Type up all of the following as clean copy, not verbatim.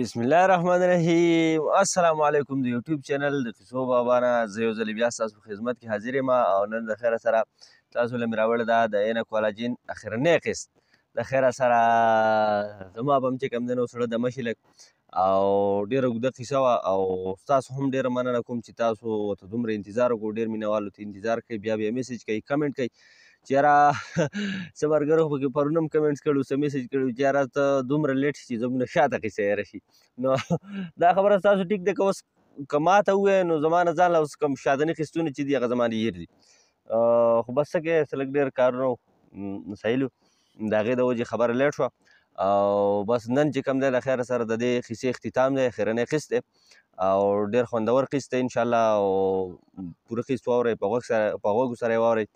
بسم الله الرحمن الرحیم. السلام علیکم. د یوټیوب چینل د قصو بابا نه زه یو ځل بیا ستاسو په خدمت کې حاضر یم او نن د خیره سره تاسو له مې راوړې ده د عین کولاجین اخرنی قسط. د خیره سره زما به هم چې کوم دی نو سړه دمه شي لږ او ډېره اوږده قصه وه او ستاسو هم ډېره مننه کوم چې تاسو ورته دومره انتظار وکړو. ډېر مینهوالو ته انتظار کوي، بیا بیا میسج کوي، کمنټ کوي چې یاره څه ملګرو خو پکې پرون هم کمنټس کړي، څه میسج کړي چې یاره ته دومره لیټ شي چې زموږ نه شاته قصه یې راشي. نو دا خبره ستاسو ټیک ده که اوس که ماته ووایه نو زما نه ځان له اوس کوم شاتني قسطونه چې دي هغه زما نه هېر دي. خو بس څه کوې څه لږ ډېر کارونه وو مسایل وو، د هغې د وجې خبره لیټ شوه او بس نن چې کوم دی د خیره سره د دې قصې اختتام دی، اخرنی قسط دی او ډېر خوندور قسط دی انشاءالله او پوره قسط واورئ، په غوږو سره یې واورئ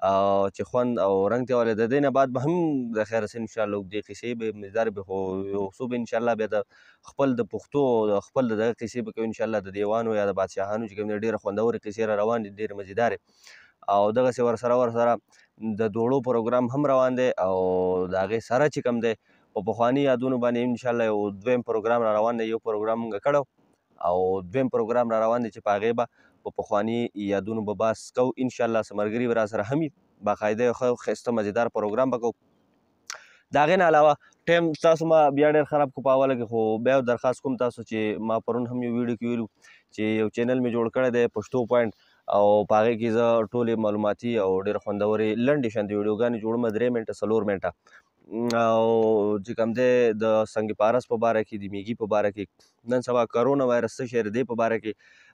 او چې خوند او رنګ ته والی. د دې نه بعد به هم د خیره سره انشاءالله اوږدې قصې به مزدار به خو یو څو به انشاءالله بیا د خپل د پښتو د خپل د دغه قصې به کوو انشاءالله د دیوانو یا د بادشاهانو چې کوم دی ډېرې خوندورې قصې را روان دي، ډېرې مزیدارې او دغسې ورسره د دوړو پروګرام هم روان دی او د هغې سره چې کوم دی په پخواني یادونو باندې انشاءالله یو دویم پروګرام را روان دی. یو پروګرام موږ کړی او دویم پروګرام را روان دی چې په هغې به په پخواني یادونو به بحث کوو انشاءالله. څه ملګري به راسره هم وي، باقاعده یو ښه ښایسته مزیدار پروګرام به کوو. د هغې نه علاوه ټایم ستاسو ما بیا ډېر خراب کړو په اوله کې، خو بیا یو درخواست کوم تاسو چې ما پرون هم یو ویډیو کې ویلو چې یو چینل مې جوړ کړی دی پښتو پوینټ او په هغې کې زه ټولې معلوماتي او ډېرې خوندورې لنډې شانتې ویډیوګانې جوړوم، 3 منټه 4 منټه او چې کوم دی د سنگ پارس په باره کې، د میږي په باره کې، نن سبا کرونا وایرس څه شی دی دې په باره کې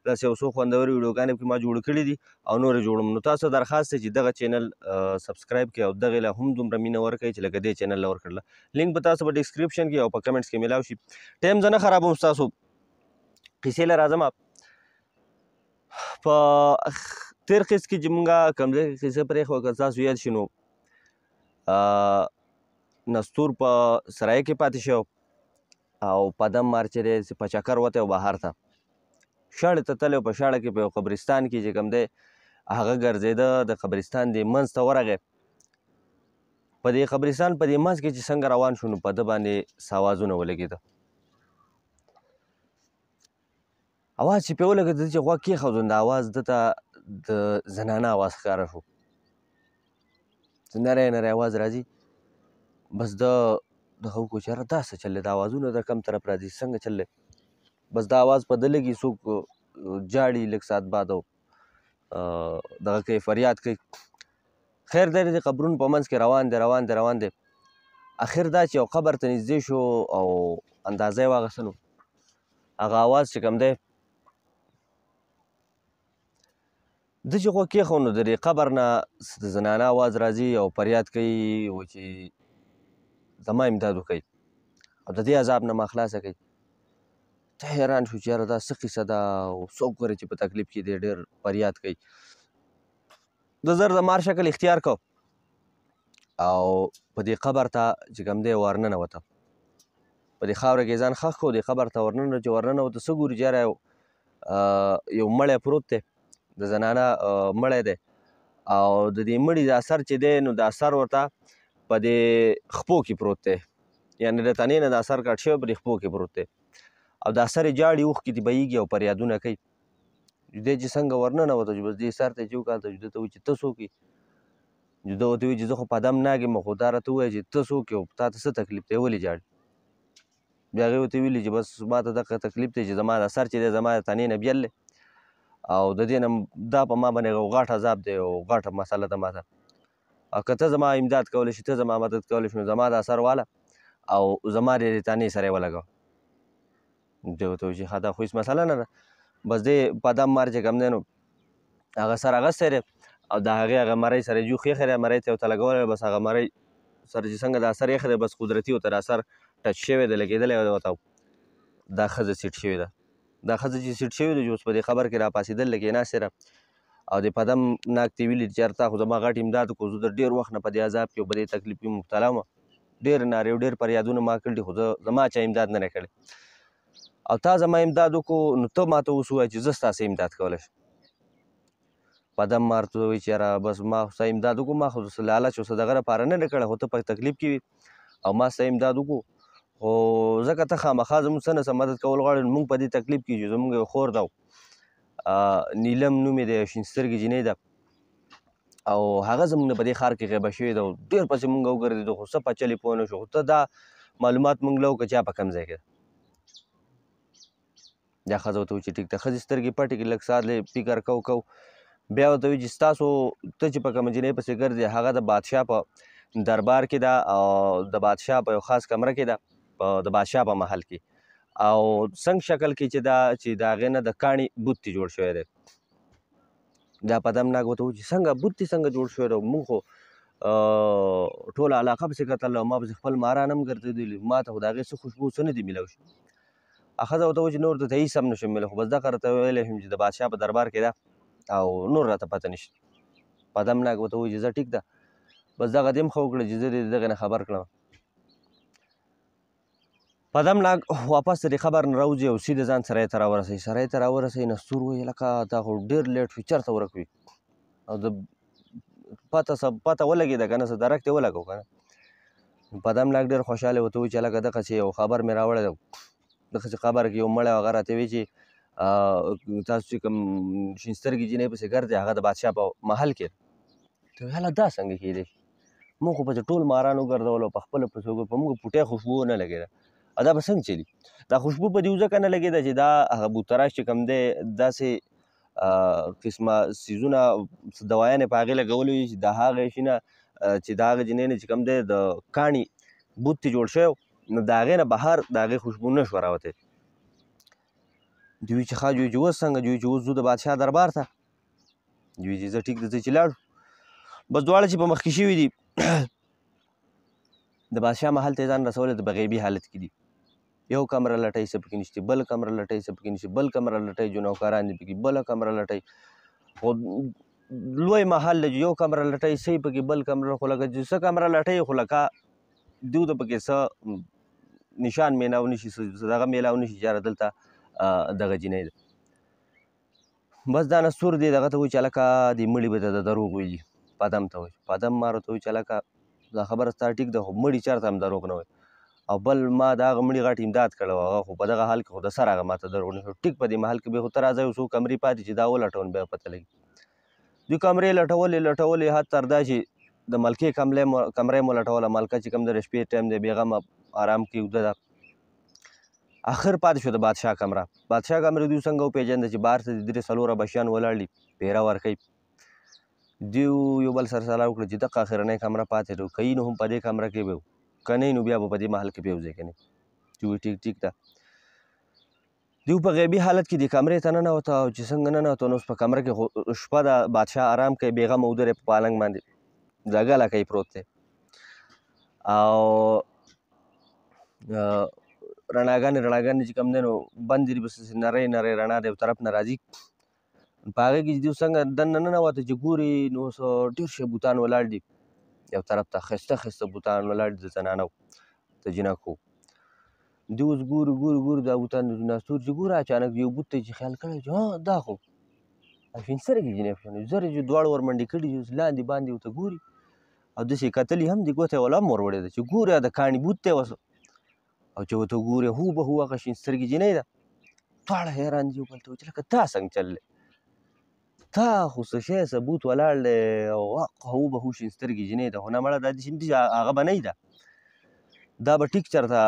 داسې یو څو خوندورې ویډیوګانې پکې ما جوړې کړي دي او نورې جوړوم. نو تاسو درخواست دی چې دغه چینل سبسکرایب کړئ او دغې له هم دومره مینه ورکړئ چې لکه دې چینل له ورکړله. لینک به تاسو په ډسکرپشن کې او په کمنټس کې میلاو شي. ټایم زه نه خرابوم ستاسو، قصې له راځم. په تېر قسط کې چې مونږ کوم ځای کې قصه پرېښوه که تاسو یاد شي نو نستور په سرایه کې پاتې شو او پدم مار چې دی په چکر وتی او بهر ته شاړې ته تللی او په شاړه کې په یو قبرستان کې چې کوم دی هغه ګرځېده، د قبرستان دې منځ ته ورغی. په دې قبرستان په دې منځ کې چې څنګه روان شو نو په ده باندې څه اوازونه ولګېده. اواز چې پرې ولګېده ده چې غوږ کېښودو نو د اواز ده ته د زنانه اواز ښکاره شو، نری نری اواز راځي. بس ده دغه وکړو چې یاره دا څه چل دی، دا اوازونه د کوم طرف راځي، څنګه چل دی. بس دا اواز په ده لګي، څوک جاړي لږ ساعت بعد او دغه کوي فریاد کوي. خیر دی د قبرونو په منځ کې روان دی. اخر دا چې یو قبر ته نږدې شو او اندازه یې واخیسته نو هغه اواز چې کوم دی ده چې غوږ کېښود نو د دې قبر نه د زنانه اواز راځي او فریاد کوي و چې زما امداد وکوئ او د دې عذاب نه ما خلاصه کوي. ته حیران شو چې یاره دا څه قصه ده او څوک ګورې چې په تکلیف کې دی ډېر فریاد کوي. د زر د مار شکل اختیار کو او په دې قبر ته چې کوم دی ورننوته، په دې خاوره کې ځان ښخ کړو، دې قبر ته ورننوته. چې ورننوته څه ګوري چې یاره یو مړی پروت دی، د زنانه مړی دی او د دې مړي دا سر چې دی نو دا سر ورته په دې خپو کې پروت دی، یعنې د تنې نه دا سر کټ شوی په دې خپو کې پروت دی او دا سر یې جاړي، اوښکې دې بهیږي او فریادونه کوي. دی چې څنګه ورننوته چې بس دې سر ته چې وکاته چې ده ته وایي چې ته څوک یې؟ چې ده ورته وایي چې زه خو په دم ناګ یم، خو دا راته ووایه چې ته څوک یې او تا ته څه تکلیف دی، ولې جاړې؟ بیا هغې ورته ویلي چې بس ما ته دغه تکلیف دی چې زما دا سر چې دی زما د تنې نه بیل دی او د دې نه دا په ما باندې یو غټ عذاب دی او غټه مسله ده ما ته، او که ته زما امداد کولی شي، ته زما مدد کولی شي نو زما دا سر واله او زما د تنې سره یې ولګوه. دی ورته وایي چې ښه دا خو هېڅ مسله نه ده. بس دی په دم مار چې کوم دی نو هغه سر اخیستی دی او د هغې هغه مرۍ سره یې جوخ ایښی دی، مرۍ ته یې ورته لګولی. بس هغه مرۍ سره چې څنګه دا سر ایښی دی بس قدرتي ورته دا سر ټچ شوی دی، لګېدلی دی ورته. دا ښځه سیټ شوې ده، دا ښځه چې سیټ شوې ده چې اوس په دې خبر کې راپاڅېدل له کېناستې ده او د پدم ناک ته یې ویلي چې یاره تا خو زما غټ امداد وکړو، زه د ډېر وخت نه په دې عذاب کې او په دې تکلیف کې مبتلا وم، ډېر نارې او ډېر فریادونه ما کړي خو زما چا امداد نه دی کړی او تا زما امداد وکړو نو ته ما ته اوس ووایه چې زه ستا څه امداد کولی شم. پدم مار ته وایي چې یاره بس ما خو ستا امداد وکړو، ما خو لالچ او څه دغه لپاره نه دی کړی، خو ته په تکلیف کې وي او ما ستا امداد وکړو خو ځکه ته خامخا زموږ څه نه څه مدد کول غواړې نو موږ په دې تکلیف کې یو. زموږ یو خور ده نیلم نوم یې دی، شین سترګې جینۍ ده او هغه زموږ نه په دې ښار کې غیبه شوې ده او ډېر پسې موږ وګرځېدو خو څه په چل یې پوه نه شو. خو ته دا معلومات موږ له وکړه چا په کوم ځای کې ده. دا ښځه ورته وایي چې ټیک ده. ښځې سترګې پټې کړې، لږ ساعت فکر کو بیا ورته وایي چې ستاسو ته چې په کومه جینۍ پسې ګرځې هغه د بادشاه په دربار کې ده او د بادشاه په یو خاص کمره کې ده د بادشاه په محل کې او څنګه شکل کې چې دا چې د هغې نه د کاڼي بوت تې جوړ شوی دی. دا په دمناک ورته وایي چې څنګه بوت تې څنګه جوړ شوی دی. موږ خو ټوله علاقه پسې کتل او ما پسې خپل ماران هم ګرځېدلي، ما ته خو د هغې څه خوشبو څه نه دي میلاو شوي. ښځه ورته وایي چې نور درته هېڅ هم نه شم میلی، خو بس دغه راته ویلی شم چې د بادشاه په دربار کې ده او نور راته پته نشته. په دمناک ورته وایي چې زه ټیک ده بس دغه دې هم ښه وکړه چې زه دې د دغې نه خبر کړم. په دمناک واپس د دې خبر نه راوځي او سیده ځان سرای ته راورسوي. سرای ته راورسوي نستور وایي لکه دا خو ډېر لیټ شو، چېرته ورک وي او د پته ولګېده که نه څه درک دې ولګو که نه. په دمناک ډېر خوشحاله ورته وایي چې هلکه دغسې یو خبر مې راوړی دی. دغسې خبر کې یو مړی هغه راته وایي چې تاسو چې کوم شین سترګې جینۍ پسې ګرځئ هغه د بادشاه په محل کې ده. ته وایي هله دا څنګه کېدی شي؟ موږ خو پسې ټول ماران وګرځول او په خپله پسې په موږ پوټی خوشبو نه لګېده. دا به څنګه چلي؟ دا خوشبو په دې ځکه نه لګېده چې دا هغه بوتراش چې کوم دی داسې قسمه څیزونه دوايانې په هغې لګولې وي چې د هغې شي نه چې د هغې جینۍ نه چې کوم دی د کاڼي بوت ترې جوړ شوی نو د هغې نه بهر د هغې خوشبو نه شوه راوتی. دوی وایي چې ښه دوی چې اوس څنګه؟ دوی وایي چې اوس ځو د بادشاه دربار ته. دوی وایي چې زه ټیک ده ځئ چې لاړ شو. بس دواړه چې په مخکې شوي دي د بادشاه محل ته یې ځان رسولی د په غیبي حالت کې دي. یو کمره لټوي څه پکې نشته، بل کمره لټوي څه پکې نشته، بل کمره لټوي جو نوکران دي پکې، بله کمره لټوي. خو لوی محل دی، یو کمره لټوي څه پکې، بل کمره خو لکه چې څه کمره لټوي خو لکه دوی ته پکې څه نشان میلاو نشي، څه دغه میلاو نشي چې یاره دلته دغه جینۍ ده. بس دا نستور دی دغه ته وایي چې هلکه دې مړي به ته د دروغ ویلي. پدم ته وایي. پدم ما ورته وایي چې هلکه دا خبره ستا ټیک ده خو مړي چېرته هم دروغ نه وایي او بل ما د هغه مړي غټ امداد کړی و هغه خو په دغه حال کې خو د سر هغه ما ته دروغ نه شو. ټیک په دې محل کې بیا خو ته راځه یو څو کمرې پاتې چې دا ولټوم بیا پته لګي. دوی کمرې لټولې حد تر دا چې د ملکې کمرې مو لټوله. ملکه چې کوم د شپې ټایم دی بېغمه آرام کې اوده ده. آخر پاتې شو د بادشاه کمره. بادشاه کمرې دوی څنګه وپېژنده چې بهر ته د درې څلوره بچیان ولاړ دي پیره ورکوي. دوی یو بل سره سلا وکړه چې دغه اخرنۍ کمره پاتې ده که نو هم په دې کمره کې به که نه نو بیا به په دې محل کې به یو ځای کې نه. دوی وایي ټیک ده. دوی په غیبي حالت کې دې کمرې ته ننوته او چې څنګه ننوته نو اوس په کمره کې خو شپه ده، بادشاه آرام کوي بېغمه اوده دی په پالنګ باندې ځګله کوي پروت دی او رڼاګانې چې کوم دی نو بندې دي بس نری رڼا د یو طرف نه راځي. په هغې کې چې دوی څنګه دننه ننوته چې ګوري نو اوس ډېر ښه بوتان ولاړ دي یو طرف ته، ښایسته بوتان ولاړ دي د زنانو د جینکو. دوی اوس ګوري دا بوتان ناستور چې ګوره اچانک یو بوت ته چې خیال کړی چې دا خو شین سترګې جینۍ په شان زر چې دواړه ورمنډې کړي دي اوس لاندې باندې ورته ګوري او داسې کتلي هم دي ګوته یې والا هم وروړې ده چې ګورې د کاڼي بوت دی اوس او چې ورته ګورې هوبهو هغه شین سترګې جینۍ ده. دواړه حیران دي یو بل ته وایي چې لکه دا څنګه چل دی، تا خو څه شی څه بوت ولاړ دی او هوبهو شین سترګې جینۍ ده خو نه مړه دا داسې هغه به نه ده، دا به ټیک چېرته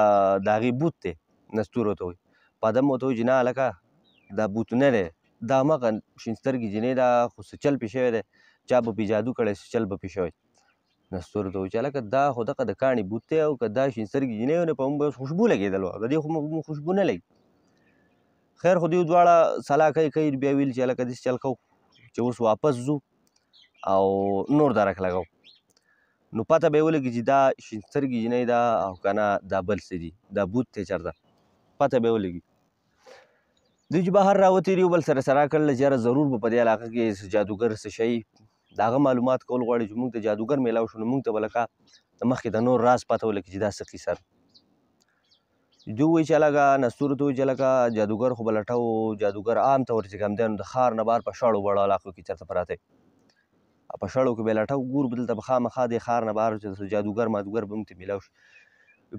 د هغې بوت دی. نستور ورته وایي. پدم ورته وایي چې نه هلکه دا بوت نه دی، دا همغه شین سترګې جینۍ ده خو څه چل پې شوی دی، چا به پې جادو کړی څه چل به پې شوی. نستور ورته وایي چې هلکه دا خو دغه د کاڼي بوت دی او که دا شین سترګې جینۍ وه نو په موږ به خوشبو لګېدل وه، د دې خو موږ خوشبو نه لګي. خیر خو دوی دواړه سلا کوي بیا ویل چې هلکه داسې چل کوو چې اوس واپس ځو او نور درک لګو نو پته به یې ولګي چې دا شین سترګې جینۍ ده او که نه دا بل څه دي، دا بوت دی چېرته پته به یې ولګي. دوی چې بهر راوتې یو بل سره سلا کړله چې یاره ضرور به په دې علاقه کې څه جادوګر څه شی د هغه معلومات کول غواړي چې موږ ته جادوګر میلاو شو نو موږ ته به لکه د مخکې د نور راز پته ولګي چې دا څه قیصه ده. دوی وایي چې هلکه نستور ته وایي چې هلکه جادوګر خو به لټوو، جادوګر عام طور چې کوم دی نو د ښار نه بهر په شړو بړو علاقو کې چېرته پراته وي په شړو کې به یې لټوو ګورو به دلته به خامخا دې ښار نه بهر چې جادوګر مادوګر به موږ ته میلاو شي.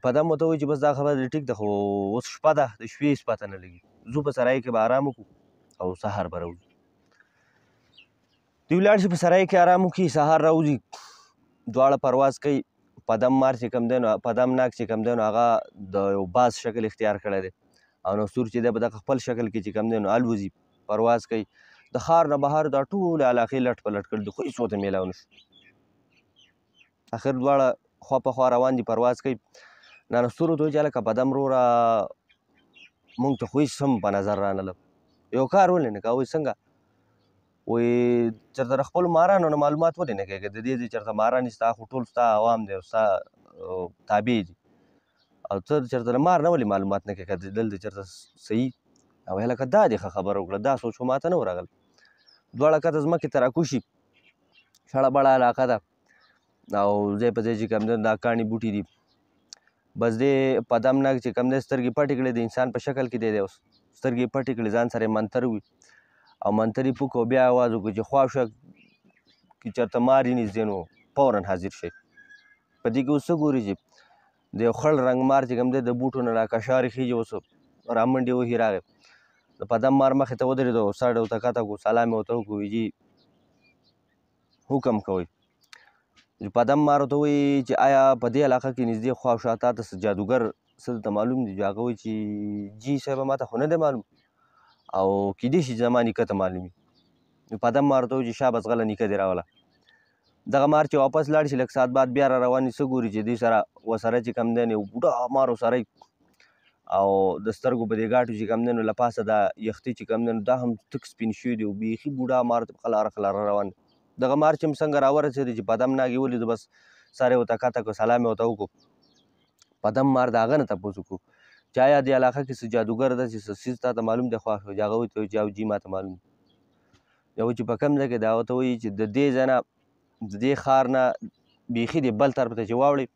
پدم ورته وایي چې بس دا خبره دې ټیک ده خو اوس شپه ده د شپې شپه ته نه لګي ځو په سرای کې به ارام وکړو او سهار به راوځو دوی ولاړ شي په سرای کې ارام وکړي سهار راوځي دواړه پرواز کوي پدم مار چې کوم دی نو پدم ناک چې کوم دی نو هغه د یو باز شکل اختیار کړی دی او نستور چې دی په دغه خپل شکل کې چې کوم دی نو الوځي پرواز کوي د ښار نه بهر دا ټولې علاقې لټ په لټ کړي دي خو هېڅ ورته میلاو نه شو اخر دواړه خوا په خوا روان دي پرواز کوي نستور ورته وایي چې هلکه پدم وروره مونږ ته خو هېڅ هم په نظر رانه یو کار ولې نه کوه وایي څنګه وایي چېرته د خپلو مارانو نه معلومات ولې نه کوې که د دې ځای چېرته ماران ستا خو ټول ستا عوام دی او ستا تابع دي او ته چېرته د مار نه ولې معلومات نه کوې که دلته چېرته صحیح او هلکه دا دې ښه خبره وکړه دا سوچ خو ماته نه و راغلی دواړه کته ځمکې ته راکوشي شړه بړه علاقه ده او ځای په ځای چې کوم دی دا کاڼي بوټي دي بس دې پدم ناک چې کوم دی سترګې پټې کړې د انسان په شکل کې دی اوس سترګې پټې کړې ځان سره یې منتر وي او منتر یې پوک او بیا اواز وکړو چې خواشه که چېرته مار یې نږدې نو فورا حاضر شئ په دې کې اوس څه ګوري چې د یو خړ رنګ مار چې کوم دی د بوټو نه راکشارې خېجي اوس رامنډې وهي راغی د پدم مار مخې ته ودرېدو سر یې ورته کته کړو سلام یې ورته وکړو جي حکم کوئ پدم مار ورته وایي چې آیا په دې علاقه کې نږدې خواوشا تا ته څه جادوګر څه درته معلوم دي هغه وایي چې جي صاحبه ما ته خو نه دی معلوم او کیدای شي زما نیکه ته معلوم وي پدم مار ورته وایي چې شابس غله نیکه دې راوله دغه مار چې واپس لاړ شي لږ ساعت بعد بیا را روان څه ګوري چې دوی سره ورسره چې کوم دی نو یو بوډا مار ورسره او د سترګو په دې ګاټو چې کوم دی نو له پاسه دا یختې چې کوم دی نو دا هم تک سپین شوي دي او بیخي بوډا مار ته په خلاره خلاره روان دی دغه مار چې هم څنګه راورسېدی چې پدم ناک یې ولیدو بس سر یې ورته کته کړو سلام یې ورته وکړو پدم مار د هغه نه تپوس وکړو چې آیا دې علاقه کې څه جادوګر ده چې څه څیز تا ته معلوم دی خوا شو چې هغه ورته وایي چې جی ما ته معلوم دی یا چې په کوم ځای کې دی هغه ورته وایي چې د دې ځای نه د دې ښار نه بیخي دې بل طرف ته چې واوړئ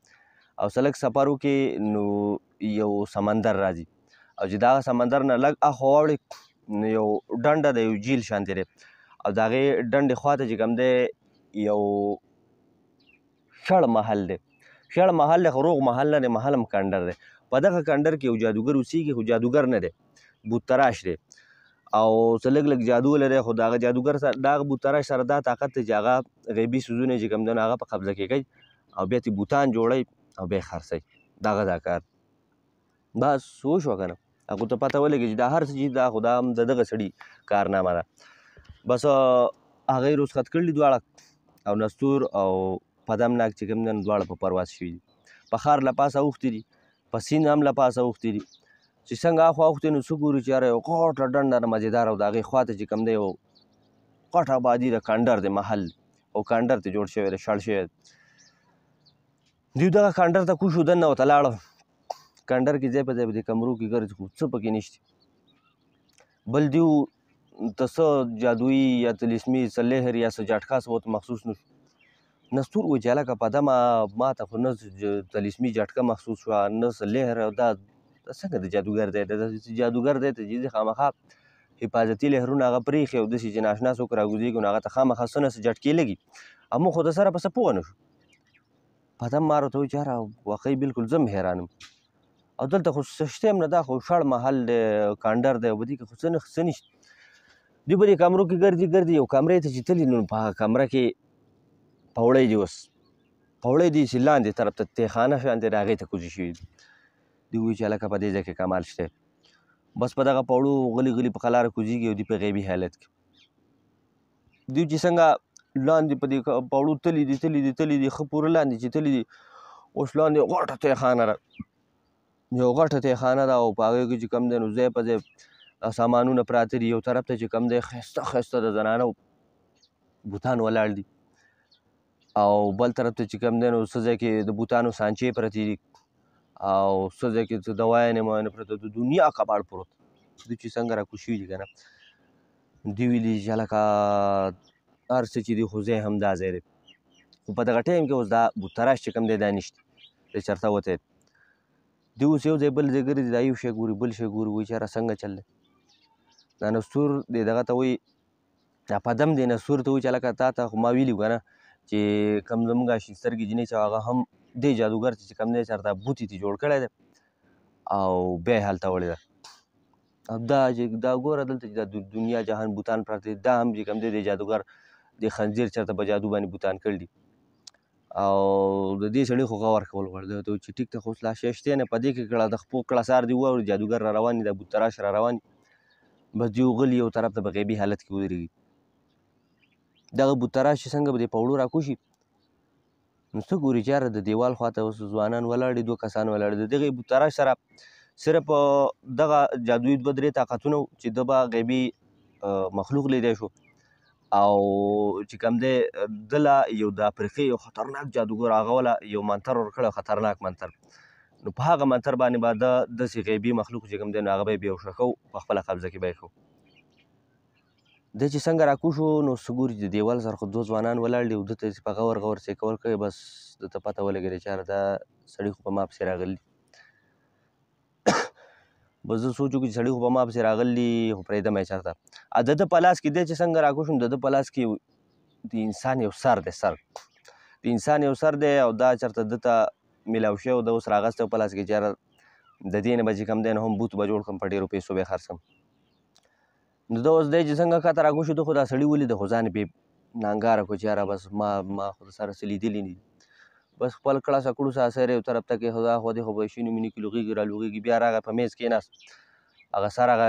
او څه لږ سفر وکړې نو یو سمندر راځي او چې دغه سمندر نه لږ اخوا واوړئ نو یو ډنډه د یو جیل شانتې دی او د هغې ډنډې خوا ته چې کوم دی یو شړ محل دی شړ محل دی خو روغ محل نه دی محل هم کنډر دی په دغه کنډر کې یو جادوګر اوسېږي خو جادوګر نه دی بوت تراش دی او څه لږ لږ جادو لري خو د هغه جادوګر سره د هغه بوت تراش سره دا طاقت دی چې هغه غیبي څیزونه چې کوم دی نو هغه په قبضه کې کوي او بیا ترې بوتان جوړوي او بیا یې خرڅوي دغه دا کار بس وشوه که نه هغو ته پته ولګي چې دا هر څه چې دا خو دا هم د دغه سړي کارنامه ده بس هغه یې رخصت کړلي دواړه او نستور او پدم ناک چې کوم دی نو دواړه په پرواز شوي دي په ښار له پاسه اوښتي دي په سیند هم له پاسه اوښتي دي چې څنګه اخوا اوښتې نو څه ګوري چې یاره یو غټه ډنډه ده مزېدار او د هغې خوا ته چې کوم دی یو غټ آبادي د کنډر دی محل او کنډر ته جوړ شوی دی شړ شوی دی دوی دغه کنډر ته کوشو دننه ورته لاړه کنډر کې ځای په ځای په دې کمرو کې ګرځي خو څه پکې نشته بل دوی ته څه جادویي یا طلسمي څه لهر یا څه جټکا څه ورته محسوس نه شو نستور وایي چې هلکه پدمه ما ته خو نه طلسمي جټکه محسوس شوه نه څه لهر او دا څنګه د جادوګر دی د جادوګر دی ته چې خامخا حفاظتي لهرونه هغه پرېښي او داسې چې ناشنا څوک راګوزېږي نو هغه ته خامخا څه نه څه جټکې لګي او موږ خو د سره په څه پوه نه شو پدم مار ورته وایي چې یاره واقعي بلکل زه هم حیران یم او دلته خو څه شته هم نه دا خو شړ محل دی کانډر دی او په دې کې خو څه نشته دوی په دې کمرو کې ګرځي یو کمرې ته چې تللي نو په هغه کمره کې پوړی دي اوس پوړی دي چې لاندې طرف ته تیخانه شانتې د هغې ته کوزې شوي دي دوی وایي چې هلکه په دې ځای کې کمال شته بس په دغه پوړو غلي غلي په قلاره کوزېږي او دوی په غیبي حالت کې دوی چې څنګه لاندې په دې پوړو تللي دي ښه پوره لاندې چې تللي دي اوس لاندې غټه تیخانه ده یو غټه تیخانه ده او په هغې کې چې کوم دی نو ځای په ځای سامانونه پراته دي یو طرف ته چې کوم دی ښایسته ښایسته د زنانو بوتان ولاړ دي او بل طرف ته چې کوم دی نو څه ځای کې د بوتانو سانچې پرتې دي او څه ځای کې څه دوايانې موانې پرته د دنیا کباړ پروت دوی چې څنګه راکوز شوي دي که نه دوی ویلي چې هلکه هر څه چې دي خو ځای هم دا ځای دی خو په دغه ټایم کې اوس دا بوتراش چې کوم دی دا نشته دی چېرته وتی دوی اوس یو ځای بل ځای ګرځي دا یو شی ګوري بل شی ګوري وایي چې یاره څنګه چل دی دا نستور دی دغه ته وایي دا پدم دی نستور ته وایي چې هلکه تا ته خو ما ویلي و که نه چې کوم زموږ شین سترګې جینۍ چې هغه هم دې جادوګر چې کوم دی چېرته بوتي ترې جوړ کړی دی او بیا یې هلته وړې ده. او دا ګوره دلته چې د دنیا جهان بوتان پراته دي دا هم چې کوم دی د جادوګر د خنزیر چېرته په جادو باندې بوتان کړي دي. او د دې سړي خو غور کول غواړي ده ته چې ټیک ته خو اوس لا شی شتی نه په دې کې کړه د خپو کړه سار دي وواوري جادوګر را روان دي د بوتراش را روان دي بس دوی غلي یو طرف ته په غیبي حالت کې ودرېږي. دغه بوتراش چې څنګه به د پوړو راکوشي نو څه ګوري چې یاره د دیوال خواته اوس ځوانان ولاړ دي 2 کسان ولاړ دي. د دغې بوتراش سره صرف دغه جادویي 2-3 طاقتونه وو چې ده به غیبي مخلوق لیدی شو او چې کوم دی ده له یو د افریقې یو خطرناک جادوګر هغه وله یو منتر ورکړی خطرناک منتر نو په هغه منتر باندې به ده داسې غیبي مخلوق چې کوم دی نو هغه به یې بېهوشه کو په خپله قبضه کې به یې کو. دی چې څنګه راکوشو نو څه ګوري چې د دیوال سره خو 2 ځوانان ولاړ دي او ده ته یې په غور غور څه کول کوي بس ده ته پته ولګېده چې یاره دا سړي خو په ما پسې راغلي بس زه سوچ وکړو چې سړي خو په ما پسې راغلي خو پرېږدم یې چېرته د ده په لاس کې دی چې څنګه راکوشم د ده په لاس کې د انسان یو سر دی د انسان یو سر دی او دا چېرته ده ته میلاو شوی او ده اوس راغستی په لاس کې چې یاره د دې نه به چې کوم دی نو هم بوت به جوړ کړم په ډېرو پیسو به یې خرڅ کړم. نو ده اوس دی چې څنګه ښکته راکوشو ده خو دا سړي ولیده خو ځان یې پې نانګاره کړو چې یاره بس ما خو د سره څه لیدلي نه دي بس خپل کړه سکړو ساسر یو طرف ته کېښوده خو دې خو به شینو مینو کې لوغېږي را لوغېږي بیا راغی په میز کېناست هغه سر هغه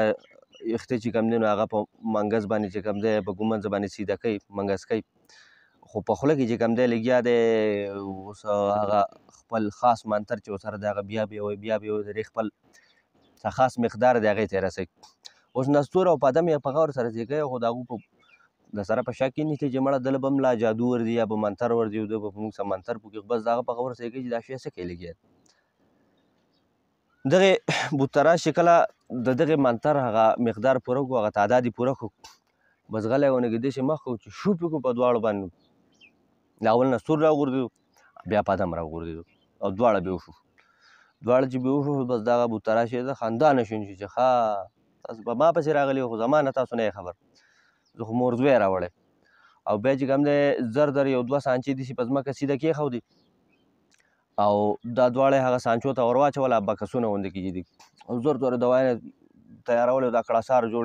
یخته چې کوم دی نو هغه په منګز باندې چې کوم دی په ګومنځ باندې سیده کوي منګز کوي خو په خوله کې چې کوم دی لګیا دی اوس هغه خپل خاص منتر چې ورسره دی هغه بیا وایي د دې خپل څه خاص مقدار دی هغې ته یې رسوي. اوس نستور او پدم یې په غور سره چې کوي خو د هغو په د سره په شک کې نیسي چې مړه دله به هم لا جادو ورځي یا به منتر ورځي او ده به په موږ څه منتر پوکي بس د هغه په غور سره یې کوي چې دا شی څه کوي لګیا دغې بوتراش چې کله د دغې منتر هغه مقدار پوره کړو هغه تعداد یې پوره کړو بس غلی ونږدې چې مخ کړو چې شوپ یې کړو په دواړو باندې اول نستور راوغورځېدو بیا پدم راوغورځېدو او دواړه بېهوش چې بېهوش شو بس دغه بوتراش یې ده خندانه شو چې ښه تاسو په ما پسې راغلي خو زما نه تاسو نه یې خبر زه خو مورزوی راوړی او بیا چې کوم دی زر یو 2 سانچې داسې په ځمکه سیده کېښودې او دا دواړه هغه سانچو ته ور واچوله بکسونه غوندې کېدي او زر دوايانې تیارولې دا کړاسار جوړ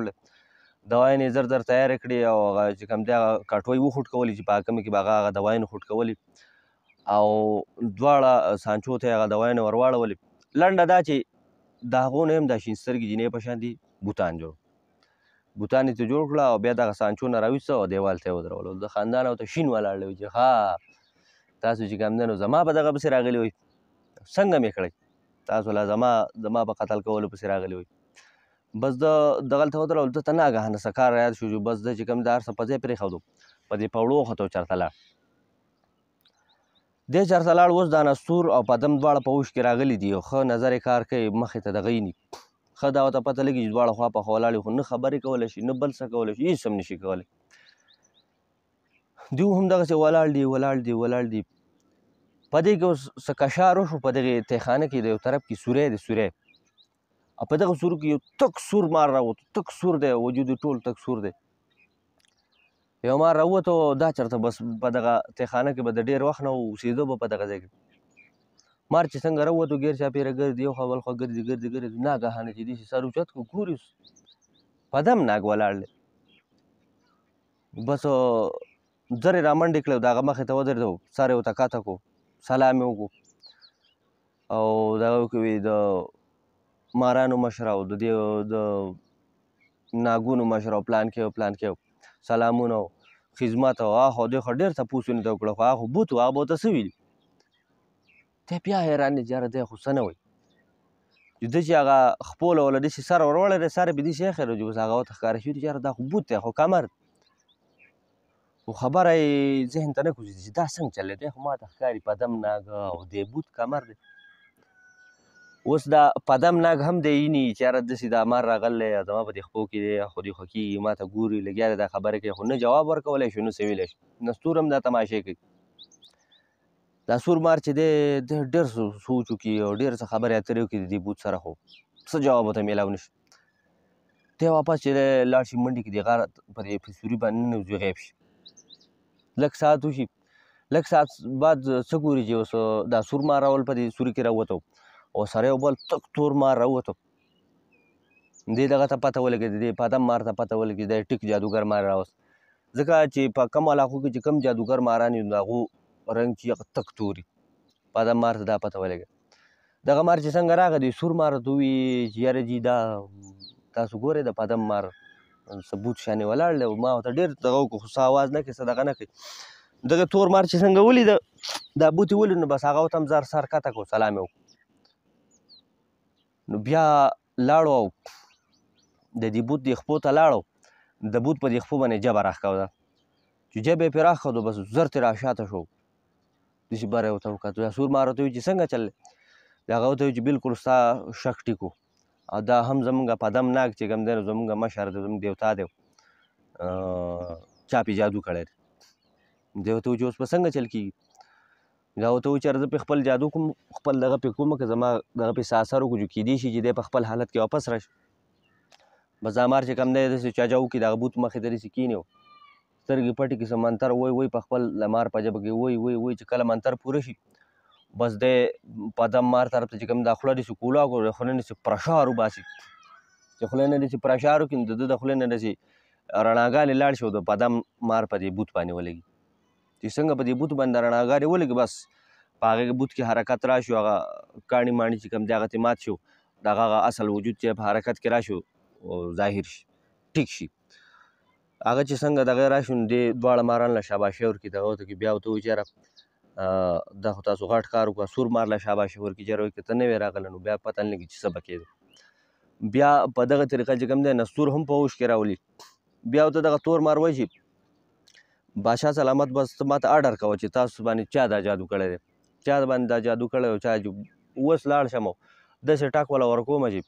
دوايانې زر تیارې کړې او هغه چې کوم دی هغه کټوۍ وخوټ کولې چې په هکمې کې به هغه دوايانې خوټ کولې او دواړه سانچو ته یې هغه دوايانې ور واړولې. لنډه دا چې د هغو نه هم دا شین سترګې جینۍ په شان دي بوتان یې ته جوړ کړه او بیا دغه سانچو نه راویسته او دیوال ته یې ودرولو د خندان او ته شین ولاړلی وي چې ښه تاسو چې کوم دی نو زما په دغه پسې راغلي وئ څنګه مې کړئ تاسو لا زما په قتل کولو پسې راغلي وئ بس ده دغلته ودرولو ده ته ناګهانه څه کار یاد شو چې بس ده چې کوم د هر څه په ځای پرېښودو په دې پوړو وخوته او چېرته لاړ دی چېرته لاړ اوس دا نستور او پدم دواړه په اوښ کې راغلي دي او ښه نظر یې کار کوي مخې ته دغه یې ښه دا ورته پته لګي چې دواړه خوا په خوا ولاړ خو نه خبرې کولی شي نه بل څه کولی شي هېڅ هم نه شي کولی دوی هم دغسې ولاړ دي په دې کې اوس څه کشار وشو په دغې تیخانه کې د یو طرف کې سوری دی او په دغه سورو کې یو تک سور مار راووتو تک سور دی وجود یې ټول تک سور دی یو مار راووتو دا چېرته بس په دغه تیخانه کې به د ډېر وخت نه اوسېده به په دغه ځای کې مار چې څنګه راووتو ګیر چاپېره ګرځي یو خوا بل خوا ګرځي ناګهانه چې داسې سر اوچت کړو ګوري پدم ناګ ولاړ دی بس زر یې رامنډې کړې د هغه مخې ته ودرېدو سر یې ورته کښته کړو سلام یې وکړو او دغه کوي د مارانو مشر او د دې د ناګونو مشر او پلان کې سلامونه او خدمت او هاخوا دېخوا ډېر تپوسونه ته وکړه خو هغه خو بوت و هغه به ورته څه ویلي دی بیا حیران دی چې یاره دی خو څه نه وایي چې ده چې هغه خپو له وله داسې سر ور وړی دی سر یې پې داسې ایښی دی چې اوس هغه ورته ښکاره شوي دي چې یاره دا خو بوت دی خو کمر خو خبره یې ذهن ته نه کوزېږي چې دا څنګه چل دی خو ما ته ښکاري پدم ناګه او دی بوت کمر دی اوس دا پدم ناګ هم دی ییني چې یاره داسې دا مار راغلی زما په دې خپو کې دی خو دې خوا کېږي ما ته ګوري لګیا دی دا خبرې کوي خو نه جواب ورکولی شي نه څه ویلی شي نستور هم دا تماشې کوي دا سور مار چې دی ډېر سوچ وکړي او ډېر څه خبرې اترې وکړي د دې بوت سره خو څه جواب ورته میلاو نه شي دی واپس چې دی لاړ شي منډې کې د غار په دې سوري باندې ننوځي غیب شي لږ ساعت وشي لږ ساعت بعد څه ګوري چې اوس دا سور مار راول په دې سوري کې راووته او سره یو بل تک تور مار راووته دې دغه ته پته ولګېده دې پدم مار ته پته ولګېده دی ټیک جادوګر مار راوست ځکه چې په کم علاقو کې چې کم جادوګر ماران وي نو د هغو رنګ چې هغه تک تور وي پدم مار ته دا پته ولګېده دغه مار چې څنګه راغی دی سور مار ته ووایي چې یاره جي دا تاسو ګورئ د پدم مار څه بوت شانې ولاړ دی ما ورته ډېر دغه وکړو خو څه اواز نه کوي څه دغه نه کوي دغه تور مار چې څنګه ولیده دا بوت یې ولید نو بس هغه ورته هم زر سر کته کړو سلام یې وکړو نو بیا لاړو او د دې بوت دې خپو ته لاړو د بوت په دې خپو باندې جبه راښکوده چې جبه یې پرې راښکوده بس زر ترې راشاته شو داسې بره یې ورته وکتل دا سور مار ورته وایي چې څنګه چل دی هغه ورته وایي چې بلکل ستا شک ټیک و او دا هم زمونږ پدم ناک چې کوم دی نو زمونږ مشر دی زمونږ دیوتا دی چا پې جادو کړی دی دی ورته وایي چې اوس به څنګه چل کېږي دا ورته وایي چې زه پې خپل جادو کوم خپل دغه پې کوم که زما دغه پې څه اثر وکړو چې کیدای شي چې دی په خپل حالت کې واپس راشي بس دا مار چې کوم دی داسې چاجه وکړي دغه بوت مخې ته داسې کښېني سترګې پټې کړي څه منتر وایي په خپل د مار په ژبه کې وایي چې کله منتر پوره شي بس دی پدم مار طرف ته چې کوم دا خوله داسې کولاو کړو د خولې نه داسې پرشار وباسي چې خولې نه داسې پرشار وکړي نو د ده د خولې نه داسې رڼاګانې لاړ شي او د پدم مار په دې بوت باندې ولګي چې څنګه په دې بوت باندې رڼاګانې ولګي بس په هغې بوت کې حرکت راشي هغه کاڼي ماڼي چې کوم دی هغه ترې مات شي د هغه اصل وجود چې په حرکت کې راشي او ظاهر شي ټیک شي هغه چې څنګه دغه راشي نو دې دواړه ماران له شاباشي ورکړي دغه ورته بیا ورته وایي چې یاره دا خو تاسو غټ کار وکړه سور مار له شاباشي ورکړي چې یاره وایي که ته نه وې راغلی نو بیا پته نه لګي چې څه به کېده بیا په دغه طریقه چې کوم دی نستور هم په هوش کې راولي بیا ورته دغه تور مار وایي چې بادشاه سلامت بس ته ماته اډر کوه چې تاسو باندې چا دا جادو کړی دی چا باندې دا جادو کړی او چا اوس لاړ شم او داسې ټاک والا ورکوم چې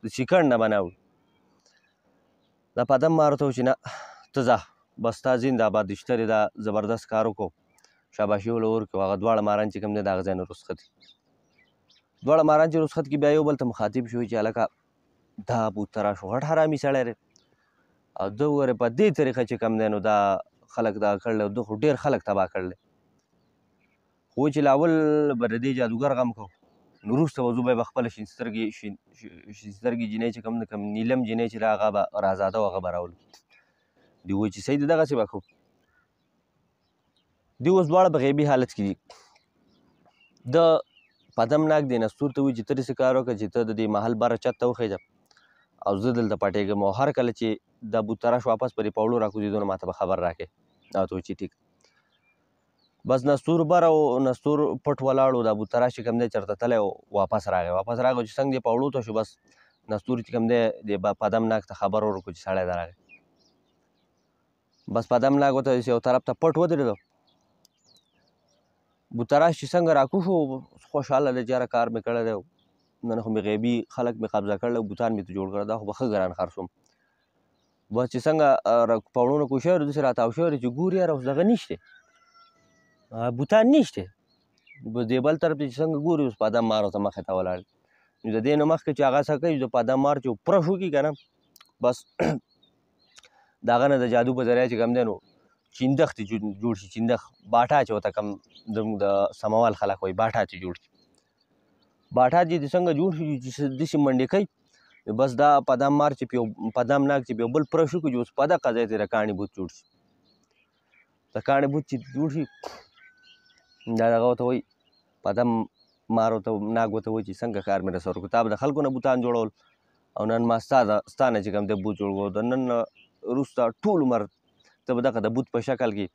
د چیکڼ نه به نه وړي دا پدم مار ورته و چې نه ته ځه بس تا زنده‌باد اشترې دا زبردست کار وکړو شاباشي وله ورکړو هغه دواړه ماران چې کوم دی د هغه ځای نه رخصت دي دواړه ماران چې رخصت کړي بیا یو بل ته مخاطب شوي چې هلکه دا بوت ته راشو غټ حرامي سړی دی او ده وګورې په دې طریقه چې کوم دی نو دا خلک دغه کړلی ده خو ډېر خلک تباه کړلی خو چې لاول به د دې جادوګر غم کوو نو وروسته به زه به خپله شین سترګې جینۍ چې کوم نیلم جینۍ چې ده هغه به رازاده و هغه به راولو دوی وایي چې صحیح دی دغسې به کوو دوی اوس دواړه په غیبي حالت کې دي د پدم ناک دی نستور ته وایي چې ته داسې کار وکړه چې ته د دې محل بره چت ته وخېږه او زه دلته پټېږم او هر کله چې دا بوتراش واپس په دې پوړو راکوزېدو نو ماته به خبر راکړې هغه ته وایي چې ټیک بس نستور بره او نستور پټ ولاړ و دا بوتراش چې کوم دی چېرته تللی واپس راغی چې څنګه دې پوړو ته شو بس نستور چې کوم دی د پدم ناک ته خبر ورکړو چې سړی دی راغی بس پدم ناک ورته یو طرف ته پټ ودرېدو بوتراش چې څنګه راکوز شو خوشحاله دی چې یاره کار مې کړی دی نن خو مې غیبي خلک مې قبضه کړل او بوتان مې ته جوړ کړل دا خو به ښه ګران خرڅوم بس چې څنګه پوړو نه کوز شوی دی داسې راتاو شوی دی چې ګوري یاره اوس دغه نشته بوتان نشته دې بل طرف ته چې څنګه ګوري اوس پدم مار ورته مخې ته ولاړ نو د دې نه مخکې چې هغه څه کوي د پدم مار چې پرش وکړي که نه بس د هغه نه د جادو په ذریعه چې کوم دی نو چیندخ چې جوړ شي چیندخ باټا چې ورته کوم زموږ د سموال خلک وایي باټا چې جوړ شي باټا چې څنګه جوړ شي چې داسې منډې کوي بس دا پدم مار چې پدم ناک چې یو بل پرش وکړي چې اوس په دغه ځای ته د کاڼي بوت جوړ شي د کاڼي بوت چې جوړ شي دا دغه ورته وایي پدم مار ورته ناک ورته وایي چې څنګه کار مې رسور کړو تا به د خلکو نه بوتان جوړول او نن ما ستا نه چې کوم دی بوت جوړ کړو د نن وروسته ټول عمر ته به دغه د بوت په شکل کې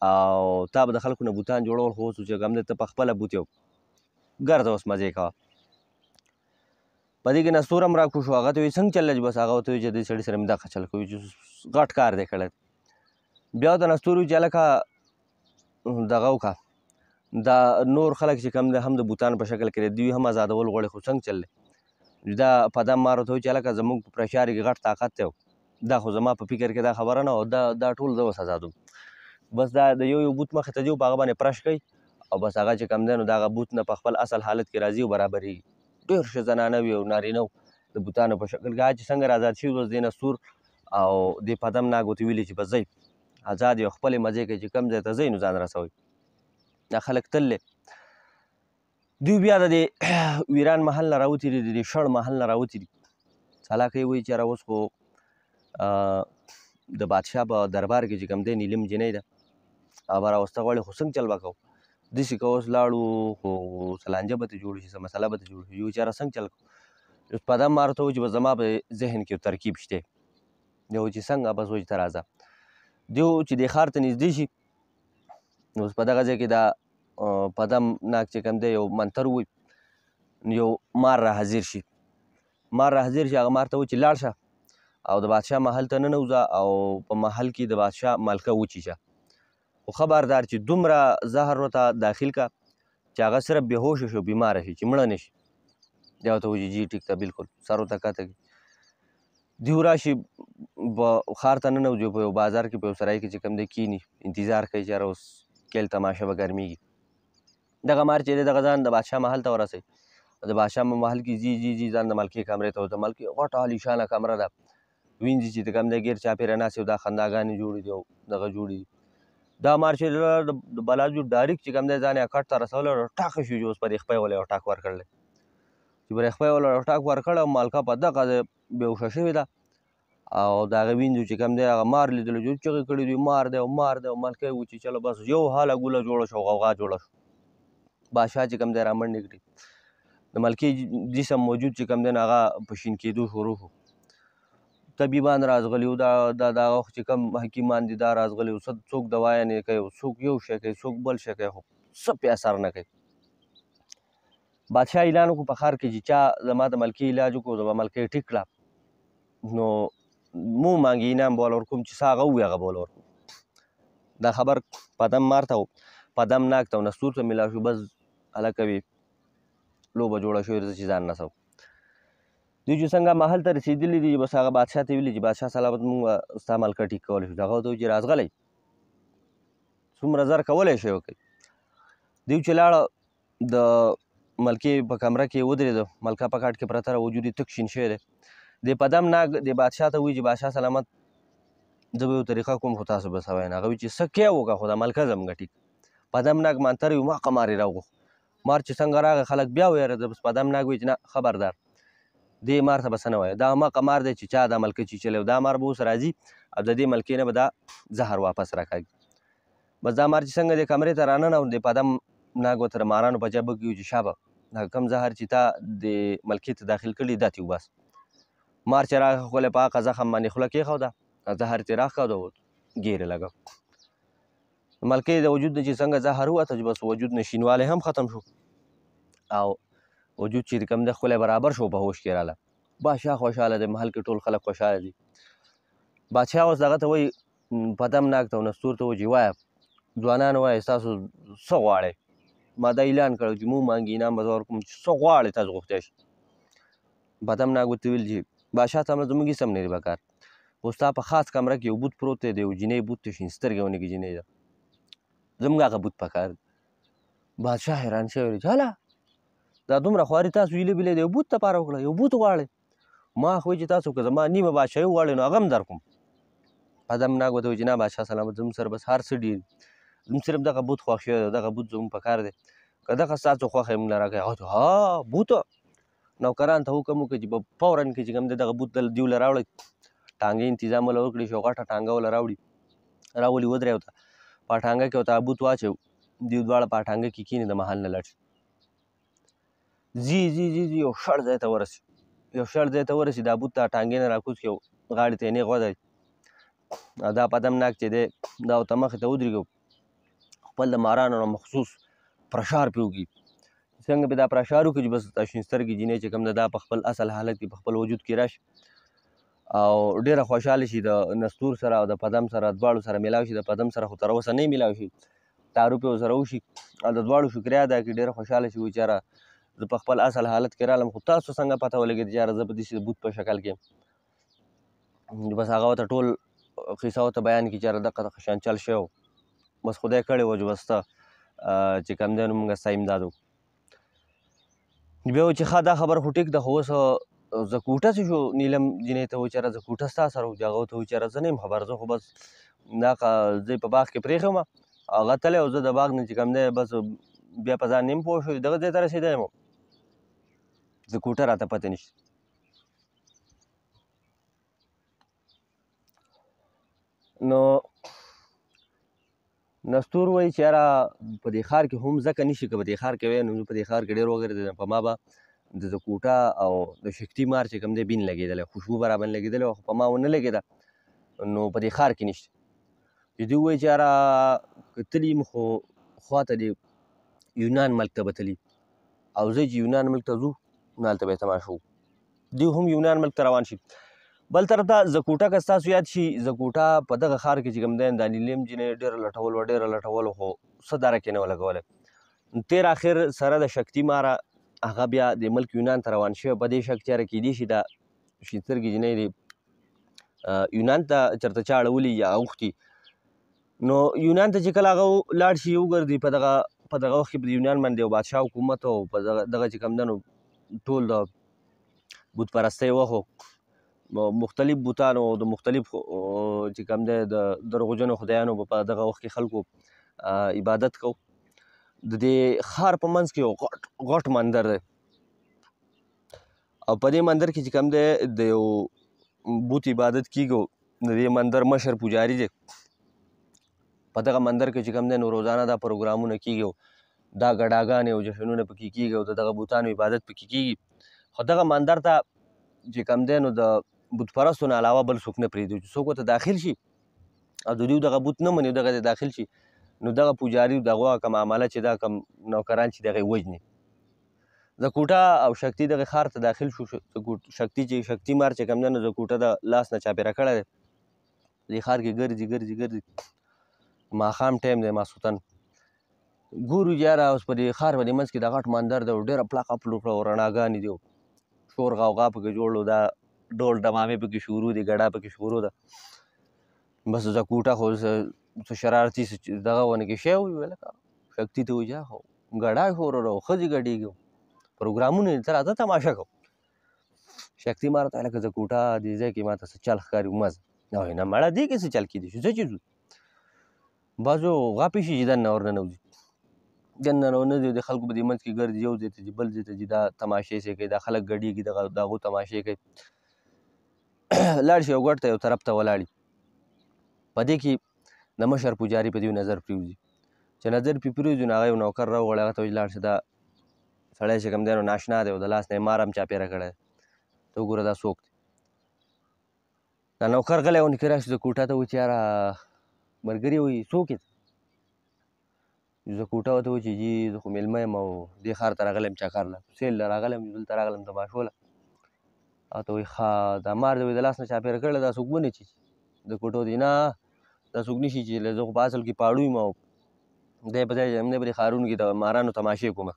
او تا به د خلکو نه بوتان جوړول خو اوس چې کوم دی ته په خپله بوت یو ګرځه اوس مزې کوه په دې کې نستور هم راکوز شو هغه ته وایي څنګه چل دی بس هغه ورته وایي چې دې سړي سره مې دغه چل کوي چې غټ کار دی کړی بیا ورته نستور وایي چې هلکه دغه وکړه دا نور خلک چې کوم دی هم د بوتانو په شکل کې دی دوی هم ازادول غواړي خو څنګه چل دی دا پدم مار ورته وایي چې هلکه زموږ په پرشار کې غټ طاقت دی دا خو زما په فکر کې دا خبره نه وه دا ټول زه اوس ازادوم بس دا د یو بوت مخې ته ځي په هغه باندې پرش کوي او بس هغه چې کوم دی نو د هغه بوت نه په خپل اصل حالت کې راځي او برابرېږي ډېر ښه زنانه وي او نارینه و د بوتانو په شکل کې هغه چې څنګه آزاد شوي بس دې نستور او دې پدم ناک ورته ویلي چې بس ځئ آزاد یو خپلې مزې کوي چې کوم ځای ته ځئ نو ځان رسوئ دا خلک تل دوی بیا د دې ویران محل نه راوتي دي، د دې شړ محل نه راوتي دي. چالاکی وایي چې یاره اوس خو د بادشاه په دربار کې چې کوم دی نیلم جنۍ ده هغه به راوسته غواړي، خو څنګه چل به کوو؟ داسې که اوس لاړو خو څه لانجه به ترې جوړه شي، څه مسله به ترې جوړه شي. یو چې یاره څنګه چل کوو؟ اوس پدم ما ورته وویل چې بس زما په ذهن کې ترکیب شته. دی وایي چې څنګه؟ بس وایي چې ته راځه. دی چې دې ښار ته نږدې شي نو اوس په دغه ځای کې دا پدم ناک چې کوم دی یو منتر ووایي، یو مار را حاضر شي. مار را حاضر شي، هغه مار ته وایي چې لاړ شه او د بادشاه محل ته ننوځه او په محل کې د بادشاه ملکه وچیشه. خو خبردار چې دومره زهر ورته داخل کا چې هغه صرف بېهوشه شي او بیماره شي چې مړه نه شي. دی ورته وایي جي ټیک ده، بلکل سر ورته کښته کړي. دیو راشي ښار ته ننوځي، په یو بازار کې په یو سرای کې چې کوم دی کیني، انتظار کوي چې یاره اوس کیل تماشه به ګرمیږي. دغه مار چې دی دغه ځان د بادشاه محل ته ورسوي. د بادشاه محل کې ځي ځي ځي ځان د ملکې کمرې ته ورته. ملکې غټه عالیشانه کمره ده، وینځي چې د کوم دی ګیر چاپېره ناست او دا خنداګانې جوړې دي او دغه جوړې دي. دا مار چې د بلاجو ډایرکټ چې کوم دی ځان یې کټ ته رسولی او ټاکه شو چې اوس په دې خپۍ وله یو ټاک ورکړلی. چې پر خپۍ وله یو ټاک ورکړی او مالکه په دغه ځای بېهوشه شوې ده او د هغه وینځو چې کوم دی هغه مار لیدلی چې چغې کړي دي مار دی او مار دی او ملکه یې وایي چې چلو بس یو حاله ګوله جوړه شوه، غوغا جوړه شوه. بادشاه چې کوم دی رامنډې کړي، د ملکې جسم موجود چې کوم دی نو هغه په شین کېدو شروع شو. طبیبان راغلي وو، دا هغه چې کوم حکیمان دي دا راغلي وو، څوک دوايانې کوي، څوک یو شی کوي، څوک بل شی کوي، خو څه پې اثر نه کوي. بادشاه اعلان وکړو په ښار کې چې چا زما د ملکې علاج وکړو زه به ملکې ټیک کړه نو مو مانګي انعام به وله ورکوم، چې څه هغه ووایي هغه به وله ورکوم. دا خبر پدم مار ته پدم ناک ته او نستور ته میلاو شو. بس هلکه وي لوبه جوړه شوې ده چې ځان نڅوو. دوی چې څنګه محل ته رسېدلي دي بس هغه بادشاه ته ویلي چې بادشاه سلامت موږ ستا ملکه ټیک کولی شو. هغه ورته وایي چې راځغلی څومره زر کولی شئ وکړئ. دوی چې لاړه د ملکې په کمره کې ودرېده، ملکه په کټ کې پرته ده، وجود یې تک شین شوی دی. د پدم ناک د بادشاه ته وایي چې بادشاه سلامت زه به یو طریقه کوم خو تاسو به سوی نه. هغه وایي چې څه کوې وکړه خو دا ملکه زموږ ټیک. پدم ناک منتر وي ماقه مار یې راوغوښت. مار چې څنګه راغی خلک بیا ویرېده. بس پدم ناک وایي چې نه خبردار دې مار ته به څه نه وایه، دا هماغه مار دی چې چا دا ملکه چیچلی او دا مار به اوس راځي او د دې ملکې نه به دا زهر واپس راکاږي. بس دا مار چې څنګه دې کمرې ته راننوت د پدم ناک ورته د مارانو په جبه کې وي چې شابه دا کوم زهر چې تا د ملکې ته داخل کړي دا ترې وباسه. مار چې راغی خپله په هغه زخم باندې خوله کېښوده، زهر ترې راښکوده او ګیر یې لګو. ملکې د وجود نه چې څنګه زهر ووته چې بس وجود نه شینوالی هم ختم شو او وجود چې کوم دی ښکلی برابر شو په هوش کې راله. بادشاه خوشحاله دی، محل کې ټول خلک خوشحاله دي. بادشاه اوس دغه ته وایي پدم ناک ته او نستور ته وایي چې وایه ځوانانو وایه ستاسو څه غواړئ؟ ما دا اعلان کړی چې مو مانګي انعام به زه ورکوم چې څه غواړئ تاسو غوښتی شئ. پدم ناک ورته ویل چې بادشاه صاحب نه زموږ هېڅ هم نه دي پکار، خو ستا په خاص کمره کې یو بوت پروت دی، د یو جینۍ بوت دی، شین سترګې ونې کې جینۍ ده، زموږ هغه بوت پکار دی. بادشاه حیران شوی دی چې هله دا دومره خواري تاسو هیلې بلې د یو بوت دپاره وکړه، یو بوت غواړئ؟ ما خو چې تاسو که زما نیمه بادشاهي وغواړئ نو هغه هم در کوم. پدم ناک ورته وایي چې نه بادشاه سلامت زموږ سره بس هر څه ډېر دي، زموږ صرف دغه بوت خوښ شوی دی، دغه بوت زموږ پکار دی، که دغه ستاسو خوښه یې موږ له راکوئ. هغه ها بوت نوکران ته حکم وکړي چې په فورا کې چې کوم دی دغه بوت دیو له راوړئ، ټانګې انتظام وله وکړي چې یو غټه ټانګه وله راولي ودرې ورته په ټانګه کې ورته بوت واچوي، دیو دواړه په ټانګه کې کښېني د محل نه لاړ شي. ځي ځي ځي ځي یو شړ ځای ته ورسي، یو شړ ځای ته ورسي دا بوت ته ټانګې نه راکوز کړي او غاړې ته یې نیغ ودرېد. دا پدم ناک چې دی دا ورته مخې ته ودرېږي خپل د مارانو نه مخصوص پرشار پرې وکړي. څنګه به دا پرشار وکړي چې بس دا شین سترګې جینۍ چې کوم ده دا په خپل اصل حالت کې په خپل وجود کې راشي او ډېره خوشحاله شي، د نستور سره او د پدم سره دواړو سره میلاو شي. د پدم سره خو تر اوسه نه میلاو شي، تعارف یې ورسره وشي او د دواړو شکریا ادا کړي، ډېره خوشحاله شي. وایي چې یاره زه په خپل اصل حالت کې رالم خو تاسو څنګه پته ولګېده چې یاره زه په داسې بوت په شکل کې یم. بس هغه ورته ټول قصه ورته بیان کړي چې یاره دغه شان چل شوی و، بس خدای کړی و چې بس ته چې کوم دی نو موږ ستا امداد وکړو. بیا وایي چې ښه دا خبره خو ټیک ده خو اوس زه کوټه څه شو؟ نیلم جینۍ ته وایي چې یاره زه کوټه ستا سره وم. هغه ورته وایي چې یاره زه نه یم خبر، زه خو بس دا ځای په باغ کې پرېښی وم هغه تللی او زه د باغ نه چې کوم دی بس بیا په ځان نیم پوه شو دغه ځای ته رسېدلی یم د کوټه راته پته نشته. نو نستور وایي چې یاره په دې ښار کې هم ځکه نشي که په دې ښار کې وی نو په دې ښار کې ډېر وګرځېدم په ما به د کوټه او د شکتي مار چې کوم دی بین لګېدلی خوشبو به راباندې لګېدلی وه خو په ما ونه لګېده نو په دې ښار کې نشته. چې دوی وایي چې یاره که تلي یم خو خواته د یونان ملک ته به تلي او زه چې یونان ملک ته ځو نو هلته به یې تماشه وو. دوی هم یونان ملک ته روان شي. بل طرف ته زکوټه که ستاسو یاد شي زکوټه په دغه ښار کې چې کوم دی دا نیلم جینۍ ډېره لټول وه ډېره لټول خو څه دره کې نه وه لګولی. تېر اخر سره د شکتي ماره هغه بیا د ملک یونان ته روان شوی په دې شک چې یاره کیدای شي دا شین سترګې جینۍ د یونان ته چېرته چا اړولي یا اوښتي نو یونان ته چې کله هغه لاړ شي وګرځي په دغه وخت کې په یونان باندې یو بادشاه حکومت او په دغه چې کوم دی نو ټول د بت پرستۍ وخت مختلف بوتانو او د مختلف چې کوم دی د دروغجنو خدایانو په دغه وخت کې خلکو عبادت کو. د دې ښار په منځ کې یو غټ مندر دی او په دې مندر کې چې کوم دی د یو بت عبادت کیږي د دې مندر مشر پجاري دی. په دغه مندر کې چې کوم دی نو روزانه دا پروګرامونه کیږي دا ګډاګانې او جشنونه پکې کیږي او د دغه بوتانو عبادت پکې کیږي. خو دغه مندر ته چې کوم دی نو د بت پرستو نه علاوه بل څوک نه پرېږدي چې څوک ورته داخل شي او د دوی دغه بت نه مني دغه ته داخل شي نو دغه پجاري دغه کوم عمله چې دا کوم نوکران چې دغه یې وژني. د کوټه او شکتي دغه ښار ته داخل شو. شکتي مار چې کوم دی نو د کوټه د لاس نه چاپېره کړی دی دې ښار کې ګرځي ماښام ټایم دی ماسخوتن ګورو چې یاره اوس په دې ښار په دې منځ کې د غټ مندر دی او ډېره پلقه پلوکه او رڼاګانې دي شور غوغا پکې جوړ دا ډول ډمامې پکې شروع دي ګډا پکې شروع ده. بس د کوټه خو څه شرارتي دغه ونه کې شی وي لکه شکتي ته وایي خو ګډا شور او ښځې ګډېږي پروګرامونه ته راځه تماشه کوو. شکتي مار ته لکه زه کوټه دې ځای کې ما ته څه چل ښکاري مزه نه مړه دې کې څه چل کېدی شي څه چې ځو بعضو غاپې شي چې دننه ورننوځي دننه ورننوځي د خلکو په دې منځ کې ګرځي یو ځای ته ځي بل ځای ته ځي دا تماشې سې کوي دا خلک ګډېږي د هغو تماشې کوي لاړ شي یو ګټ ته یو طرف ته ولاړي په دې کې د مشر پجاري په دې نظر پرېوځي چې نظر پرې پرېوځي نو هغه یو نوکر راوغواړي هغه ته وایي لاړ شه دا سړی چې کوم دی نو ناشنا دی او د لاس نه یې مار هم چاپېره کړی دی ته وګوره دا څوک دی. دا نوکر غلی ونکې راشي زه کوټه ته وایي چې یاره ملګري وایي څوک یې زه کوټه ورته وایي چې جي زه خو مېلمه یم او دې ښار ته راغلی یم چکر له سیل له راغلی یم دلته راغلم تماشو له هغه ته وایي ښه دا مار دی وایي د لاس نه چاپېره کړی دا څوک ونیچي د کوټه وایي نه دا څوک نیشي چې زه خو په اصل کې پاړو یم او دی په ځای دی په دې ښارونو کې د مارانو تماشې کومه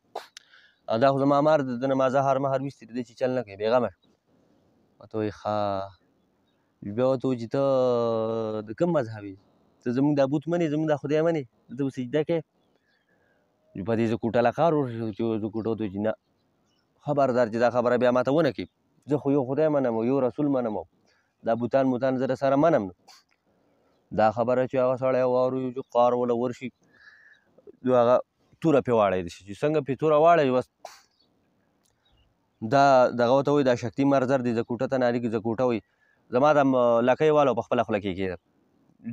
او دا خو زما مار دی د نه ما زهر مهر ویستې دی چې چل نه کوي بېغمه ورته وایي ښه بیا ورته وایي چې ته د کوم مذهب یې ته زموږ دا بوت منې زموږ دا خدای منې ته به سجده کوې په دې زه کوټه له ښار چې زه کوټه ورته وایي چې نه خبردار چې دا خبره بیا ما ته ونه کړي زه خو یو خدای منم او یو رسول منم او دا بوتان زه سره منم دا خبره چې هغه سړی واوري چې قار وله ورشي نو هغه توره پرې واړی شي چې څنګه پرې توره واړوي بس دا دغه ورته وایي دا شکتي مار زر دی زه کوټه ته نارېږي زه کوټه وایي زما د لکۍ والا په خپله خوله کې کېده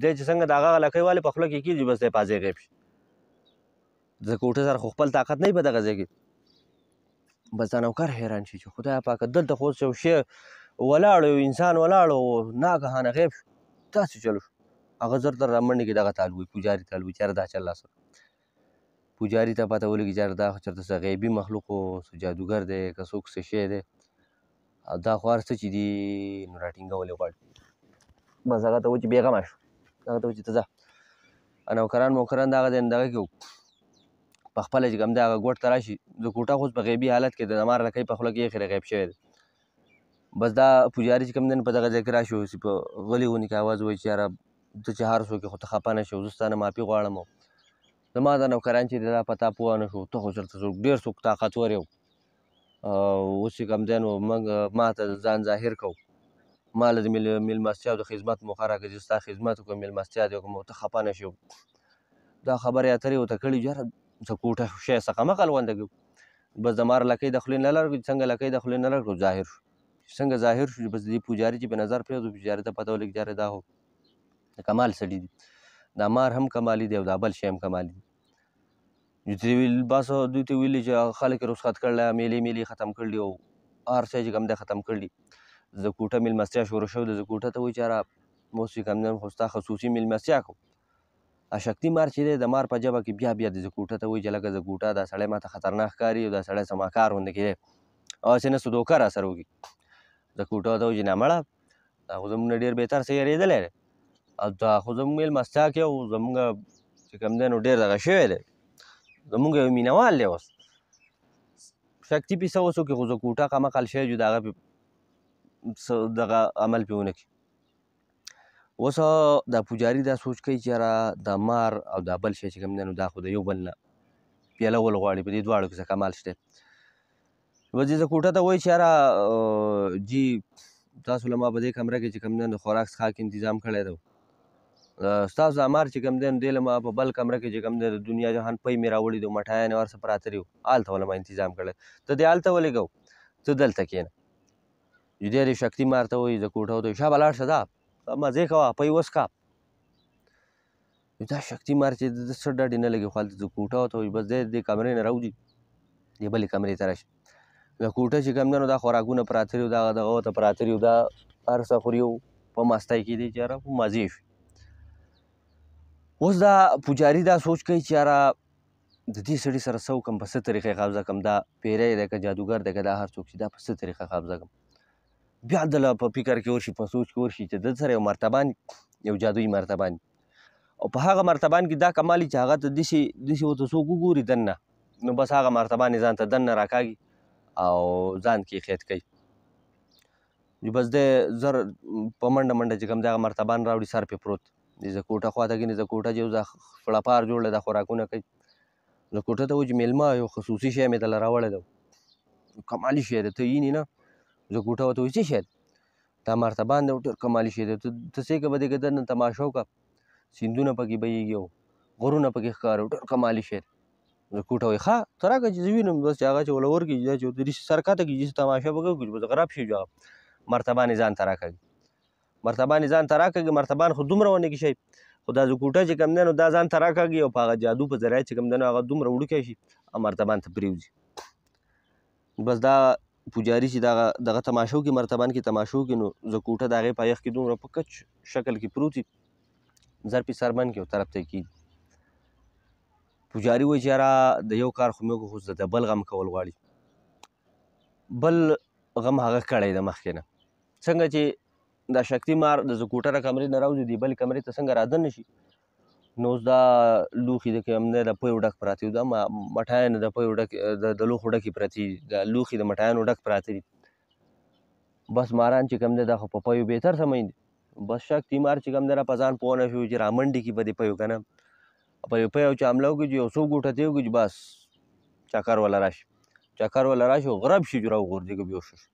دی چې څنګه د هغه لکۍ والې په خوله کې کېږي بس دی په ځای غیب شي زه کوټه سره خو خپل طاقت نه وي په دغه ځای کې بس دا نوکر حیران شي چې خدای پاکه دلته خو اوس یو شی ولاړ یو انسان ولاړ او ناګهانه غیب شو داسې چلو شو هغه زر در رامنډې کې دغه ته الوي پجاري ته الوي چې یاره دا چل راسره پجاري ته پته ولګي چې یاره دا خو چېرته څه غیبي مخلوق و څه جادوګر دی که څوک څه شی دی او دا خو هر څه چې دي نو راټینګول یې غواړي بس هغه ته وایي چې بېغمه شو هغه ته وایي چې ته ځه نوکران موکران د هغه ځای نه دغه کې په خپله چې کوم دی هغه ګوټ ته راشي د کوټه خو په غیبي حالت کې د مار لکۍ په خوله کې ایښې غیب شوی دی بس دا پجاري چې کوم دی په دغه ځای کې راشي اوس په غلي غونې کې اواز وایي چې یاره ته چې هر څوک یې خو ته خفه نه شي او زه ستا نه معافي غواړم او زما دا نوکران چې دی دا په تا پوه نه شو ته خو چېرته څوک ډېر څوک طاقتور یې اوس چې کوم دی نو موږ ما ته ځان ظاهر کوو ما له د مېلمستیاو د خدمت موخه راکړه چې ستا خدمت وکړم مېلمستیا دې وکړم او ته خفه نه شي دا خبرې اترې ورته کړي یاره زه کوټه شی څخه مه غلونده کړو. بس د مار لکۍ د خولې نه لر کړو، څنګه لکۍ د خولې نه لر کړو ظاهر شو. څنګه ظاهر شو بس دې پوجاري چې په نظر پرېږدو پوجاري ته پته ولګي یاره دا خو د کمال سړي دي، دا مار هم کمالي دی او دا بل شی هم کمالي دی. بس دوی ته ویلي چې خلک یې رخصت کړلی، میلې ختم کړلي او هر شی چې کوم دی ختم کړلي. د کوټه میلمستیا شروع شوې ده. زه کوټه ته وایي چې یاره اوس چې کوم دی خو ستا خصوصي میلمستیا کوو. شکتي مار چې دی د مار په ژبه کې بیا د زه کوټه ته وایي چې لکه زه کوټه دا سړی ماته خطرناک ښکاري او دا سړی سماکار غوندې کېدی، هغسې نه څه دوکه را سره وکړي. زه کوټه ته وایي چې نامړه دا خو زموږ نه ډېر بهتر څه یېرېدلی دی او دا خو زموږ میلمستیا کې او زموږ چې کوم دی نو ډېر دغه شوی دی، زموږ یو مینهوال دی. اوس شکتي پې څه اوس وکړي خو زه کوټه قمقل شی جو د هغه پې دغه عمل پې ونه کړي. اوس دا پوجاري دا سوچ کوي چې یاره دا مار او دا بل شی چې کوم دی نو دا خو د یو بل نه پیلول غواړي، په دې دواړو کې څه کمال شته. بس دې زه کوټه ته وایي چې یاره جي تاسو له ما په دې کمره کې چې کوم دی نو خوراک څښاک انتظام کړی دی، ستاسو دا مار چې کوم دی نو دې له ما په بل کمره کې چې کوم دی د دنیا جهان پی مې راوړي دي، مټایان یې ورڅه پراته دي، هلته له ما انتظام کړی. ته دې هلته ولېږو، ته دلته کښېنه. دې شکتي مار ته وایي زه کوټه ته وایي شابه لاړ شه دا مزې کوه پی وڅښه. دا شکتي مار چې د څه ډډې نه لګي خو هلته زه کوټه ورته وایي بس دی دې کمرې نه راوځي دې بلې کمرې ته راشي. د کوټه چې کوم دی نو دا خوراکونه پراته دي او دغه ورته پراته دي او دا هر څه خوري او په مستۍ کې دی چې یاره مزې شوي. اوس دا پوجاري دا سوچ کوي چې یاره د دې سړي سره څه وکړم، په څه طریقې قبضه کړم، دا پیری دی که جادوګر دی که دا هر څوک چې دا په څه طریقه قبضه کړم. بیا دله په فکر کې ورشي، په سوچ کې ورشي چې د سره یو مرتبان یو جادویي مرتبان او په هغه مرتبان کې دا کمال چې هغه ته داسې ورته څوک وګوري دننه نو بس هغه مرتبان یې ځان ته دننه راکاږي او ځان کې خیط کوي. بس دی زر په منډه منډه چې کوم دی هغه مرتبان راوړي سر پې پروت د زه کوټه خواته کېني. زه کوټه چې یو شړپار جوړ دی دا خوراکونه کوي. زه کوټه ته وایي چې میلمه یو خصوصي شی مې دله راوړی دی، کمالي شی دی، ته یینې نه. زه کوټه ورته وایي څه شی دی؟ دا مرتبان دی ډېر کمالي شی دی، ته څه یې که به دې کې دننه تماشه وکړه، سیندونه پکې بهیږي او غرونه پکې ښکاري، ډېر کمالي شی دی. زه کوټه وایي ښه ته راکړه چې زه وینم، بس چې هغه چې ورله ورکړي دا چې ورته سر کښته کړي چې تماشه به وکړي بس غرب شي جو هغه مرتبان یې ځان ته راکاږي. مرتبان یې ځان ته راکاږي، مرتبان خو دومره ونه کښي خو دا زه کوټه چې کوم دی نو دا ځان ته راکاږي او په هغه جادو په ذریعه چې کوم دی نو هغه دومره وړوکی شي او مرتبان ته پرېوځي. بس دا پوجاري چې دغه تماشو کې مرتبان کې تماشو کې نو زه کوټه د هغې په یخ کې دومره په کچ شکل کې پروت وي، زر پې سربند کې یو طرف ته یې کېږي. پوجاري وایي چې یاره د یو کار خو مې وکړو خو د بل غم کول غواړي. بل غم هغه کړی د مخکې نه څنګه چې دا شکتي مار د زه کوټه را کمرې نه راوځي دې بلې کمرې ته څنګه رادننه شي نو اوس دا لوښي د کوم دی د پیو ډک پراته دي، دا مټایانو د پیو ډک د لوښو ډکې پرتې دي، دا لوښي د مټایانو ډک پراته دي. بس ماران چې کوم دی دا خو په پیو بهتر سمجي. بس شکتي مار چې کوم دی را په ځان پوه نه شو چې را منډې کړي په دې پیو که نه په یو پیو چې حمله وکړي چې یو څو ګوټه ترې وکړي چې بس چکر وله راشي، چکر وله راشي او غرب شي جو راوغورځېږي بېهوش شي.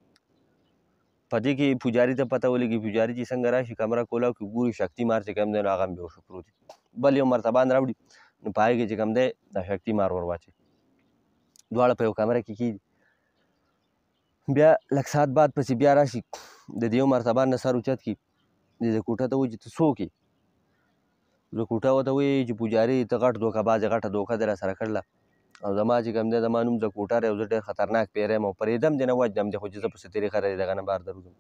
په دې کې پوجاري ته پته ولګي، پوجاري چې څنګه راشي کمره کولاو کې ګوري شکتي مار چې کوم دی نو هغه هم بېهوشه پروت وي. بل یو مرتبان راوړي نو په هغې کې چې کوم دی دا شکتي مار ور واچوي، دواړه په یو کمره کې کېږي. بیا لږ ساعت بعد پسې بیا راشي د دې یو مرتبان نه سر اوچت کړي، د کوټه ته وایي چې ته څوک یې؟ زه کوټه ورته وایي چې پوجاري ته غټ دوکه باز غټه دوکه دې راسره کړله او زما چې کوم دی زما نوم زه کوټه دی او زه ډېر خطرناک پیری یم او پرېږدم دې نه وجدم دې خو چې زه په څه طریقه دغه نه بار دروځم.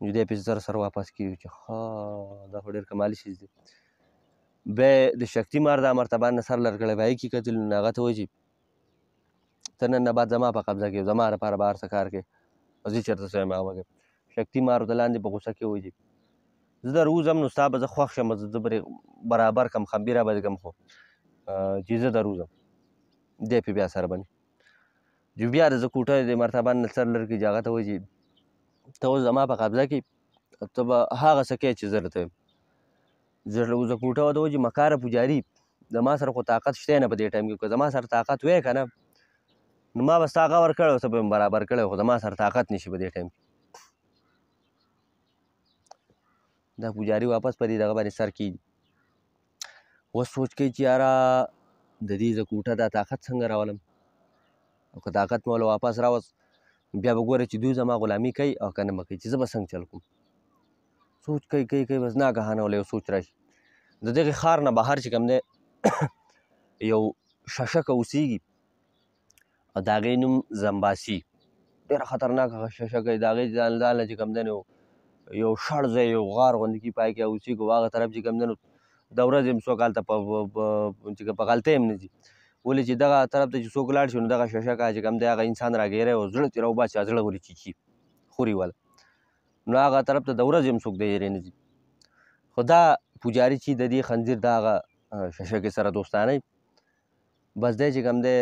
نو دی پسې زر سر واپس کېږي چې ښه دا خو ډېر کمالي شیز دی. بیا د شکتي مار دا مرتبان نه سر لر کړی به هغې کې کتل نو هغه ته وایي چې ته نن نه بعد زما په قبضه کې زما لپاره به هر څه کار کوې او زه چېرته څه یم هغه وکړې. شکتي مار ورته لاندې په غوسه کې وایي چې زه در وځم نو ستا به زه خوښ شم، زه برابر کړم خمبیره به دې کړم خو چې زه در وځم. دی پې بیا سربند چې بیا د زه کوټه د مرتبان نه سر لر کړي چې هغه ته وایي چې ته اوس زما په قبضه کې ته به هغه څه کوې چې زه درته یم. زه کوټه ورته وایي چې مکاره پوجاري زما سره خو طاقت شته نه په دې ټایم کې، که زما سره طاقت وی که نه نو ما به ستا غور کړی او څه به یم برابر کړی خو زما سره طاقت نشي په دې ټایم کې. دا پوجاري واپس په دې دغه باندې سر کېږي. اوس سوچ کوي چې یاره د دې زه کوټه دا طاقت څنګه راولم، او که طاقت مې وله واپس راوست بیا به ګوره چې دوی زما غلامي کوي او که نه به کوي، چې زه به څنګه چل کوم. سوچ کوي بس ناګهانه وله یو سوچ راشي. د دغې ښار نه بهر چې کوم دی یو ششکه اوسېږي او د هغې نوم زمباسي، ډېره خطرناکه ششکه وي. د هغې ځان چې کوم دی نو یو شړ ځای یو غار غوندې کي، په هغې کې اوسېږي او هغه طرف چې کوم دی نو د ورځې هم څوک هلته په غلطۍ هم نه ځي، ولې چې دغه طرف ته چې څوک لاړ شي نو دغه ششکه چې کوم دی هغه انسان راګیری او زړه ترې راوباسي، زړه ولې چیچي خوري وله، نو هغه طرف ته د ورځې هم څوک د هېرې نه ځي. خو دا پوجاري چې د دې خنځیر د هغه ششکې سره دوستانه بس دی چې کوم دی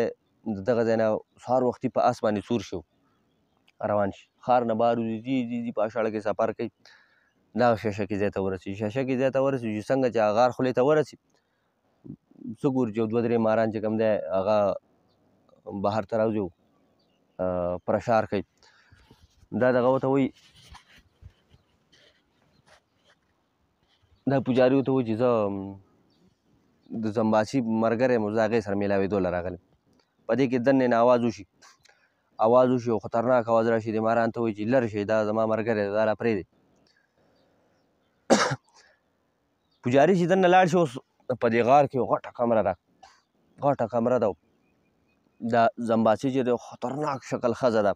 د دغه ځای نه سهار وختي په آس باندې سور شي روان شي، ښار نه بهر وځي، ځي په اشاړه کې سفر کوي، دغه ششکې ځای ته ورسېږي. ششکې ځای ته ورسېږي چې څنګه چې هغه غار خولې ته ورسي څه ګوري چې یو دوه درې ماران چې کوم دی هغه بهر ته راوځي پرشار کوي. دا دغه ورته وایي، دا پوجاري ورته وایي چې زه د زمباسي ملګری یم، زه هغې سره میلاوېدو له راغلی. په دې کې دننه نه آواز وشي او خطرناک آواز راشي، د ماران ته وایي چې لرې شئ، دا زما ملګری دی، دا را پرېږدئ. پوجاري چې دننه لاړ شي، اوس په دې غار کې یو غټه کمره ده، د زمباسي چې دی خطرناک شکل ښځه ده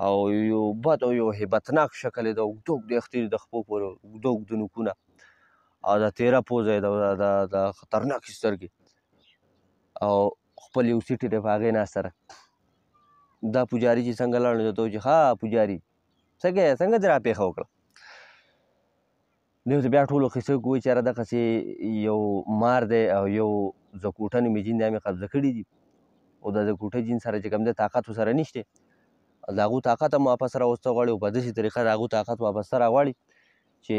او یو بد او یو هیبتناک شکل یې ده، اوږده اوږده اختې د خپو پورې، اوږده اوږده نوکونه او د تیره پوزه یې د خطرناکې سترګې او خپل یو سیټ دی په هغې ناسته ده. دا پوجاري چې څنګه لاړ نو ورته وایي چې ها پوجاري څنګه دې راپېښه وکړه. دوی ورته بیا ټولو قصه کوي چې یاره دغسې یو مار دی او یو زکوټه نومې جین دی مې قبضه کړي دي او د زکوټه جین سره چې کوم دی طاقت ورسره نشته، د هغو طاقت هم واپس راوسته غواړي او په داسې طریقه د هغو طاقت واپسته راغواړي چې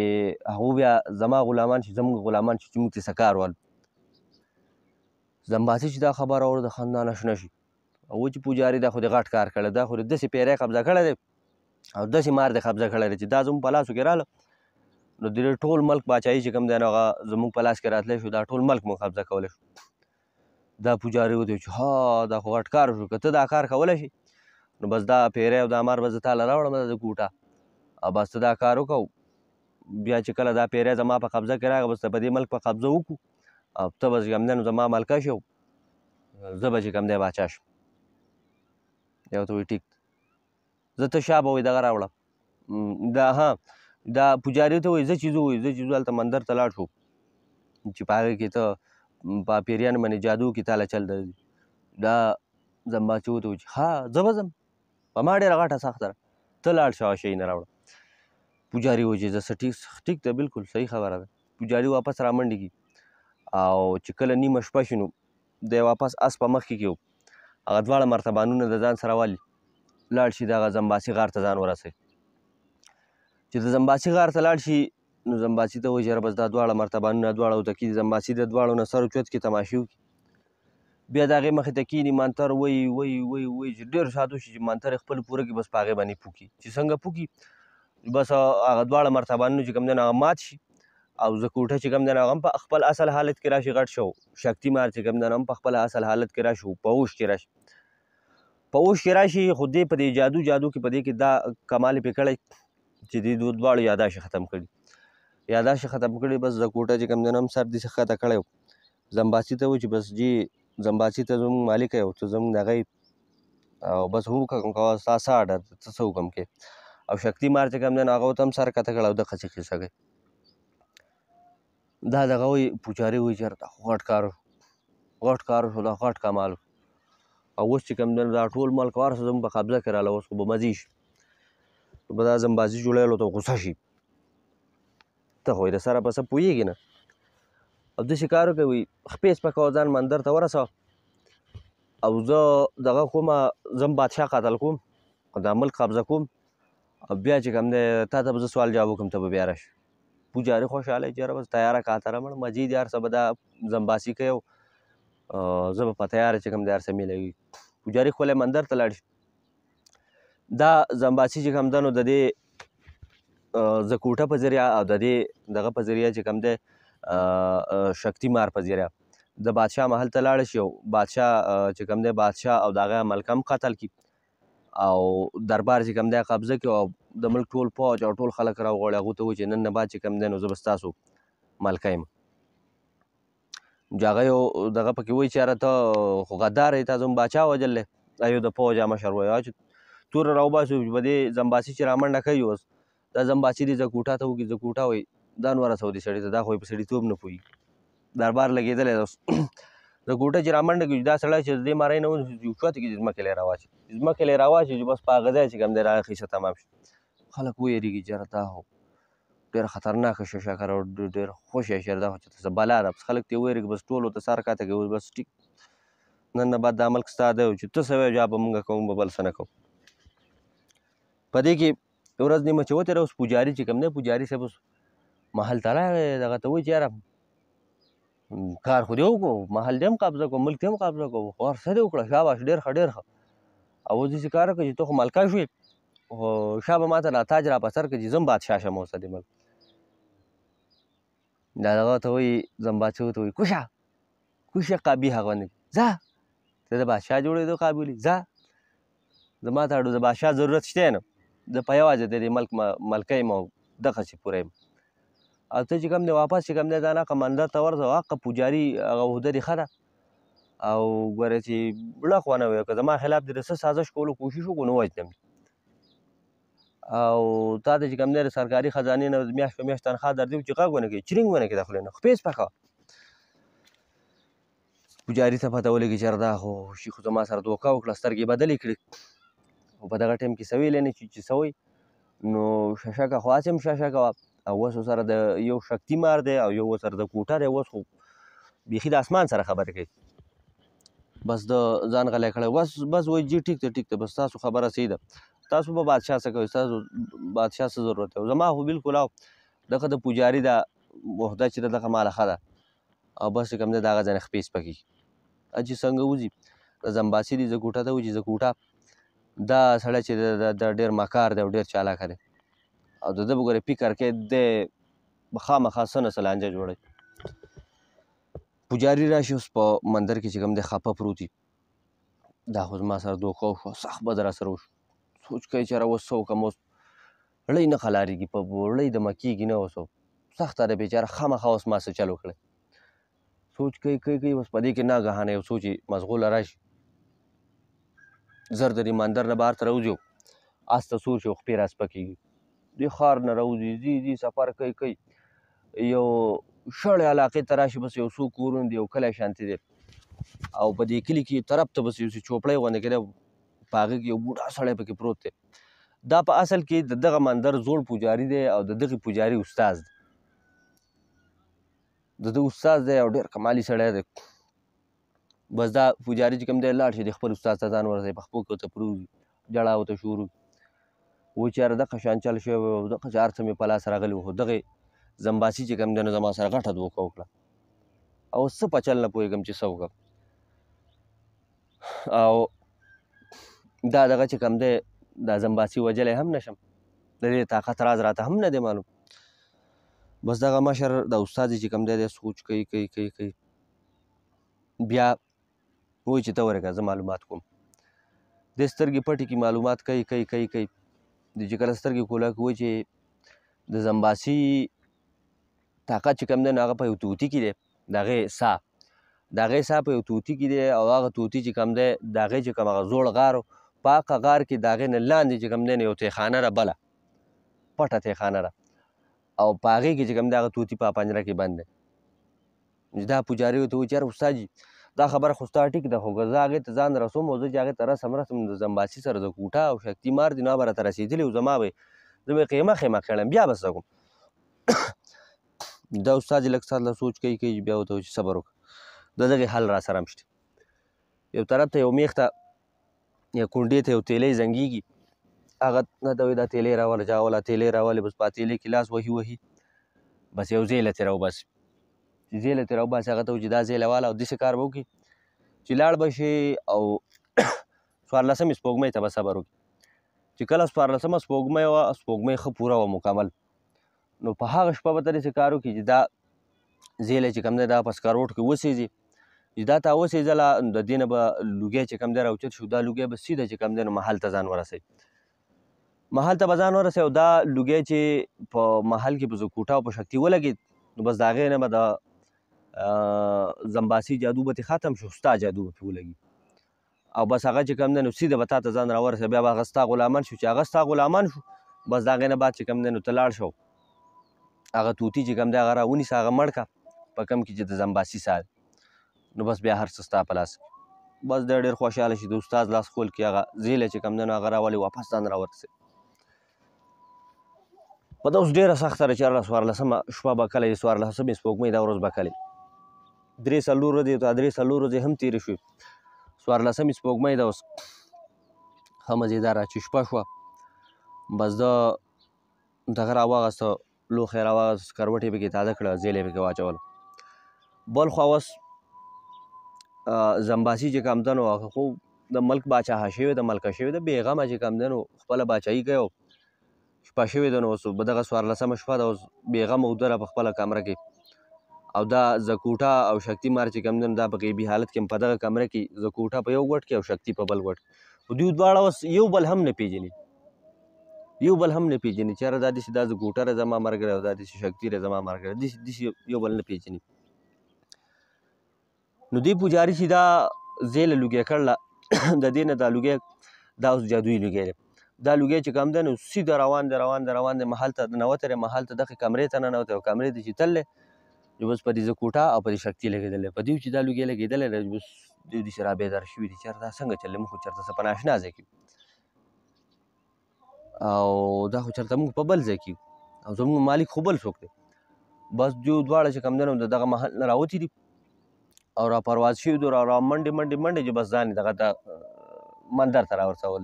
هغو بیا زما غلامان شي، زموږ غلامان شي چې موږ ترې څه کار والو. زمباسي چې دا خبره اوري د خندا نه شنه شي او وایي چې پوجاري دا خو دې غټ کار کړی، دا خو دې داسې پیری قبضه کړی دی او داسې مار دې قبضه کړی دی چې دا زموږ په لاسو کې راله نو د ټول ملک باچایي چې کوم دی نو هغه زموږ په لاس کې راتلی شو، دا ټول ملک مو قبضه کولی شو. دا پوجاري ودی چې ها دا خو غټ کار وشو، که ته دا کار کولی شي نو بس دا پیری او دا مار به زه تاله راوړم د کوټه او بس ته دا کار وکړو، بیا چې کله دا پیری زما په قبضه کې راغی بس ته په دې ملک په قبضه وکړو او ته به چې کوم دی نو زما ملکه شي او زه به چې کوم دی باچا شم. یا ورته وایي ټیک زه ته شا به وایي دغه راوړه دا پوجاري ته وایي زه چې ځو هلته مندر ته لاړ شو چې په هغې کې ته په پیریانو باندې جادو کې تاله چل دی. دا زمباسي ورته وایي چې ها زه به ځم، په ما ډېره غټه سخته ده، ته لاړ شه هغه شی نه راوړه. پوجاري وایي چې زه ټیک ده، بلکل صحیح خبره ده. پوجاري واپس را منډې کړي او چې کله نیمه شپه شي نو دی واپس اس په مخ کې کړي هغه دواړه مرتبانونه د ځان سره والي لاړ شي دغه زمباسي غار ته ځان ورسوي. چې د زمباسي غار ته لاړ شي نو زمباسي ته وایي چې یاره بس دا دواړه مرتبانونه دواړه ورته کړي، زمباسي د دواړو نه سر اوچت کړي، تماشې وکړي، بیا د هغې مخې ته کښېني، منتر وایي چې ډېر ساعت وشي چې منتر یې خپل پوره کړي، بس په هغې باندې پوکي، چې څنګه پوکي بس هغه دواړه مرتبانونه چې کوم دی نو هغه مات شي او زکوټه چې کوم دی نو هغه هم په خپل اصل حالت کې راشي غټ شو، شکتي مار چې کوم دی نو هم په خپل اصل حالت کې راشي، په اوښ کې راشي خو دې په دې جادو کې په دې کې دا کمال یې پرې کړی چې دې دواړو یاداشت ختم کړي، بس زکوټه چې کوم دی نو هم سر داسې ښکته کړی و. زمباسي ته وایي چې بس جي زمباسي ته زموږ مالک یې او ته زموږ د هغه او بس حکم کوه ستا څه اډر ته څه حکم کوې او شکتي مار چې کوم دی نو هغه ورته هم سر ښکته کړی او دغسې قصه کوي. دا دغه وایي پوجاري وایي چې یاره دا خو غټ کار وشو، دا غټ کمال وشو او اوس چې کوم دی نو دا ټول ملک هر څه زموږ په قبضه کې راله، اوس خو به مزې شي. نو به دا زمباسي جوړیل ورته غوسه شي، ته خو یې د سره په څه پوهېږې نه او داسې کار وکړئ وایي خپې سپکوه ځان مندر ته ورسوه او زه دغه کومه زه بادشاه قتل کوم او دا ملک قبضه کوم او بیا چې کوم دی تا ته به زه سوال جواب وکړم ته به بیا راشي. پوجاري خوشحاله چې یاره بس تیاره کاتره مړه مزې دي هر څه به دا زمباسي کوي او زه به په تیاره چې کوم دی هر څه میلوي. پوجاري خپلی مندر ته لاړ شي. دا زمباسي چې کوم ده نو د دې زکوټه په ذریعه او د دې دغه په ذریعه چې کوم دی شکتي مار په ذریعه د بادشاه محل ته لاړ شي او بادشاه چې کوم دی بادشاه او د هغه ملکه هم قتل کړي او دربار چې کوم دی قبضه کړي او د ملک ټول پوځ او ټول خلک راوغواړي هغو ته ووایي چې نن نه بعد چې کوم دی نو زه به ستاسو ملکه یم چې هغه یو دغه پکې وایي چې یاره ته خو غدار یې تا زموږ باچا وژلی دا یو د پوځ مشر وایي هغه چې توره راوباسو چې په دې زمباسي چې رامنډه کوي اوس دا زمباسي دې زکوټا ته وکړي زکوټا وایي دا نو رسو دې سړي ته دا خو یې په سړیتوب نه پوهېږي دربار لګېدلی ده اوس زکوټه چې رامنډه کړي دا سړی چې د دې ماری نه اوچتې کړي ځمکې لی راواچي ځمکې لی راواچي چې بس په هغه ځای چې کوم دی راغی قیصه تمام شي خلک ویرېږي چې یاره دا خو ډېره خطرناکه ششکر او ډېر خوش اشر دا خو چې څه بلا ده بس خلک ترې ویرېږي بس ټول ورته سر کاته کوي بس ټیک نن نه بعد دا ملک ستا دی چې ته څه وایې جواب به مونږ کوو به بل څه نه کوو په دې کې ورځ نیمه چې وتېره اوس پوجاري چې کوم دی پوجاري صاحب اوس محل ته راغی دغه ته وایي چې یاره کار خو دې وکړو محل دې هم قبضه کړو ملک دې هم قبضه کړو خو هر څه دې وکړه شاباش ډېر ښه ډېر ښه او اوس داسې کار وکړه چې ته خو ملکه شوې خو شا به ما ته دا تاج را په سر کړه چې زه هم بادشاه شم اوس دې ملک دا دغه ته وایي زمباسي ورته وایي کوشه قابیحه غوندې ځه ته د بادشاه جوړېدو قابل یې ځه زما ته د بادشاه ضرورت شته نه زه په یوازې د دې ملک ملکه یم او دغسې پوره یم او ته چې کوم دی واپس چې کوم دی دا ناقه منظر ته ورځه حقه پوجاري هغه عهده دې ښه ده او ګوره چې لږ ونه وایه که زما خلاف دې د څه سازش کولو کوشش وکړو نو وجنم او تا ته چې کوم دی د سرکاري خزانې نه میاشت په میاشت تنخواه درځي چې غږ ونه کوي چرینګ ونه کوي د خولې نه خپې سپکه پوجاري ته پته ولګي چې یاره دا خو شي خو زما سره دوکه وکړه سترګې بدلې کړې خو په دغه ټایم کې څه ویلی نه چې څه وایي نو ششکه خو هسې هم ششکه وه او اوس ورسره د یو شکتي مار دی او یو ورسره د کوټه دی اوس خو بیخي د اسمان سره خبرې کوي بس د ځان غلی کړی بس وایي جي ټیک ده بس تاسو خبره صحیح ده تاسو به بادشاه څه کوئ ستاسو بادشاه څه ضرورت دی زما خو بلکل او دغه د پوجاري دا عهده چې ده دغه ماله ښه ده او بس چې کوم دی د هغه ځای نه خپې سپکېږي چې څنګه وځي د زمباسي دي زکوټه ته وایي چې زکوټه دا سړی چې د ډېر مکار دی او ډېر چالاکه دی او د ده به ګورې فکر کې دی خامخا څه نه څه لانجه جوړوي پوجاري راشي اوس په مندر کې چې کوم دی خفه پروت وي دا خو زما سره دوکه وشوه سخت بد راسره وشو سوچ کوي چې یاره اوس څه وکړم اوس رړۍ نه خلاریږي په رړۍ دمه کېږي نه اوس سخته ده بېچاره خامخا اوس ما څه چل وکړی سوچ کوي بس په دې کې ناګهانه یو سوچ مشغوله راشي زر د دې مندر نه بهر ته راوځي اس ته سوچ او خپې راسپکېږي دې ښار نه راوځي ځي سفر کوي یو شړې علاقې ته راشي بس یو څو کورونه دي یو کلی شانتې دی او په دې کلي کې طرف ته بس یو چوپړی غوندې کې دی په هغې کې یو بوډا سړی پکې پروت دی دا په اصل کې د دغه مندر زوړ پوجاري دی او د دغې پوجاري استاز دی د ده استاد دی او ډېر کمالي سړی دی بس دا پوجاري چې کوم دی لاړ شي د خپل استاد ته ځان ورسوي په خپو کې ورته پروږدي ژړا ورته شروع وایي چې یاره دغه شان چل شوی وی او دغه هر څه مې په لاس راغلي وو خو دغې زمباسي چې کوم دی نو زما سره غټه دوکه وکړه او څه په چل نه پوهېږم چې څه وکړم او دا دغه چې کوم دی دا زمباسي وجلی هم نه شم د دې طاقت راز راته هم نه دی معلوم بس دغه مشر د استاد چې کوم دی سوچ کوي بیا وایي چې ته ورکړه زه معلومات کوم دې سترګې پټې کړي معلومات کوي د چې کله سترګې کولا کړي وایي چې د زمباسي طاقت چې کوم دی نو هغه په یو توتي کې دی د هغې ساه په یو توتي کې دی او هغه توتي چې کوم دی د هغې چې کوم هغه زوړ غار په هغه غار کې د هغې نه لاندې چې کوم دی نو یو تیخانه ده بله پټه تیخانه ده او په هغې کې چې کوم دی هغه توتي په پنجره کې بند دی دا پوجاري ورته وایي چې یاره استاد جي دا خبره خو ستا ټیک ده خو که زه هغې ته ځان رسوم او زه چې هغې ته رسم د زمباسي سره د کوټه او شکتي مار دي نو هغه به راته رسېدلي او زما به زه به یې خیمه کړم بیا به څه کوم دا استاد یې لږ ساعت له سوچ کوي بیا ورته وایي چې صبر وکړه د دغې حل را سره هم شته یو طرف ته یو میخ ته یا کونډې ته یو تیلی زنګېږي هغه نه ته وایي دا تیلی راوله چا وله تیلی راولې بس په تیلی کې لاس وهي بس یو زیله ترې راوباسي چې زیله ترې راوباسي هغه ته وایي چې دا زیله واله او داسې کار به وکړي چې لاړ به شي او 14مې سپوږمۍ ته به صبر وکړي چې کله 14مه سپوږمۍ وه سپوږمۍ ښه پوره وه مکمل نو په هغه شپه به ته داسې کار وکړي چې دا زیلی چې کوم دی دا په سکروټ کې وسېځي چې دا تا وسېځله نو د دې نه به لوګی چې کوم دی راوچت شو دا لوګی به سیده چې کوم دی نو محل ته ځان ورسوي محل ته به ځان ورسوي او دا لوګی چې په محل کې په زکوټه او په شکتي ولګېد نو بس د هغې نه به د زمباسي جادو به ترې ختم شو ستا جادو به پرې ولګي او بس هغه چې کوم دی نو سیده به تا ته ځان راورسوي بیا به هغه ستا غلامان شو چې هغه ستا غلامان شو بس د هغې نه بعد چې کوم دی نو ته لاړ شو هغه طوطي چې کوم دی هغه راونیسه هغه مړ کړه په کوم کې چې د زمباسي ساه نو بس بیا هر څه ستا په لاس بس دی ډېر خوشحاله شي د استاد لاس خول کړي هغه زیلی چې کوم دی نو هغه راولي واپس ځان راورسوي په دا اوس ډېره سخته ده چې څوارلسمه شپه به کله یې څوارلسمې سپوږمۍ دا ورځ به کله 3 ورځې ته 3 ورځې هم تېرې شوې 14مې سپوږمۍ ده اوس ښه مزېداره چې شپه شوه بس ده دغه راواغسته لوښی راواغسته سکروټ یې پکې تازه کړه زیلی پکې واچول بل خوا اوس زمباسي چې کوم دی نو هغه خو د ملک باچاهه شوې ده ملکه شوې ده بېغمه چې کوم دی نو خپله باچاهي کوي او شپه شوې ده نو اوس به دغه 14مه شپه ده اوس بېغمه اوده ده په خپله کمره کې او دا زکوټه او شکتي مار چې کوم دی نو دا په غیبي حالت کې په دغه کمره کې زکوټه په یو ګوټ کې او شکتي په بل ګوټ خو دوی دواړه اوس یو بل هم نه پېژني چې یاره دا داسې دا زکوټه دی زما ملګری او دا داسې شکتي دی زما ملګری داسې یو بل نه پېژني نو دې پوجاري چې دا زیله لوګی کړله د دې نه دا لوګی دا اوس جادویي لوګی دی دا لوګی چې کوم دی نو سیده روان دی محل ته ننوتی دی محل ته دغې کمرې ته ننوتی او کمرې ته چې تللی نو بس په دې زکوټه او په دې شکتي لګېدلی په دې چې دا لوګی لګېدلی دی بس دوی داسې رابېدار شوي دي چې یاره دا څنګه چل دی موږ خو چېرته څه په ناشنا ځای کې او دا خو چېرته موږ په بل ځای کې او زموږ مالک خو بل څوک دی بس دوی دواړه چې کوم دی نو د دغه محل نه راوتي دي او را پرواز شوي دي را منډې چې بس ځان یې دغه ته مندر ته راورسول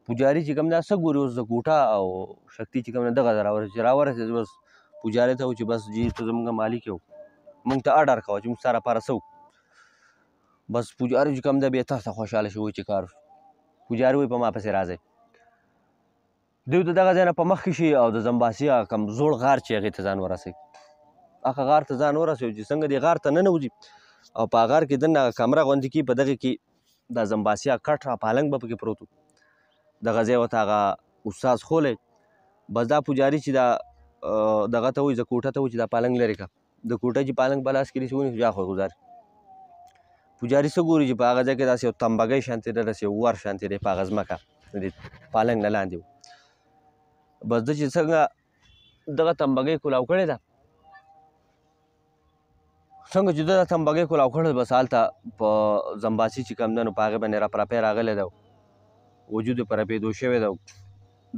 پوجاري چې کوم دی څه ګوري اوس زکوټه او شکتي چې کوم دی دغه ته راورسېد بس پوجاري ته و چې بس جی ته زموږ مالک یو موږ ته اډر کوه چې موږ ستا لپاره څه بس پوجاري چې کوم دی بیا تاسو ته خوشحاله شو چې کار پوجاري وایي په ما پسې راځئ دوی د دغه ځای نه په مخکې شي او د زمباسي هغه کم زوړ غار چې هغې ته ځان ورسوي هغه غار ته ځان ورسوي چې څنګه دې غار ته ننوځي او په غار کې دننه هغه کمره غوندې کي په دغې کې دا زمباسي هغه کټ را پالنګ به پکې پروت و دغه ځای ورته هغه استاد خولی بس دا پوجاري چې دا دغه ته وایي زکوټه ته وایي چې دا پالنګ لرې کړه د کوټه چې پالنګ په لاس کې نیسي ونیسي بیا خو یې ګزار پوجاري څه ګوري چې په هغه ځای کې داسې یو تمبګی شانتې ده داسې یو ور شانتې دی په هغه ځمکه د پالنګ نه لاندې و بس ده چې څنګه دغه تمبګۍ کلاو کړې ده څنګه چې ده دا تمبګۍ کلاو کړې بس هلته په زمباسي چې کوم دی نو په هغې باندې رپرپی راغلی ده وجود یې په رپېدو شوی ده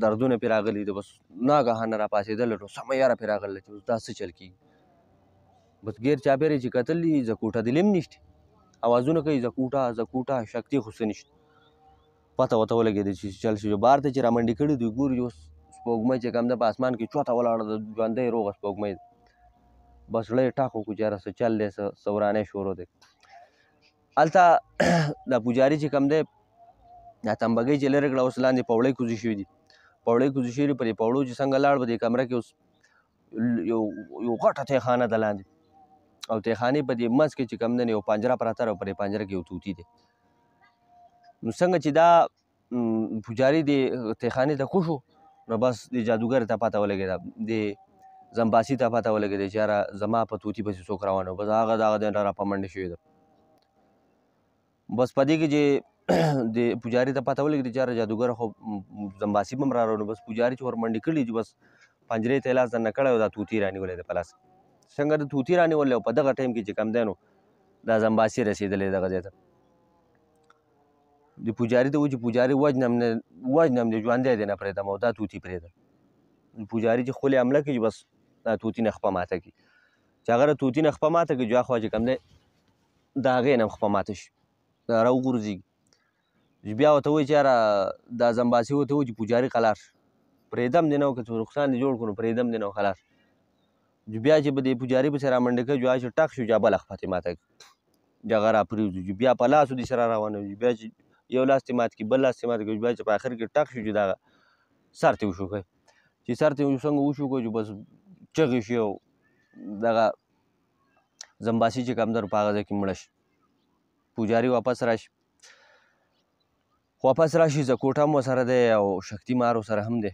دردونه پرې راغلي دي بس ناګهانه راپاڅېدلی نو سمه یاره پرې راغلی چې اوس دا څه چل کېږي بس ګیر چاپېر یې چې کتلي زکوټه دلې هم نشته اوازونه کوي زکوټه شکتي خو څه نشته پته ورته ولګېده چې چل شي بار ته چې رامنډې کړي دوی ګوري اوس سپوږمۍ چې کوم ده په اسمان کې چوته ولاړه ده ژوندۍ روغه سپوږمۍ ده بس زړه یې ټاک وکړو چې یاره څه چل دی څه ورانی شروع دی هلته دا پوجاري چې کوم دی دا تمبګۍ چې لرې کړه اوس لاندې پوړۍ کوزي شوي دي پوړۍ کوزي شوي دي په دې پوړو چې څنګه لاړ په دې کمره کې اوس یو غټه تیخانه ده لاندې او تیخانې په دې منځ کې چې کوم دی یو پنجره پرته ده او په دې پنجره کې یو طوطي دی نو څنګه چې دا پوجاري د تیخانې ته کوشو نو بس د جادوګر ته پته ولګېده د زمباسي ته پته ولګېده چې یاره زما په طوطي پسې څوک روان و بس هغه د هغه دی نه راپمنډې شوې ده بس په دې کې چې د پوجاري ته پته ولګېده چې یاره جادوګر خو زمباسي به هم راغلو نو بس پوجاري چې ورمنډې کړي چې بس پنجرې ته یې لاس دننه کړی او دا طوطي رانیولی دی په لاس څنګه د طوطي رانیولی او په دغه ټایم کې چې کوم دی نو دا زمباسي رسېدلی دغه ځای ته د پوجاري ته وایي چې پوجاري وجنم دی ژوندی دی نه پرېږدم او دا طوطي پرېږده پوجاري چې خپلې حمله کوي بس دا طوطي نه خپه ماته کړي چې هغه د طوطي نه خپه ماته کړي جواخوا چې کوم دی د هغې نه هم خپه ماته شي را وغورځېږي بیا ورته وایي چې یاره دا زمباسي ورته وایي چې پوجاري خلاص پرېږدم دې نه و که څه رخصان دې جوړ کړو نو پرېږدم دې نه و خلاص بیا چې به د پوجاري پسې را منډې کوي جوا چې ټک شو بیا بله خپه ترې ماته کړي هغه را پرېږدو بیا په لاسو دې سره روانوي بیا چې یو لاس ترې مات کړي بل لاس ترې مات کړي بیا چې په آخر کې ټک شو چې دغه سر ترې وشوکوي چې سر ترې څنګه وشوکوي چې بس چغې شي او دغه زمباسي چې کوم در په هغه ځای کې مړه شي. پوجاري واپس راشي زکوټه هم ورسره دی او شکتي مار ورسره هم دی.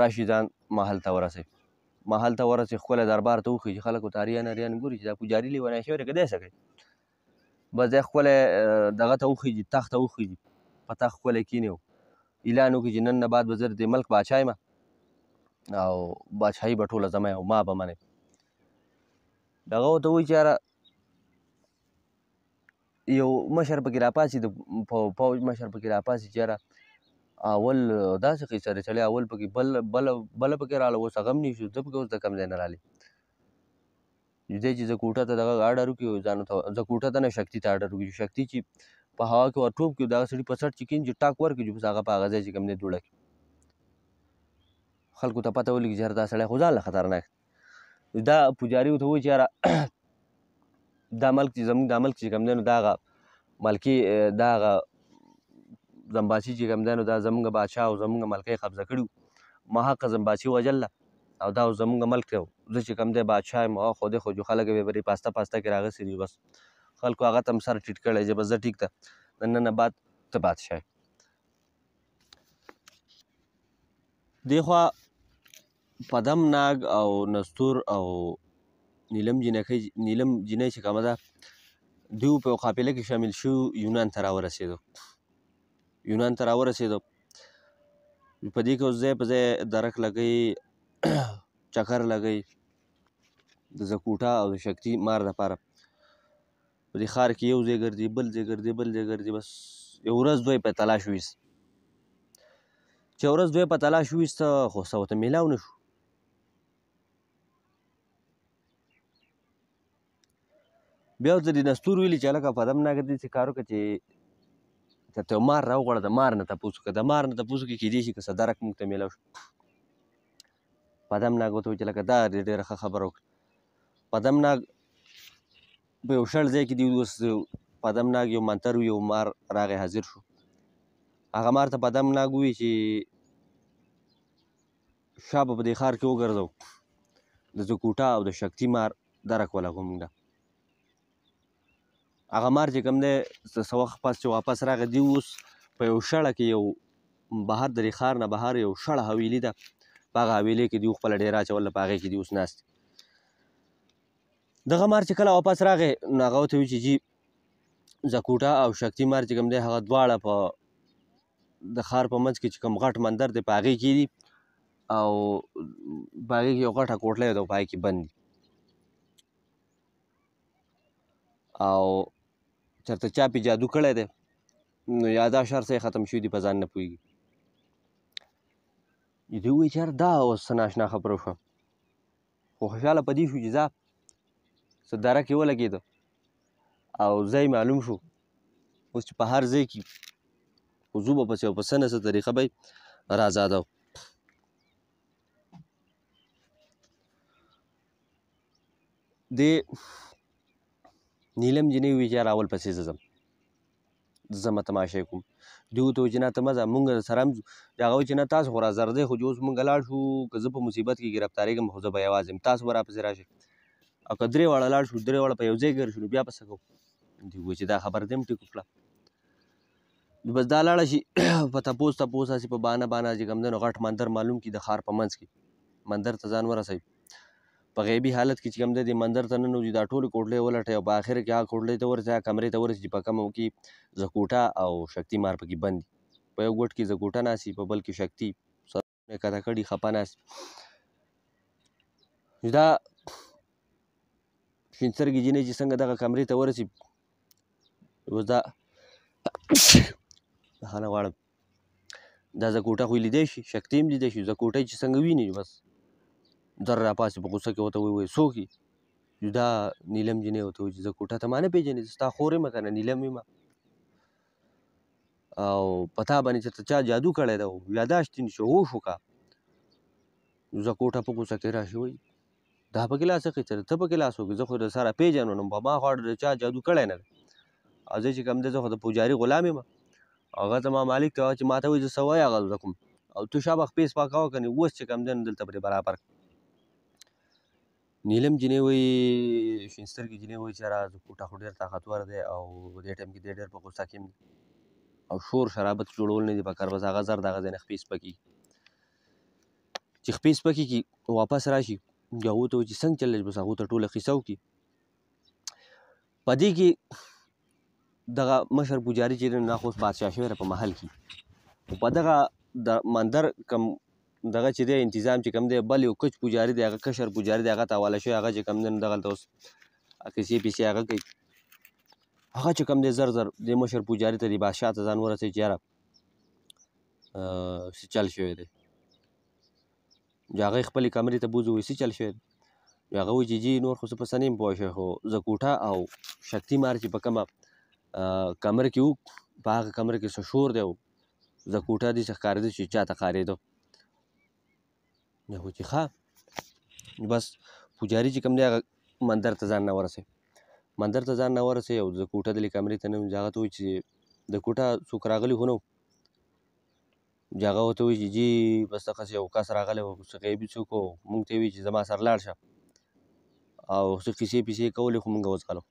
راشي ځان محل ته ورسوي. محل ته ورسوي ښکلی دربار ته وخېږي. خلک ورته اریان اریان ګوري چې دا پوجاري لیونی شوی دی که دی څه کوي. بس دی ښکلی دغه ته وخېږي، تخت ته وخېږي، په تخت ښکلی کښېني او اعلان وکړي چې نن نه بعد به زه د دې ملک باچا یم او بادشاهي به ټوله زما او ما به منئ. دغه ورته وایي چې یاره یو مشر پکې راپاڅي، د پوځ مشر پکې راپاڅي چې یاره اول داسې قصه دی سړی، اول پکې بله پکې راغله، اوس هغه هم نه شو، زه پکې اوس د کوم ځای نه راغلی. دی چې زکوټه ته دغه اډر وکړي ځانو ته، زکوټه ته نه شکتي ته اډر وکړي. شکتي چې په هوا کې ور ټوپ کړي، دغه سړي په سټ چې کښېني چې ټاک ورکړي چې بس هغه په هغه ځای چې کوم دی دوړه کړي. خلکو ته پته ولګي چې یاره دا سړی خو ځان له خطرناک. دا پوجاري ورته وایي چې یاره دا ملک چې زموږ دا ملک چې کوم دی نو دا هغه ملکي دا هغه زمباسي چې کوم دی نو دا زموږ بادشاه او زموږ ملکۍ قبضه کړي وو. ما حقه زمباسي وژله او دا اوس زموږ ملک دی. زه چې کوم دی بادشاه یم او خو جو خلک یې بری پاسته کې راغسي دي. بس خلکو هغه ته هم سر ټیټ کړی چې بس زه ټیک ده د نن نه بعد ته بادشاه یې. دې خوا پدم ناګ او نستور او نیلم جینۍ چې کومه ده دوی په یو قافله کې شامل شو، یونان ته راورسېدو. په دې کې اوس ځای په ځای درک لګوي، چکر لګوي د زکوټه او د شکتي مار دپاره. په دې ښار کې یو ځای ګرځي، بل ځای ګرځي، بس یو ورځ دوی په تلاش وایست. چې ورځ دوی په تلاش وایسته خو څه ورته میلاو نه شو. بیا ورته د نستور ویلي چې هلکه پدم ناګه داسې کار وکړه چې درته یو مار راوغواړه، د مار نه تپوس وکړه، د مار نه تپوس وکړې کیدای شي که څه درک موږ ته میلاو شي. پدم ناګ ورته وایي چې لکه دا ډېره ښه خبره وکړه. پدم ناګ په یو شړ ځای کې دی، اوس پدم ناګ یو منتر یو مار راغی حاضر شو. هغه مار ته پدم ناګ ووایي چې شا به په دې ښار کې وګرځو، د زکوټه او د شکتي مار درک ولګو موږ ته. هغه مار چې کوم دی څه وخت پس چې واپس راغی، دی اوس په یو شړه کې یو بهر د دې ښار نه بهر یو شړه حویلي ده، په هغه حویلۍ کې دوی خپله ډېره اچوله، په هغې کې دوی اوس ناست. دغه مار چې کله واپس راغی نو هغه ورته وایي چې جي زکوټه او شکتي مار چې کوم دی هغه دواړه په د ښار په منځ کې چې کوم غټ مندر دی په هغې کې دي او په هغې کې یو غټه کوټلی ده او په هغې کې بند دي او چېرته چا پې جادو کړی دی نو یا دا شر څه ختم شوي دي په ځان نه پوهېږي. دوی وایي چې یاره دا اوس څه ناشنا خبره وشوه، خو خوشحاله په دې شو چې ځه څه درک یې ولګېده او ځای معلوم شو. اوس چې په هر ځای کې خو ځو به پسې او په څه نه څه طریقه به یې رازاده و. دې نیلم جینۍ ووایي چې یاره اول پسې زه ځمه تماشه یې کوم. دوی ورته وایي چې نه ته مه ځه، مونږ سره هم ځو. هغه وایي چې نه تاسو خو را زر دی، خو چې اوس مونږ لاړ شو که زه په مصیبت کې ګرفتارېږم خو زه به یوازې یم، تاسو به راپسې راشئ، او که درې واړه لاړ شو، درې واړه په یو ځای ګرځو نو بیا به څه کوو. دوی وایي چې دا خبره دې هم ټیک وکړه. بس دا لاړه شي په تپوس هسې په بانه چې کوم دی نو غټ مندر معلوم کړي د ښار په منځ کې، مندر ته ځان ورسوي. په غیبي حالت کې چې کوم دی دې مندر ته ننوځي، دا ټولې کوټلۍ ولټوي او په آخر کې هغه کوټلۍ ته ورسېږي، هغه کمرې ته ورسېږي چې په کومه کې زکوټه او شکتي مار پکې بند دي. په یو ګوټ کې زکوټه ناست وي، په بل کې شکتي سرونه یې کښته کړي خپه ناست. دا شین سترګې جینۍ چې څنګه دغه کمرې ته ورسي، اوس دا بخښنه غواړم، دا زکوټه خو یې لیدی شي، شکتي هم لیدی شي، زکوټه چې څنګه ویني بس در راپاسي په غوسه کې ورته وایي څوک یې؟ دا نیلم جینۍ ورته وایي چې زکوټه ته ما نه پېژنې، زه ستا خور یم که نه نیلم یم او په تا باندې چېرته چا جادو کړی ده، یاداشت دې نشته، هوش وکړه. زکوټه په غوسه کې راشي وایي دا پکې لاس اخیستی ده، ته پکې لاس وکړې، زه خو در سره پېژنم، په ما خوا د چا جادو کړی نه دی، او زه چې کوم دی زه خو د پوجاري غلام یم، هغه زما مالک ته چې ما ته وایي زه څه وایي هغه زده کوم، او ته شابه خپې سپا کوه که نه اوس چې کوم دی نو دلته پرې برابر کړه. نیلم جینۍ وایي شین سترګې جینۍ وایي چې یاره زکوټه خو ډېر طاقتور دی او دې ټایم کې دی ډېر په غوسه کې دی او شور شرابت جوړول نه دي پکار بس هغه زر د هغه ځای نه خپې سپکېږي چې خپې سپکېږي واپس راشي هغو ته وایي چې څنګه چل دی بس هغو ته ټوله قصه وکړي په دې کې دغه مشر پوجاري چې دی نو دا خو اوس بادشاه شوی دی په محل کې په دغه د مندر کم دغه چې دی انتظام چې کوم دی بل یو کچ پوجاري دی هغه کشر پوجاري دی هغه ته حواله شوی هغه چې کوم دی نو دغلته اوس قصې پیسې هغه کوي هغه چې کوم دی زر زر د مشر پوجاري ته د بادشاه ته ځان ورسوي چې یاره څه چل شوی دی هغه خپلې کمرې ته بوځي وایي څه چل شوی دی هغه وایي چې جي نور خو څه په څه نه یم پوه شوی خو زکوټه او شکتي مار چې په کومه کمره کې وو په هغه کمره کې څه شور دی زکوټه داسې ښکارېده چې چاته ښکارېده هغه چې ښه بس پوجاري چې کوم دی هغه مندر ته ځان نه ورسوي مندر ته ځان نه ورسوي او زکوټه دلې کمرې ته نه هغه ته وایي چې د کوټه څوک راغلي خو نه وو هغه ورته وایي چې جي بس دغسې یو کس راغلی و څه غیبي څوک و موږ ته یې وایي چې زما سره لاړ شه او څه کیسې پیسې کولې خو موږ وزغلو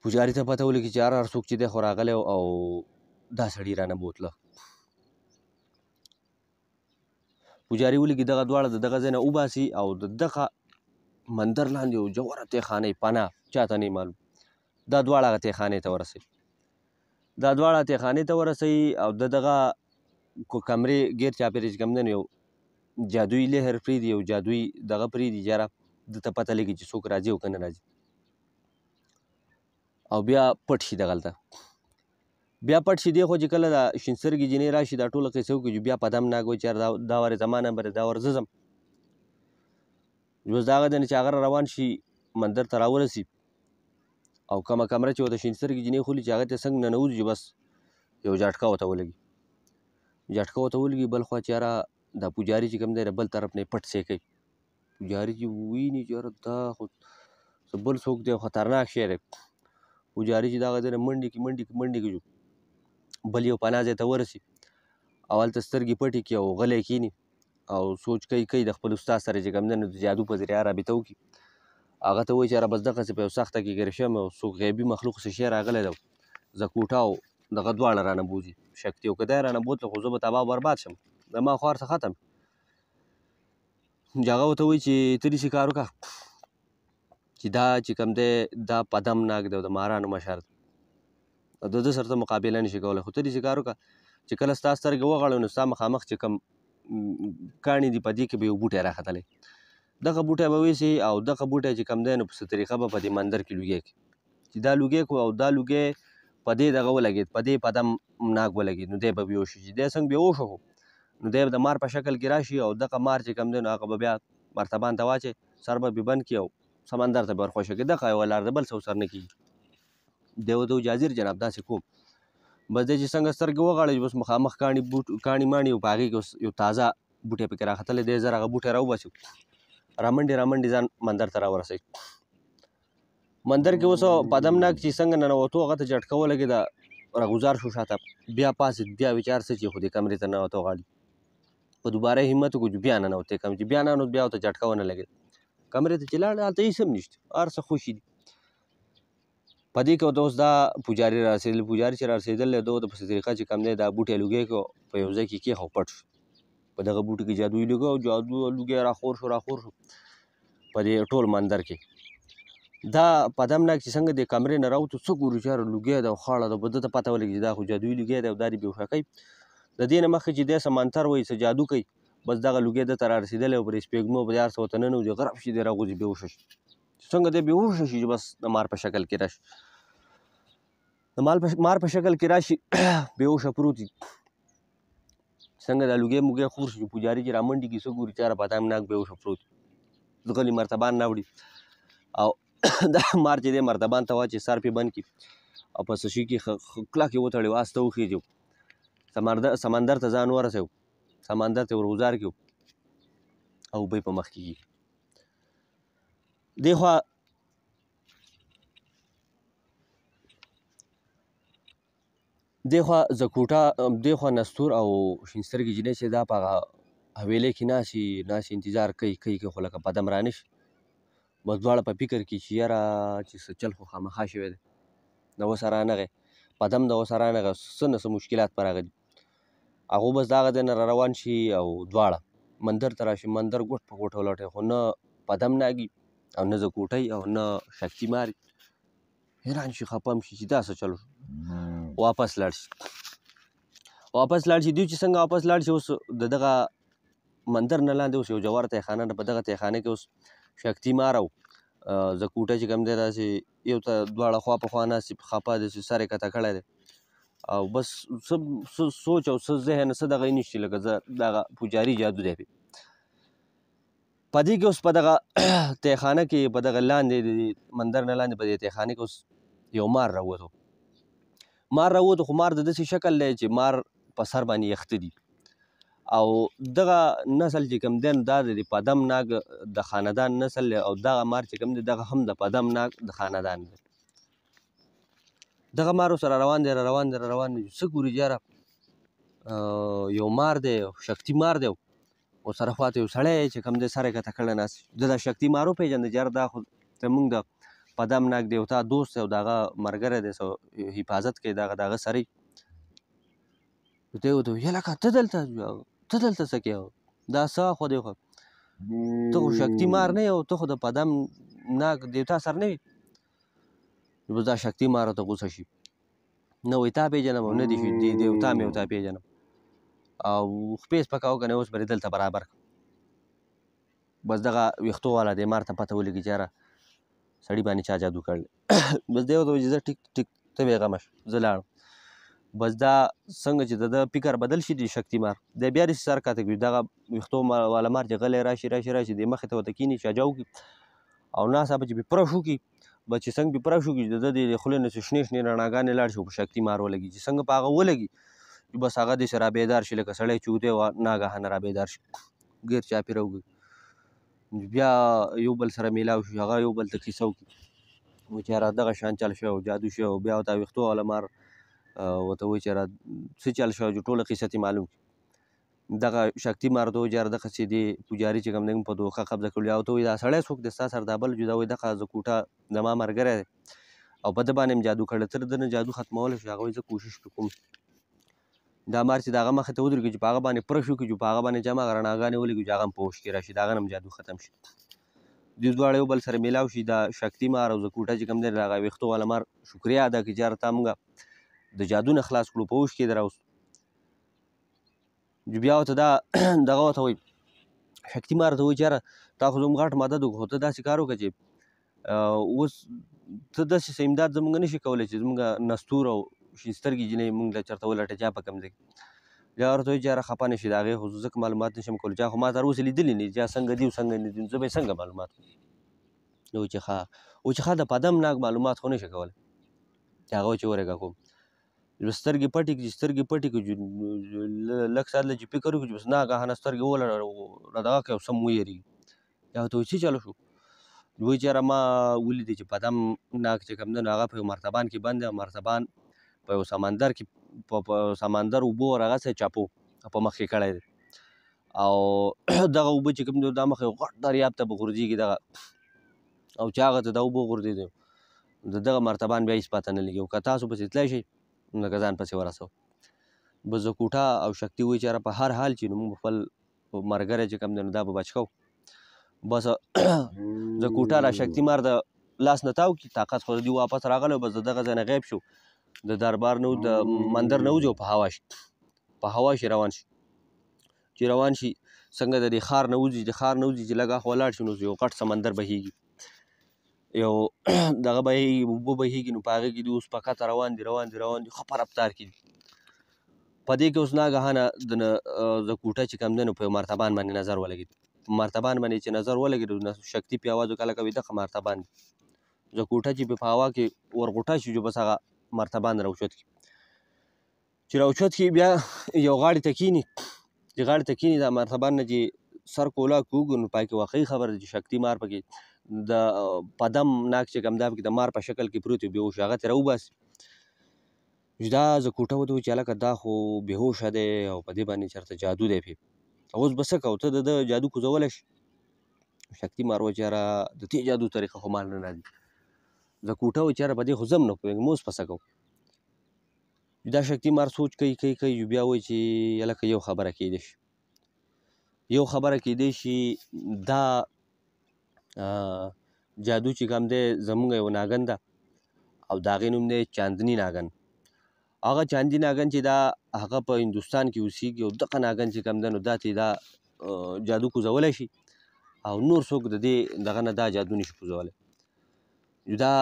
پوجاري ته پته ولګي چې هر څوک چې دی خو راغلی او دا سړي رانه بوتله پوجاري ولګي دغه دواړه د دغه ځای نه وباسي او د دغه مندر لاندې یو جوړه تیخانۍ پناه چاته نه معلوم دا دواړه هغه تیخانې ته ورسوي دا دواړه تیخانې ته ورسوي او د دغه کمرې ګیر چاپېره چې کوم دی نو یو جادویي لهر پرېږدي یو جادویي دغه پرېږدي چې یاره دته پته لګي چې څوک راځي او که نه راځي او بیا پټ شي دغلته بیا پټ شي دی خو چې کله دا شین سترګې جینۍ راشي دا ټوله قصه وکړي چې بیا په دم ناګ وایي چې یاره دا وارې زما نمبر دی دا وار زه ځم بس د هغه ځای نه چې هغه روان شي مندر ته راورسي او کومه کمره چې ورته شین سترګې جینۍ خولي چې هغه ته څنګه ننوځي بس یو جټکه ورته ولګي جټکه ورته ولګي بل خوا چې یاره دا پوجاري چې کوم دی بل طرف نه یې پټ سی کوي پوجاري چې وویني چې یاره دا خو بل څوک دی خطرناک شی دی پوجاري چې دغه ځای نه منډې کړي منډې کړي بل یو پناه ځای ته ورسي او هلته سترګې پټې کړي او غلی کښېني او سوچ کوي د خپل استاد سره چې کوم دی نو د جادو په ذریعه رابطه وکړي هغه ته وایي چې یاره بس دغسې په یو سخته کې ګیر شوی یم او څوک غیبي مخلوق څه شی راغلی دی زکوټه او دغه دواړه رانه بوځي شکتي او که دی رانه بوتله خو زه به تباه برباد شم زما خو هر څه ختم هغه ورته وایي چې ته داسې کار وکړه چې دا چې کوم دی دا پدم ناک دی او د مارانو مشر دی او د ده سره ته مقابله نشي کولی خو ته داسې کار وکړه چې کله ستا سترګې وغړوي نو ستا مخامخ چې کوم کاڼي دي په دې کې به یو بوټی راختلی دغه بوټی به ویسي او دغه بوټی چې کوم دی نو په څه طریقه به په دې مندر کې لوګی کړي چې دا لوګی کړو او دا لوګی په دې دغه ولګېد په دې پدم ناک ولګېد نو دی به بېهوش شي چې دی څنګه بېهوش شو نو دی د مار په شکل کې راشي او دغه مار چې کوم دی نو هغه به بیا مرتبان ته واچي سر به بند کړي او سمندر ته به ورخوشي کړي دغه یوه لار ده بل څه ورسره نه کېږي دی ورته وایي حاضر جناب داسې کوم بس دی چې څنګه سترګې وغړوي بس مخامخ کاڼي ماڼي او په هغې کې یو تازه بوټی پکې راختلی دی زر هغه بوټی راوباسي رامنډې ځان مندر ته راورسوي مندر کې اوس پدمناک چې څنګه ننوتو هغه ته جټکه ولګېده راګوزار شو شاته بیا پاسېد بیا وچار څه چې خو دې کمرې ته ننوته غواړي په دوباره یې همت وکړو چې بیا ننوتې کم چې بیا ننوت بیا ورته جټکه ونه لګېده کمرې ته چې لاړ هلته هېڅ هم نشته هر څه خوشي دي په دې کې ورته اوس دا پوجاري رارسېدلی پوجاري چې رارسېدلی ده ورته په څه طریقه چې کوم دی دا بوټی لوګی کړو په یو ځای کې کېښود پټ شو په دغه بوټي کې جادویي لوګی او جادو لوګی راخور شو په دې ټول مندر کې دا پدمناک چې څنګه د کمرې نه راوتو څه ګورو چې یاره لوګی ده او خاړه ده به ده ته پته ولګي چې دا خو جادویي لوګی دی او دا دې بېهوشه کوي د دې نه مخکې چې دی څه منتر وایي څه جادو کوي بس دغه لوګی ده ته رارسېدلی او پرې سپېږمو په دې هر څه ورته ننوځي غرب شي دی راغورځي بېهوشه شي څنګه دی بېهوشه شي چې بس د مار په شکل کې راشي د مار په شکل کې راشي بېهوشه پروت وي څنګه دا لوګی موګی خور شي پوجاري چې رامنډي کړي څه ګوري چې یاره پدمناک بېهوشه پروت غلي مرتبان راوړي او دا مار چې دی مرتبان ته واچي سر پې بند کړي او په څه شي کې کلکې وتړي آس ته وخېږي سمندر ته ځان ورسوي سمندر ته ورګزار کړي او اوبه یې په مخ کې کېږي دې خوا زکوټه دې خوا نستور او شین سترګې جینۍ چې دا په هغه حویلۍ کې ناستې انتظار کوي خو لکه پدم رانشي. بس دواړه په فکر کې چې یاره چې څه چل خو خامخا شوی دی، د اوسه رانغی پدم د اوسه رانغی څه نه څه مشکلات په راغلي. هغو بس د هغه ځای نه را روان شي او دواړه مندر ته راشي. مندر ګوټ په ګوټ ولټوي خو نه پدم ناږي او نه زکوټۍ او نه شکتي ماري. حیران شي خفه هم شي چې دا څه چل شو. واپس لاړ شي دوی چې څنګه واپس لاړ شي اوس د دغه مندر نه لاندې اوس یو جوار تیخانه ده. په دغه تیخانه کې اوس شکتي مار او زکوټه چې کوم دی داسې یو ته دواړه خوا په خوا ناست دي، خفه داسې سر یې کته کړی دی او بس څه سوچ او څه ذهن څه دغه یې نشي لکه زه دغه پجاري جادو دی پې. په دې کې اوس په دغه تیخانه کې په دغه لاندې د مندر نه لاندې په دې تیخانه کې اوس یو مار راووتو خو مار د داسې شکل دی چې مار په سر باندې یخته دي او دغه نسل چې کوم دی دا د پدم ناګ د خاندان نسل دی او دغه مار چې کوم دی دغه هم د پدم ناګ د خاندان دی. دغه مار ورسره روان دی څه ګوري چې یاره یو مار دی شکتي مار دی ورسره خواته یو سړی چې کوم دی سر یې کته کړی ناست ده د شکتي مار وپېژنده چې یاره دا خو زمونږ د پدم ناګ دی او تا دوست دی او د هغه ملګری دی حفاظت کوي د هغه سړی. دی ورته ویل لکه ته دلته څه کوې دا څه خو دی خو ته خو شکتي مار نه یې او ته خو د پدم ناګ دیوتا سر نه وي. بس دا شکتي مار ورته غوسه شي نه وایي تا پېژنم او نه دې دیوتا مې ورته پېژنم او خپې سپکه وکنه اوس به دې دلته برابر کړم. بس دغه ویښتو والا دې مار ته پته ولګي چې یاره سړي باندې چا جادو کړی. بس دی ورته وایي چې زه ټیک ته بېغمه شه زه لاړم. بس دا څنګه چې د فکر بدل شي د شکتي مار دی بیا داسې سر کاته کوي. دغه ویښتو والا مار چې غلی راشي دې مخې ته ورته کښېني چاجه وکړي او ناڅاپه چې پرې پرش وکړي بس چې څنګه پرې پرش وکړي د ده د خولې نه چې شنې رڼاګانې لاړ شي او په شکتي مار ولګي چې څنګه په هغه ولګي بس هغه داسې رابیدار شي لکه سړی چې وتی وه ناګهانه رابیدار شي ګیر چاپېره وګوري بیا یو بل سره میلاو شي هغه یو بل ته کیسه وکړي و چې یاره دغه شان چل شوی او جادو شوی او بیا ورته ویښتو والا مار ورته وایي چې یاره څه چل شوی چې ټوله قصه ترې معلوم کړي. دغه شکتي مار ورته وایي چې یاره دغسې دې پجاري چې کوم دی په دوښه قبضه کړي. یا ورته وایي دا سړی څوک دی ستا سره دا بل جدا وایي دغه زکوټه زما ملګری دی او په ده باندې مې جادو کړی ته د ده نه جادو ختمولی شو. هغه وایي زه کوشش پرې کوم. دا مار چې د هغه مخې ته ودرېږي چې په هغه باندې پرش وکړي چې په هغه باندې جمع رڼاګانې ولګي چې هغه هم په هوش کې راشي د هغه نه هم جادو ختم شي. دوی دواړه یو بل سره میلاو شي. دا شکتي مار او زکوټه چې کوم دی د هغه ویښتو والا مار شکریا ادا کړي چې یاره تا موږ د جادو نه خلاص کړو په هوش کې دې راوستو. بیا ورته دا دغه ورته وایي شکتي مار ورته وایي چې یاره تا خو زموږ غټ مدد وکړو خو ته داسې کار وکړه چې اوس ته داسې څه امداد زموږ نه شي کولی چې زموږ نستور او شین سترګې جینۍ موږ له چېرته ولټه چا په کوم ځای کې. بیا ورته وایي چې یاره خفه نه شي د هغې خو ځکه معلومات نشم کولی چا خو ما تر اوسه لیدلي نه دي چا څنګه دي او څنګه نه دي زه به یې څنګه معلومات کړم. وایي چې ښه د پدم ناګ معلومات خو نه شي کولی. هغه وایي چې ورېږه کوم سترګې پټې کړي لږ ساعت له چې فکر وکړي چې بس ناګهانه سترګې دغه کړي او سم ویرېږي. بیا ورته وایي څه چلو شو وایي چې یاره ما ولیدې چې پدم ناګ چې کوم دی نو هغه په یو مرتبان کې بند دی او مرتبان په یو سمندر کې په سمندر اوبو هغسې چاپو په مخ کې کړی دی او دغه اوبه چې کوم دی دا مخ یو غټ دریاب ته به غورځېږي دغه او چې هغه ته دا اوبه غورځېدی د دغه مرتبان بیا هېڅ پته نه لګي او که تاسو پسې تللی شئ لکه ځان پسې ورسوه. بس زکوټه او شکتي وایي چې یاره په هر حال چې نو موږ خپل ملګری چې کوم دی نو دا به بچ کوو. بس زکوټه را شکتي مار د لاس نه تاو کړي طاقت خو د دوی واپس راغلی بس د دغه ځای نه غیب شو د دربار نه د مندر نه وځي او په هوا شي روان شي چې روان شي څنګه د دې ښار نه وځي چې لږ اخوا ولاړ شي نو یو غټ سمندر بهیږي یو دغه بهیږي اوبه بهیږي نو په هغې کې دي اوس په کته روان دي ښه په رفتار کې دي. په دې کې اوس ناګهانه د زکوټه چې کوم دی نو په یو مرتبان باندې نظر ولګېد. په مرتبان باندې چې نظر ولګېد نو شکتي پې اواز وکړه لکه وي دغه مرتبان دي. زکوټه چې په هوا کې ورغوټه شي بس هغه مرتبان راوچت کړي چې راوچت کړي بیا یو غاړې ته کښېني چې غاړې ته کښېني دا مرتبان نه چې سر کولاک وګورو نو پای کې واقعي خبره ده چې شکتي مار پکې د پدم ناک چې کوم دا پکې د مار په شکل کې پروت وي بېهوش هغه ترې راوباسي. دا زکوټه ورته وایي چې هلکه دا خو بېهوشه دی او په دې باندې چېرته جادو دی پې اوس به څه کوو؟ ته د ده جادو کوزولی شي؟ شکتي مار وایي چې یاره د دې جادو طریقه خو مال نه راځي. زکوټه وایي چې یاره په دې خو زه هم نه پوهېږم، اوس به څه کوو؟ دا شکتي مار سوچ کوي بیا وایي چې هلکه یو خبره کیدی شي، دا جادو چې کوم دی زمونږ یو ناګن ده او د هغې نوم دی چاندني ناګن. هغه چاندي ناګن چې دا هغه په هندوستان کې اوسېږي او دغه ناګن چې کوم دی نو دا ته دا جادو کوزولی شي او نور څوک د دې دغه نه دا جادو نشي کوزولی. دا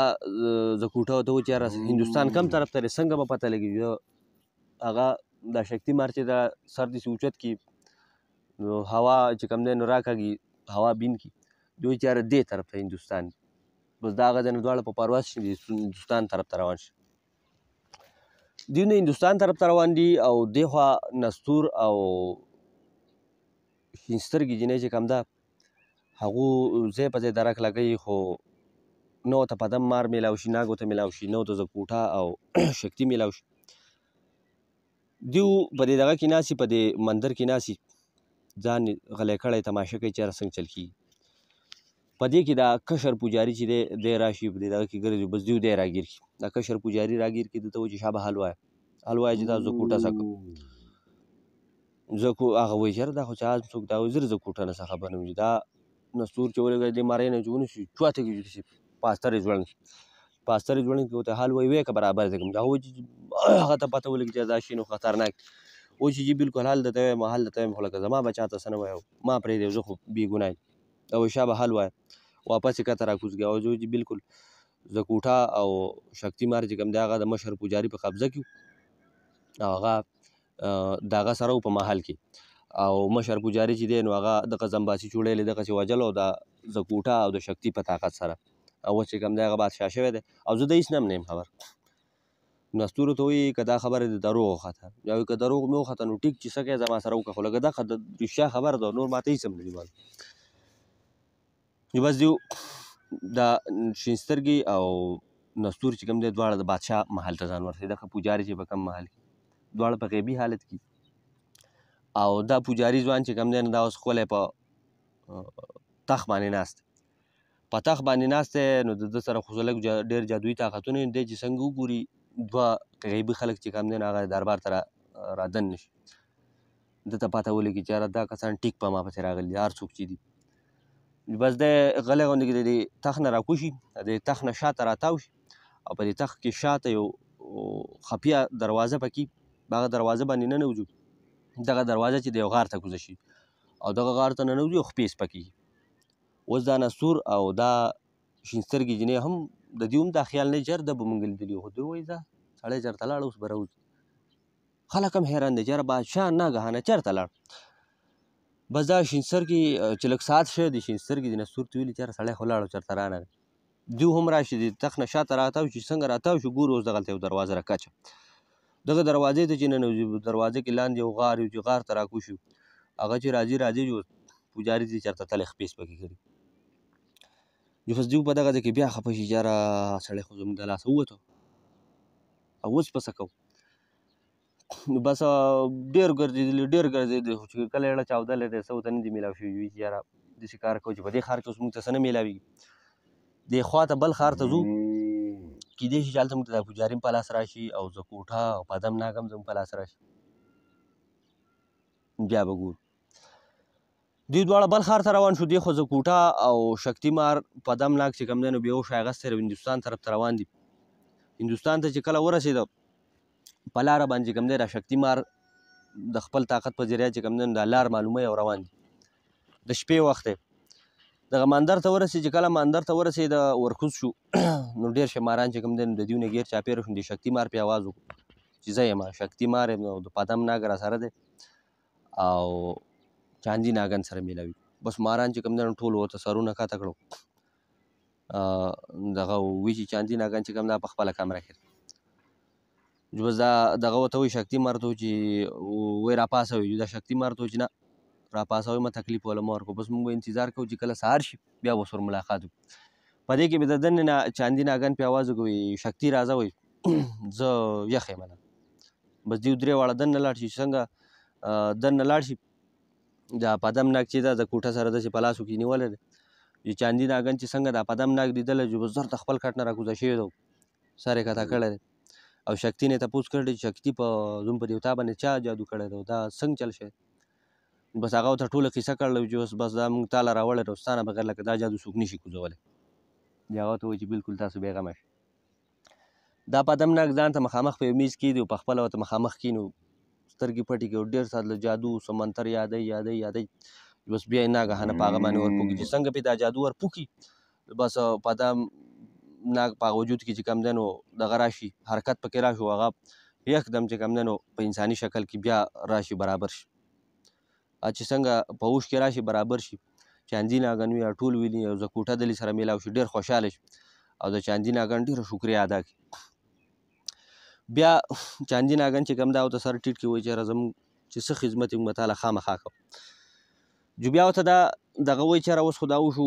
زکوټه ورته وویل چې یاره هندوستان کم طرف ته دی، څنګه به پته لګي؟ هغه دا شکتي مار چې دا سر داسې اوچت کړي نو هوا چې کوم دی نو راکاږي، هوا بین کړي، دوی وایي چې یاره دې طرف ته هندوستان دی. بس د هغه ځای نه دواړه په پرواز شي هندوستان طرف ته روان شي. دوی نه هندوستان طرف ته روان دي او دې خوا نستور او شین سترګې جینۍ چې کوم ده هغو ځای په ځای درک لګوي، خو نه ورته پدم مار میلاو شي، ناګ ورته میلاو شي، نه ورته زکوټه او شکتي میلاو شي. دیو په دې دغه کې ناستي، په دې مندر کې ناستي، ځان غلی کړی تماشه کوي چې یاره څنګه چل کېږي. په دې کې دا کشر پوجاري چې دی راشي په دې دغه کې ګرځي، بس دیو دی راګیر کړي. دا کشر پوجاري راګیر کړي، ده ته وایي چې شابه حل وایه چې دا زکوټه څه کوم؟ هغه وایي چې یاره دا خو چې عام څوک دا وایي، زه د زکوټه نه څه خبر نه وم. دا نستور چې ولګېد دې مارۍ نه چې ونیسي چوته کې داسې پاستر یې ځوړند کړي، پاستر یې ځوړند کړي، ورته حل وایي ویې که برابر دی کوم؟ هغه وایي چې هغه ته پته ولګي چې دا شي نو خطرناک. وایي چې جي بالکل حل درته وایم، حل درته وایم، خو لکه زما به چاته څه نه وایي، ما پرېږدی، زه خو بې ګناه یم. دا وایي شابه حل وایه، واپس یې کته راکوز کړي. او زه چې بالکل زکوټه او شکتي مار چې کوم دی هغه د مشر پوجاري په قبضه کې او هغه د هغه سره و په محل کې، او مشر پوجاري چې دی نو هغه دغه زمباسي چوړیلې دغسې وژلو د زکوټه او د شکتي په طاقت سره. او اوس چې کوم دی هغه بادشاه شوی دی او زه د هېڅ نه هم نه یم خبر. نستور ورته وایي که دا خبره د دروغ وخته، یا وایي که دروغ مې وخته نو ټیک چې څه کوې زما سره وکړه، خو لکه دغه د رښتیا خبره ده، نور ماته هېڅ هم نه دي معلوم. بس دیو دا شین سترګې او نستور چې کوم دی دواړه د بادشاه محل ته ځان ورسوي. دغه پوجاري چې په کوم محل کې دواړه په غیبي حالت کې، او دا پوجاري ځوان چې کوم دی نو دا اوس ښکلی په تخت باندې ناست دی. په تخت باندې ناست دی نو د ده سره خو لږ ډېر جادویي طاقتونه دي. دی چې څنګه وګوري دوه غیبي خلک چې کوم دی نو هغه دربار ته رادن نه شي، ده ته پته ولګي چې یاره دا کسان ټیک په ما پسې راغلي دي، هر څوک چې دي. بس دی غلی غوندې د دې تخت نه راکوشي، د تخت نه شاته راتاو شي، او په دې تخت کې شاته یو خفیه دروازه پکې، په هغه دروازه باندې ننوځو. دغه دروازه چې د یو غار ته کوزه شي او دغه غار ته ننوځي او خپې سپکېږي. اوس دا نستور او دا شین سترګې جینۍ هم د دوی هم دا خیال نه ژر ده به مونږ لیدلي، خو دوی وایي ځه سړی چېرته لاړ اوس به راوځي. خلک هم حیران دي چې یاره بادشاه ناګهانه چېرته لاړ. بس دا شین سترګې چې لږ ساعت شوی د شین سترګې د نستور ته ویلي چې یاره سړی خو لاړ چېرته رانغی. دوی هم راشي د تخت نه شاته راتاو شي، څنګه راتاو شي ګورو اوس دغلته یو دروازه راکچه. دغه دروازې ته چې ننوځي دروازې کې لاندې یو غار یو چې غار ته راکوشو، هغه چې راځي چې پوجاري دې چېرته تللی خپې سپکې کړي. بس دوی په دغه ځای کې بیا خفه شي چې یاره سړی خو زموږ د لاسه ووتو او اوس به څه کوو. نو بس ډېر ګرځېدلي خو چې کله یې اړه چاودلی دی څه ورته نه دي میلاو شوي. وایي چې یاره داسې کار کوو چې په دې ښار کې اوس موږ ته څه نه میلاوېږي، دې خوا ته بل ښار ته ځو، کیدای شي چې هلته موږ ته دا پوجاري په لاس راشي او زکوټه او پدم ناګ هم زموږ په لاس راشي، بیا به ګورو. دوی دواړه بل ښار ته روان شو. دی خو زکوټه او شکتي مار پدم ناګ چې کوم دی نو بېهوش اغستی او هندوستان طرف ته روان دي. هندوستان ته چې کله ورسېده په لاره باندې چې کوم دی دا شکتي مار د خپل طاقت په ذریعه چې کوم دی دا لار معلوموي او روان دي. د شپې وخت دی. دغه ماندر ته ورسېد، چې کله ماندر ته ورسېده ورکوز شو نو ډېر شه ماران چې کوم دی نو د دوی نه ګیر چاپېره شو. د شکتي مار پې آواز وکړو چې زه یم شکتي مار یم او د پدم ناګ راسره دی او چاندي ناګن سره میلاوي. بس ماران چې کوم دی نو ټول ورته سرونه کښته کړو، دغه وایي چې چاندي ناګن چې کوم دی په خپله کمره کې دی. بس دا دغه ورته وایي شکتي مار ته چې وایي راپاڅوي. دا شکتي مار ته وایي چې نه راپاڅوی مه، تکلیف وله مه ورکوه، بس موږ به انتظار کوو چې کله سهار شي بیا به ورسره ملاقات وکړو. په دې کې به د دننه نه چاندي ناګن پې آواز وکړي شکتي راځه وایي زه یخ یم. بس دوی درې واړه دننه لاړ شي. چې څنګه دننه لاړ شي دا پدم ناک چې دا د کوټه سره داسې په لاسو کې نیولی دی چې چاندي ناګن چې څنګه دا پدم ناک لیدلی چې بس زر د خپل کټ نه راکوزه شوی دی سر یې کته کړی دی او شکتي نه یې تپوس کړی چې شکتي په زموږ په دې تا باندې چا جادو کړی دی دا څنګه چل شوی بس هغه ورته ټوله کیسه کړله چې بس دا موږ تا له راوړی دی ستا نه بغیر لکه دا جادو څوک نشي کوزولی بیا هغه ورته وایي چې بلکل تاسو بېغمه شئ دا پدم ناک ځان ته مخامخ په یو میز کښېږدي او په خپله ورته مخامخ کښېني سترګې پټې کړي او ډېر ساعت له جادو سمندر یادوي بس بیا یې ناګهانه په هغه باندې ورپوکي چې څنګه پې دا جادو ورپوکي بس پدم ناک په هغه وجود کې چې کوم دی نو دغه راشي حرکت پکې راشي هغه یکدم چې کوم دی نو په انساني شکل کې بیا راشي برابر شي چې څنګه په اوښ کې راشي برابر شي چاندي ناګن وي ټول ویني او زکوټه دلې سره میلاو شي ډېر خوشحاله شي او د چاندي ناګن ډېره شکریه ادا کړي بیا چاندي ناګن چې کوم دا ورته سر ټیټ کړي وایي چې یاره زموږ چې څه خدمت یې موږ به تاله خامخا کوو جو بیا ورته دا دغه وایي چې یاره اوس خو دا وشو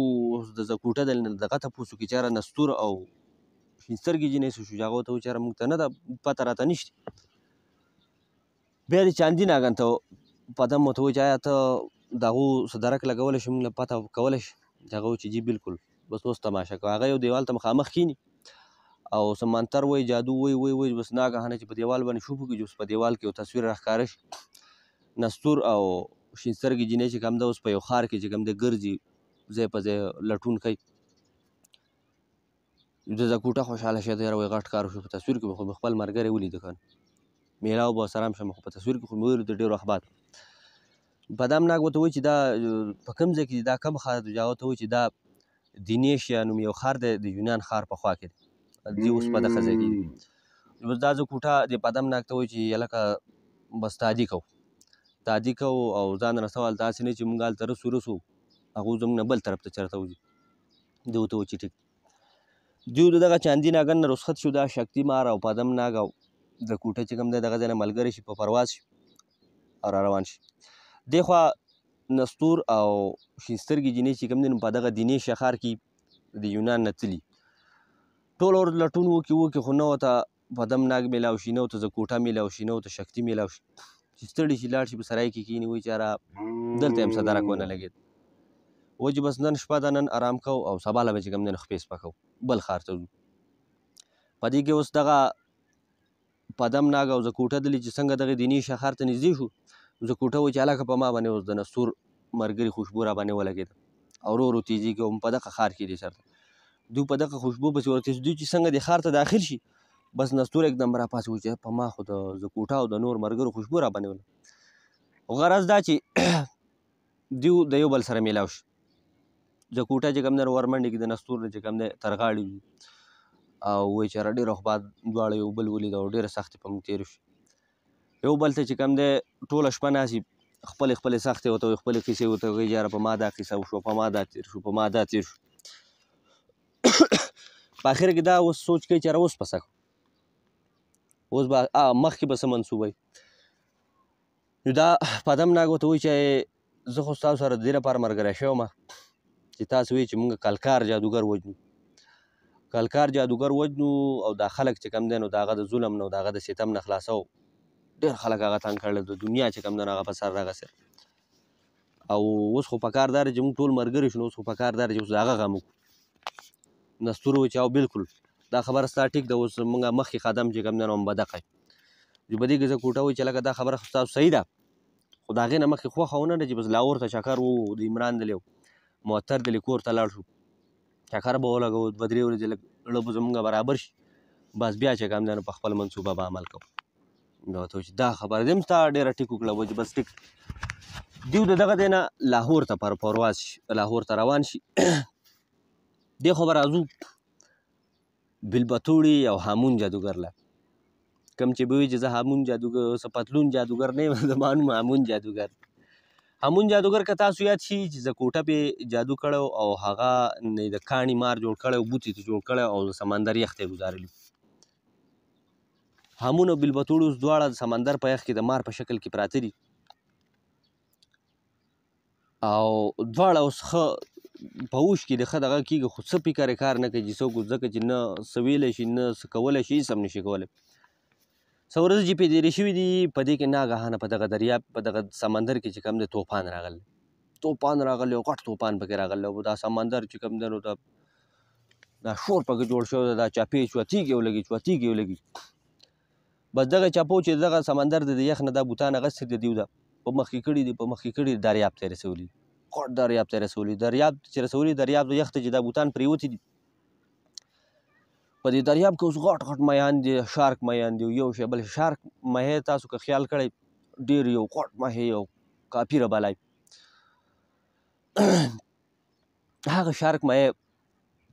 د زکوټه دغه تپوس وکړي چې یاره نستور او شین سترګې جینۍ څه شو چې هغه ورته وایي چې یاره موږ ته نه ده پته راته نشته بیا د چاندي ناګن ته پدم ورته وایي چې آیا ته د هغو څه درک لګولی شي موږ له پته کولی شي هغه وایي چې جي بلکل بس اوس تماشه کوه هغه یو دیوال ته مخامخ کښېني او سمانتر وایي جادو وایي بس ناګهانه چې په دیوال باندې شو وکړي چې اوس په دیوال کې یو تصویر راښکاره شي نستور او شین سترګې جینۍ چې کوم ده اوس په یو ښار کې چې کوم دی ګرځي ځای په ځای لټون کوي د زکوټه خوشحاله شه دی یاره وایي غټ کار وشو په تصویر کې به خو مې خپل ملګری ولیده که نه میلاو به سره هم شم خو په تصویر کې خو مې ولیده ډېر وخت بعد پدم ناک ورته وایي چې دا په کوم ځای کې دا کوم ښار دی هغه ورته وایي چې دا دینیشیا نوم یو ښار دی د یونان ښار په خوا کې دی دی اوس په دغه ځای کې دي بس دا زکوټه د پدم ناک ته وایي چې هلکه بس تادي کوو او ځان نه سوال داسې نه چې مونږ هلته رسو هغوی زموږ نه بل طرف ته چېرته وځي ده ورته وایي چې ټیک دوی د دغه چاندي ناګن نه رخصت شو دا شکتي مار او پدم ناک او زکوټه چې کوم دی دغه ځای نه ملګري شي په پرواز شي او را روان شي دې خوا نستور او شین سترګې جینۍ چې کوم دی نو په دغه دینیشیا ښار کې د یونان نه تلي ټول ور لټون وکړي خو نه ورته پدم ناک میلاو شي نه ورته زکوټه میلاو شي نه ورته شکتي میلاو شي چې ستړي شي لاړ شي په سرای کې کښېني وایي چې یاره دلته یم څه درک ونه لګېد وایي چې بس نن شپه ده نن آرام کوو او سبا له به چې کوم دی نو خپې سپه کوو بل ښار ته ځو په دې کې اوس دغه پدم ناک او زکوټه دلې چې څنګه دغه دینیشیا ښار ته نږدې شو زکوټه وایي چې هلکه په ما باندې اوس د نستور ملګري خوشبو را باندې ولګېده او ورو تیزېږي او په دغه ښار کې دی سرته دوی په دغه خوشبو پسې ورتېږي دوی چې څنګه دې ښار ته داخل شي بس نستور एकदम راپاڅي وایي چې په ما خو د زکوټه او د نور ملګرو خوشبو را باندې غرض دا چې دوی د یو بل سره میلاو شي زکوټه چې کوم دی ورمنډې کې د نستور نه چې کوم دی تر غاړې وي او وایي چې یاره ډېر وخت بعد دواړه یو بل ولیده او ډېره سختې په موږ تېرې شوې یو بل ته چې کوم دی ټوله شپه ناست خپلې سختې ورته وایي خپلې کیسې ورته وایي یاره په ما دا کیسه وشوه په ما دا تېر شو په ما دا تېر شو په اخر کې دا اوس سوچ کوي چې یاره اوس به څه کوو اوس به مخکې به څه منصوبه نو دا پدم ناک ورته وایي چې زه خو ستاسو سره د دې لپاره ملګری شوی یم چې تاسو وایي چې موږ کلکار جادوګر وجنو او دا خلک چې کوم دی نو د هغه د ظلم نه او د هغه د ستم نه خلاصو ډېر خلک هغه تنګ کړل د دنیا چې کوم دی نو هغه په سر راغسر او اوس خو پکار دا چې موږ ټول ملګري شو نو اوس خو پکار دا چې اوس د هغه غم وکړو نستور وایي چې او بلکل دا خبره ستا ټیک ده اوس موږ مخکې قدم چې کوم دی نو هم به دقه چې په دې کې زکوټه وایي چې لکه دا خبره خو ستاسو صحیح ده خو د هغې نه مخکې خوښه ونه ده چې بس لاهور ته چکر د عمران دلې معطر دلې کور ته لاړ شو چکر به ولګوو 2-3 ورځې لږ زړه به زموږ برابر شي بس بیا چې کوم دی نو په خپل منصوبه به عمل کوو نو ورته وایي چې دا خبره دې هم ستا ډېره ټیک وکړه وایي چې بس ټیک دوی د دغه دی نه لاهور ته پرواز شي لاهور ته روان شي دې خو به راځو بلبتوړي او هامون جادوګر له کوم چې به وي چې زه هامون جادوګر څه پتلون جادوګر نه یم زما نوم هامون جادوګر که تاسو یاد شي چې زکوټه پې جادو کړی او هغه نه د کاڼي مار جوړ کړی او بوتې ته جوړ کړی او د سمندر یخ ته یې ګزارلي هامون او بلبتوړي اوس دواړه د سمندر په یخ کې د مار په شکل کې پراته دي او دواړه اوس ښه په اوښ کې د ښه دغه کېږي خو څه فکر کار نه کوي چې څوک ځکه چې نه څه ویلی شي نه څه کولی شي هېڅ هم نشي کولی څه ورځې چې پرې تېرې شوي دي په دې کې ناګهانه په دغه دریاب په دغه سمندر کې چې کوم دی طوفان راغلی او غټ طوفان پکې راغلی او دا سمندر چې کوم دی نو دا شور پکې جوړ شوی دی دا چاپې چوتیږي ولګي بس دغه چاپو چې دغه سمندر د یخ نه دا بوتان اغوستي د دیو ده په مخکې کړي دریاب ته یې رسولي غټ دریاب ته یې رسولي دریاب د یخ ته چې دا بوتان پرېوتي دي په دې دریاب کې اوس غټ میان دي شارک میان دي یو شی بل شارک مهی تاسو که خیال کړی ډېر یو غټ مهی یو کافي ربلی هغه شارک مهی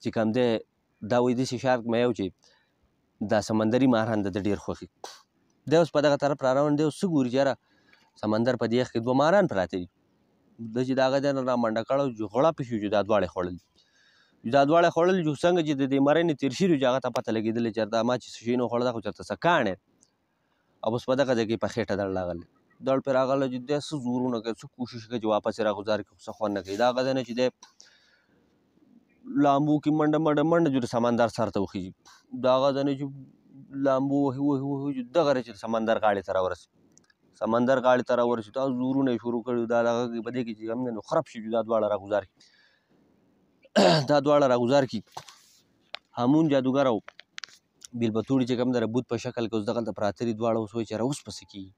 چې کوم دی دا وایي داسې شارک مهی و چې دا سمندري ماران د ډېر خوښي دی اوس په دغه طرف را روان دی اوس څه ګوري چې یاره سمندر په دې یخ کې دوه ماران پراته دي ده چې د هغه ځای نه را منډه کړی چې غړپ شو چې دا دواړه یې خوړل چې څنګه چې د دې مرۍ نه تېر شوي چې هغه ته پته لګېدلې چې دا ما چې څه شي نه وخوړه دا خو چېرته څه کاڼی او بس په دغه ځای کې په خېټه دړ راغلی دړ پرې راغلی چې دی څه زورونه کوي څه کوشش کوي چې واپس یې راګزار کړي خو څه خوند نه کوي د هغه ځای نه چې دی لامبو کې منډه چې د سمندر سر ته وخیږي د هغه ځای نه چې لامبو وهي چې دغه چې سمندر غاړې ته راورسي دا زورونه یې شروع کړي دا دغه په دې کې چې کوم دی نو خراب شي چې دا دواړه راګزار کړي هامون جادوګر او بیلبتوړي چې کوم دی بوت په شکل کې اوس دغلته پراته دي دواړه اوس وایي چې یاره اوس به څه کېږي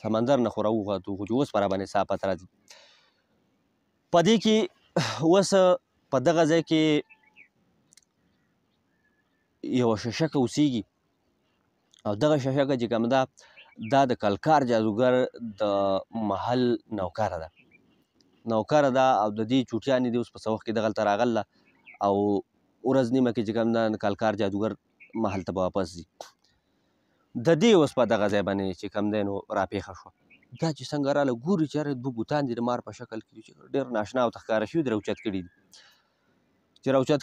سمندر نه خو راووتو خو چې اوس په راباندې صافت راځي په دې کې اوس په دغه ځای کې یوه ششکه اوسیږي او دغه ششکه چې کوم ده دا د کلکار جادوګر د محل نوکره ده او د دې چوټیانې دي اوس په څه وخت کې دغلته راغله او ورځ نیمه کې چې کوم ده کلکار جادوګر محل ته به واپس ځي د دې اوس په دغه ځای باندې چې کوم دی نو راپېښه شوه دا چې څنګه راله ګوري چې یاره دوه بوتان دي د مار په شکل کې چې ډېر ناشنا ورته ښکاره شوي دي راوچت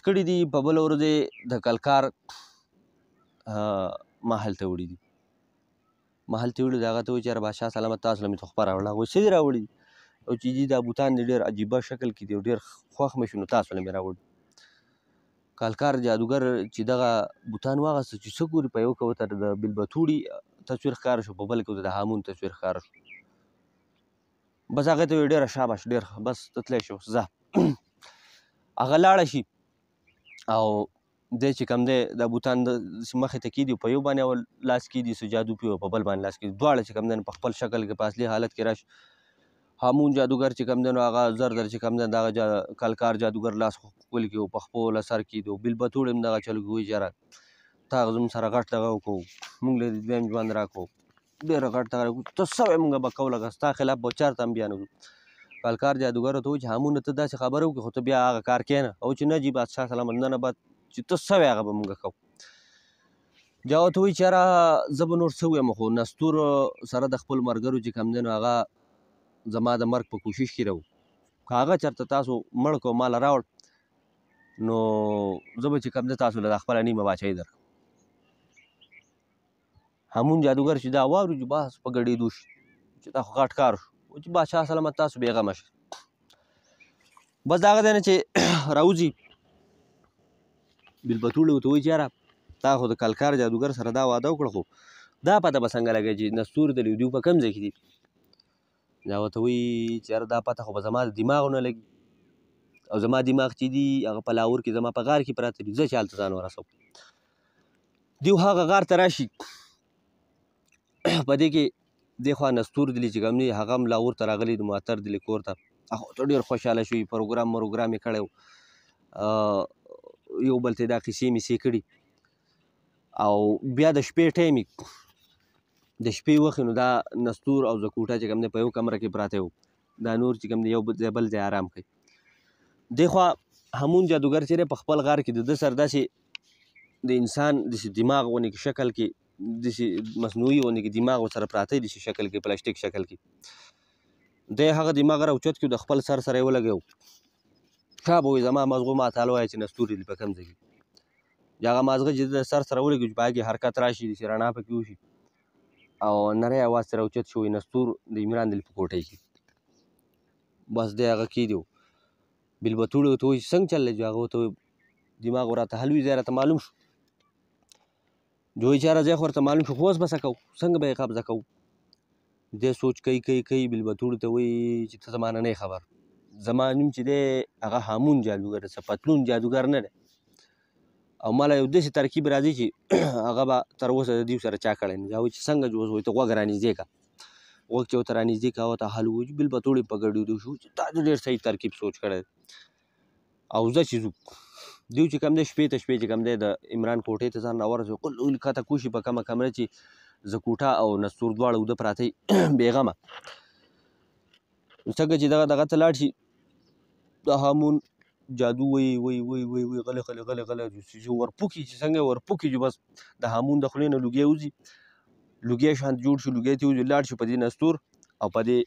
کړي دي په بله ورځ د کلکار محل ته وړي دي د هغه ته وایي چې یاره بادشاه سلامت تاسو له مې تحفه راوړله هغوی څه دي راوړي او چې دي دا بوتان دي ډېر عجیبه شکل کې دي او ډېر خوښ مې شو نو تاسو له مې راوړي کلکار جادوګر چې دغه بوتان واغسته چې څه ګوري په یو کې ورته د بیلبتوړي تصویر ښکاره شو په بل کې ورته د هامون تصویر ښکاره شو بس هغې ته وایي ډېره شاباش ډېر بس ته تللی شو ځه هغه لاړه شي او دی چې کوم دی دا بوتان مخې ته کېدي په یو باندې لاس کېدي څه جادو پې په بل باندې لاس کېدي دواړه چې کوم دی په خپل شکل کې په اصلي حالت کې راشي هامون جادوګر چې کوم دی نو هغه زر چې کوم دی دغه کلکار جادوګر لاس ښکل کړي او په خپو له سر کېدي او بیلبتوړي هم دغه چل کوي چې یاره تا زموږ سره غټ دغه وکړو موږ له دویم ژوند راکړو ډېره غټ دغه ته څه وایې موږ به کوو لکه ستا خلاف به چېرته هم بیا نه ځو کلکار جادوګر ورته وایي چې هامونه ته داسې خبره وکړې خو ته بیا هغه کار کښېنه او چې نه جي بادشاه سلامت نه بعد چې ته څه وایې هغه به موږ کوو بیا ورته وایي چې یاره زه به نور څه ووایم خو نستور سره د خپلو ملګرو چې کوم دی نو هغه زما د مرګ په کوشش کې راو که هغه چېرته تاسو مړ کړو ما له راوړ نو زه به چې کوم دی تاسو له خپله نیمه باچایي درکړم هامون جادوګر چې دا واوري چې بس په ګډېدو شي چې دا خو غټ کار شو چې بادشاه سلامت تاسو بېغمه شئ بس د هغه ځای نه چې راوځي بیلبتوړي ورته وایي چې یاره تا خو د کلکار جادوګر سره دا واده وکړه خو دا پته به څنګه لګوي چې نستور د لیدو په کوم ځای کې دي دا ورته وایي چې یاره دا پته خو به زما د دماغ نه لګي او زما دماغ چې دي هغه په لاهور کې زما په غار کې پراته دي زه چې هلته ځان ورسوم دیو هغه غار ته راشي په دې کې دې خوا نستور دلی چې کوم دی هغه هم لاهور ته راغلی د معطر دلی کور ته هغه ته ډېر خوشحاله شوي پروګرام یې کړی و یو بل ته دا قیسې میسې کړي او بیا د شپې ټایم د شپې وخت نو دا نستور او زکوټه چې کوم دی په یو کمره کې پراته وو دا نور چې کوم دی یو بل ځای آرام کوي دې خوا هامون جادوګر چې دی په خپل غار کې د ده سر داسې د انسان داسې دماغ غوندې شکل کې داسې مصنوعي غوندې کې دماغ ورسره پراته داسې شکل کې پلاستیک شکل کې دی هغه دماغ راوچت کړي د خپل سر سره یې ولګوي ښه به وایي زما مازغو ما ته وایه چې نستور دي په کوم ځای کې چې هغه مازغه چې د سر سره ولګوي چې په هغې کې حرکت راشي داسې رڼا پکې وشي او نری اواز ترې راوچت شي وایي نستور د عمران دلي په کوټۍ کې بس دی هغه کېدي و بیلبتوړي ورته وایي چې څنګه چل دی هغه ورته وایي دماغ راته حل وي ځای راته معلوم شو دوی چې هره ځای خو ورته معلوم شو خو اوس به څه کوو څنګه به یې قبضه کوو دی سوچ کوي بلبتوړي ته وایي چې ته زما نه نه خبر زما نوم چې دی هغه هامون جادوګر دی څه پتلون جادوګر نه دی او ماله یو داسې ترکیب راځي چې هغه به تر اوسه د دوی سره چا کړی نه دی هغه وایي چې څنګه جوز وایي ته غوږ رانږدې کړه غوږ چې ورته رانږدې کړه هغه ته حل ووایي بلبتوړي په ګډېدو شو چې دا ډېر صحیح ترکیب سوچ کړی دی او زه چې ځو دوی چې کوم دی شپې چې کوم دی د عمران کوټې ته ځان راورسوي قل کښته کوشي په کمه کمره چې زه کوټه او نستور دواړه اوده پراته بېغمه څنګه چې دغه ته لاړ شي د هامون جادو وایي غلی چې ورپوکي چې څنګه ورپوکي چې بس د هامون د خولې نه لوګی وځي لوګی شانت جوړ شي لوګی ته وځي لاړ شي په دې نستور او په دې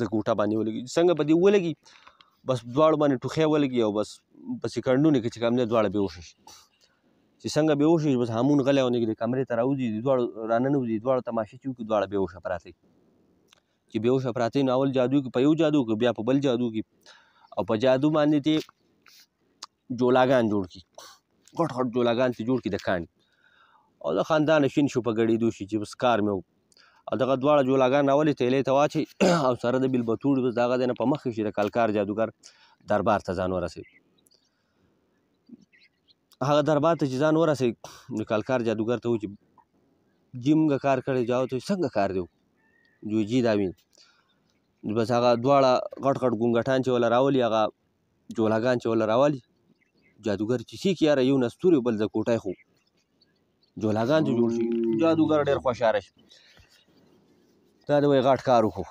زکوټه باندې ولګي څنګه په دې ولګي بس دواړو باندې ټوخی ولګي او بس په سکندونو کې چې کوم دی دواړه بېهوشه شي چې څنګه بېهوشه شي بس هامون غلی او نږدې کمرې ته راوځي دواړو راننوځي دواړو تماشې چې وکړي دواړه بېهوشه پراته چې بېهوشه پراته نو اول جادو کې په یو جادو کې بیا په بل جادو کې او په جادو باندې دې جولاګان جوړ کړي غټ جولاګان چې جوړ کړي د کاڼي او د خاندانه شین شو په ګډېدو شي چې بس کار مې او دغه دواړه جولاګان راولي تیلې ته واچوي او سره د بلبتوړي بس د هغه ځای نه په مخکې شي د کلکار جادوګر دربار ته ځان ورسوي هغه دربار ته چې ځان ورسوي د کلکار جادوګر ته وایي چې جي مونږه کار کړی جاو ته څنګه کار دی دوی جي دا ویني بس هغه دواړه غټ ګونګټان چې وله راولي هغه جولاګان چې وله راولي جادوګر چې سي کې یاره یو نستوري بل د کوټی خو جولاګان چې جوړ شي جادوګر ډېر خوشحاله شي دا دی وایي غټ کار وکړو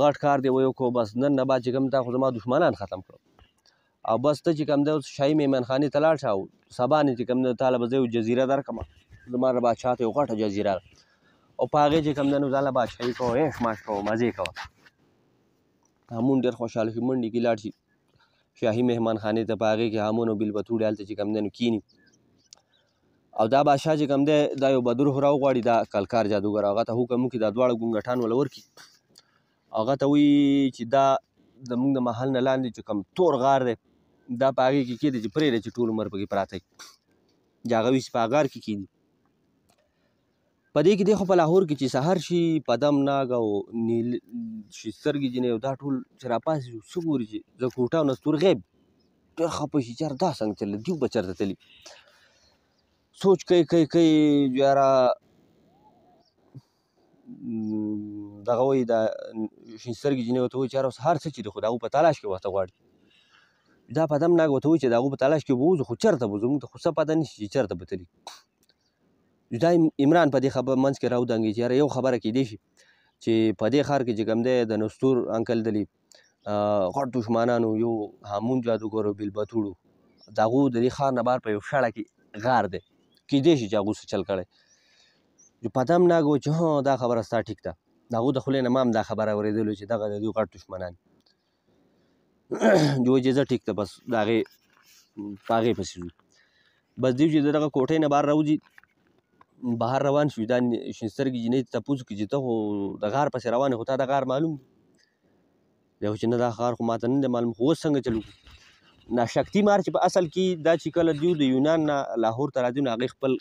غټ کار دی وایي وکړو بس نن نه بعد چې کوم تا خو زما دښمنان ختم کړو او بس ته چې کوم دی اوس شاهي مهمانخانې ته لاړ شه او سبا نه چې کوم دی تا له به زه یو جزیره درکړم زما د بادشاه ته یو غټه جزیره ده او په هغې چې کوم دی نو ځان له بادشاهي کوه عیش ماش کوه مزې کوه هامون ډېر خوشحاله شي منډې کې لاړ شي شاهي مهمانخانې ته په هغې کې هامون او بلبتوړي هلته چې کوم دی نو کیني او دا بادشاه چې کوم دی دا یو بدروح راوغواړي دا کلکار جادوګر هغه ته حکم وکړي دا دواړه ګونګټان وله ورکړي هغه ته وایي چې دا زموږ د محل نه لاندې چې کوم تور غار دی دا په هغې کې کېدی چې پرېږده چې ټول عمر پکې پراته وي چې هغه وي چې په غار کې کېدي په دې کې دی خو په لاهور کې چې سهار شي پدم ناګ او نیل شي سترګې جینۍ او دا ټول چې راپاڅي څه ګوري چې د کوټه او نستور غیب ډېر خفه شي چې یاره دا څنګه چلي دیو به چېرته تلي سوچ کوي یاره دغه وایي دا شین سترګې جینۍ ورته وایي چې یاره اوس هر څه چې دی خو د هغو په تلاش کې ورته غواړي دا پدم ناګ ورته وایي چې د هغو په تلاش کې به وځو خو چېرته به ځو موږ ته خو څه پته نشي چې چېرته به تلي دا عمران په دې منځ کې راودانګي چې یاره یو خبره کیدی شي چې په دې ښار کې چې کوم دی د نستور انکل دلي غټ دښمنانو یو هامون جادوګر او بلبتوړو د هغو د دې ښار نه بهر په یو شړه کې غار دی کیدی شي چې هغو څه چل کړی چې پدم ناګ وایي چې هو دا خبره ستا ټیک ده د هغو د خولې نه ما هم دا خبره اورېدلې چې دغه د دوی غټ دښمنان وایي چې زه ټیک ده بس د هغې په هغې پسې ځو بس دوی چې د دغه کوټۍ نه بهر راوځي بهر روان شو دا شین سترګې جینۍ ته تپوس کړي چې ته خو د غار پسې روان یې خو تا د غار معلوم دی خو چې نه دا غار خو ماته نه دی معلوم خو اوس څنګه چلو ناشکتي مار چې په اصل کې دا چې کله دوی د یونان نه لاهور ته راځي نو هغې خپل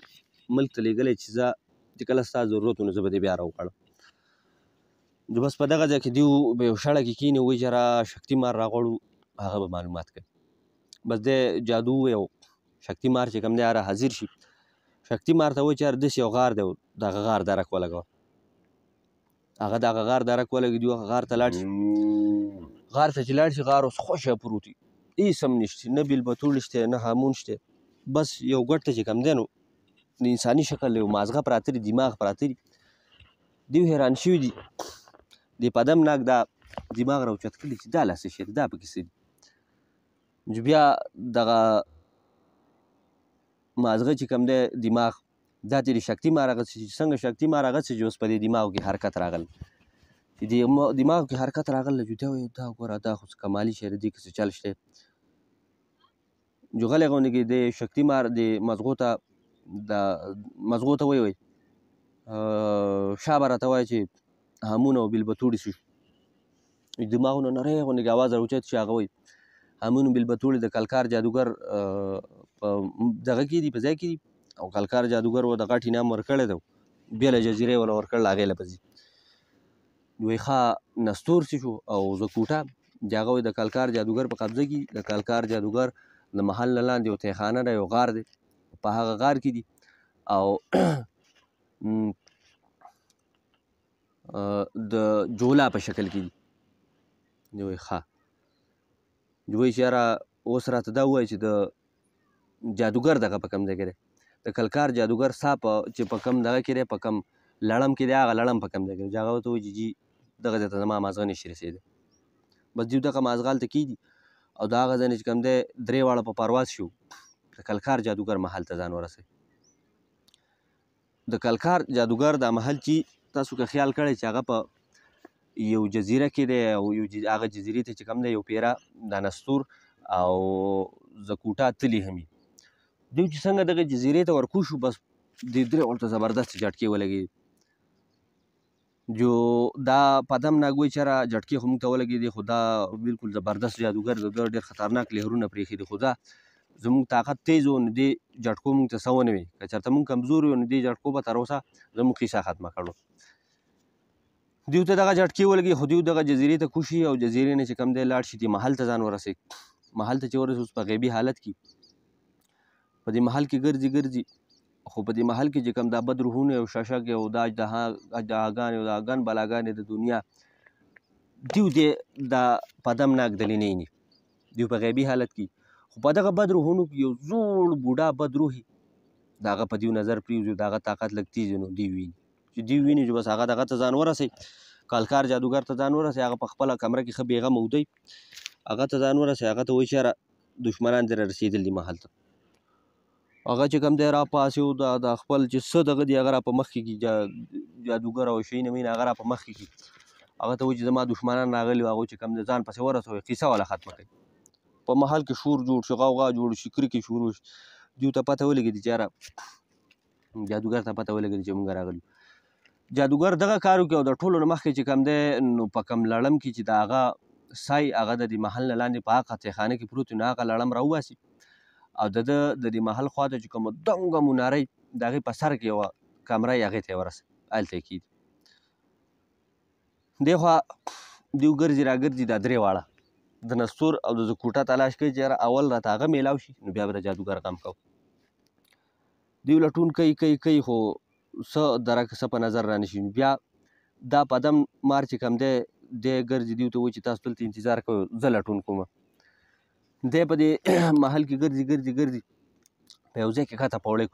ملک ته لیږلی چې زه چې کله ستا ضرورت و نو زه به دې بیا راوغواړم نو بس په دغه ځای کې دوی به یو شړه کې کښېني وایي چې را شکتي مار راغواړو هغه به معلومات کوي بس دی جادو ووایي او شکتي مار چې کوم دی هغه حاضر شي شکتي مار ته وایي چې یاره داسې یو غار دی دغه غار درک ولګوه هغه دغه غار درک ولګي دوی هغه غار ته لاړ شي غار ته چې لاړ شي غار اوس خوشه پروت وي هېڅ هم نشته نه بلبتوړي شته نه هامون شته بس یو ګټ ته چې کوم دی نو د انساني شکل یو مازغه پراته دي دماغ پراته دي دوی حیران شوي دي د پدم ناګ دا دماغ راوچت کړي چې دا لا څه شی دی دا پکې څه دي بیا دغه مازغه چې کوم دی دماغ دا چې د شکتي مار هغه څنګه شکتي مار هغه څه چې اوس په دې دماغو کې حرکت راغلی چې د دماغو کې حرکت راغلی جو دا وایي دا ګوره دا خو څه کمالي شی دی دې کې څه چل شته جو غلی غونډې کې د شکتي مار د مزغو ته وایي شا به راته وایي چې هامون او بلبتوړي څه شو دماغونه نری غوندې کې اواز راوچت شي هغه وایي هامون بلبتوړي د کلکار جادوګر په دغه کې دي په ځای کې دي او کلکار جادوګر و د غټ انعام ورکړی دی بېله جزیرې وله ورکړله هغې له به ځي وایي ښه نستور چې شو او زکوټه چې هغه وایي د کلکار جادوګر په قبضه کې د کلکار جادوګر د محل نه لاندې یو تیخانه ده یو غار دی په هغه غار کې دي او د جولا په شکل کې دي وایي ښه وایي چې یاره اوس راته دا ووایه چې د جادوګر دغه په کوم ځای کې دی د کلکار جادوګر سا چې په کوم دغه کې دی په کوم لړم کې دی هغه لړم په کوم ځای کې دی چې هغه ورته وایي چې جي دغه ځای ته زما مازغه نشي رسېدی بس دوی دغه مازغه هلته کېږدي او د هغه ځای نه چې کوم دی درې واړه په پرواز شو د کلکار جادوګر محل ته ځان ورسوي د کلکار جادوګر دا محل چې تاسو که خیال کړی چې هغه په یو جزیره کې دی او هغه جزیرې ته چې کوم دی یو پیره دا نستور او زکوټه تلي هم وي دوی چې څنګه دغه جزیرې ته ورکوز شو بس دې درې ورته زبردست جټکې ولګېدې جو دا پدم ناګ وایي چې یاره جټکې خو موږ ته ولګېدې خو دا بلکل زبردست جادوګر دی ډېر خطرناک لهرونه پرېښي دي خو دا زموږ طاقت تیز و نو دې جټکو موږ ته څه ونه وي که چېرته موږ کمزور یو نو دې جټکو به تر اوسه زموږ قیصه ختمه کړو دوی ته دغه جټکې ولګي خو دوی دغه جزیرې ته کوشي او جزیرې نه چې کوم دی لاړ شي دې محل ته ځان ورسوي محل ته چې ورسوي اوس په غیبي حالت کې په دې محل کې ګرځي خو په دې محل کې چې کوم دا بد روحونه او شاشک او دا اجدهاګانې او دا ګن بلاګانې د دنیا دوی دې دا پدم ناک دلې نه ویني دوی په غیبي حالت کې خو په دغه بد روحونو کې یو زوړ بوډا بد روحي د هغه په دیو نظر پرېږدي د هغه طاقت لږ تیز نو دوی ویني چې دوی ویني چې بس هغه دغه ته ځان ورسوي کالکار جادوګر ته ځان ورسوي هغه په خپله کمره کې ښه بېغمه ودی هغه ته ځان ورسوي هغه ته وایي چې یاره دښمنان دې را رسېدلي دي محل ته هغه چې کوم دی راپاڅېد د خپل چې څه دغه دي هغه را په مخکې کي جادوګر او شیونه وینه هغه را په مخکې کي هغه ته وایي چې زما دښمنان راغلي وو هغوی چې کوم دی ځان پسې ورسوي قیصه والا ختمه کوي په محل کې شور جوړ شي غوغا جوړ شي کرکې شروع شي دوی ته پته ولګېدي چې یاره جادوګر ته پته ولګېدي چې موږ راغلي جادوګر دغه کار وکړي او د ټولو نه مخکې چې کوم دی نو په کوم لړم کې چې د هغه سای هغه د دې محل نه لاندې په هغه قطعخانه کې پروت وي نو هغه لړم راوباسي او د دې محل خواته چې کومه دنګه مناره وي د هغې په سر کې یوه کمره یې هغې ته یې ورسوي هلته یې کېږدي دې خوا دوی ګرځي راګرځي دا درې واړه د نستور او د زکوټه تلاش کوي چې یاره اول راته هغه میلاو شي نو بیا به د جادوګر غم کوو دوی لټون کوي خو څه درک څه په نظر رانشي بیا دا پدم مار چې کوم دی ګرځي دوی ته وایي چې تاسو دلته انتظار کوئ زه لټون کومه دی په دې محل کې ګرځي په یو ځای کې ښکته پوړۍ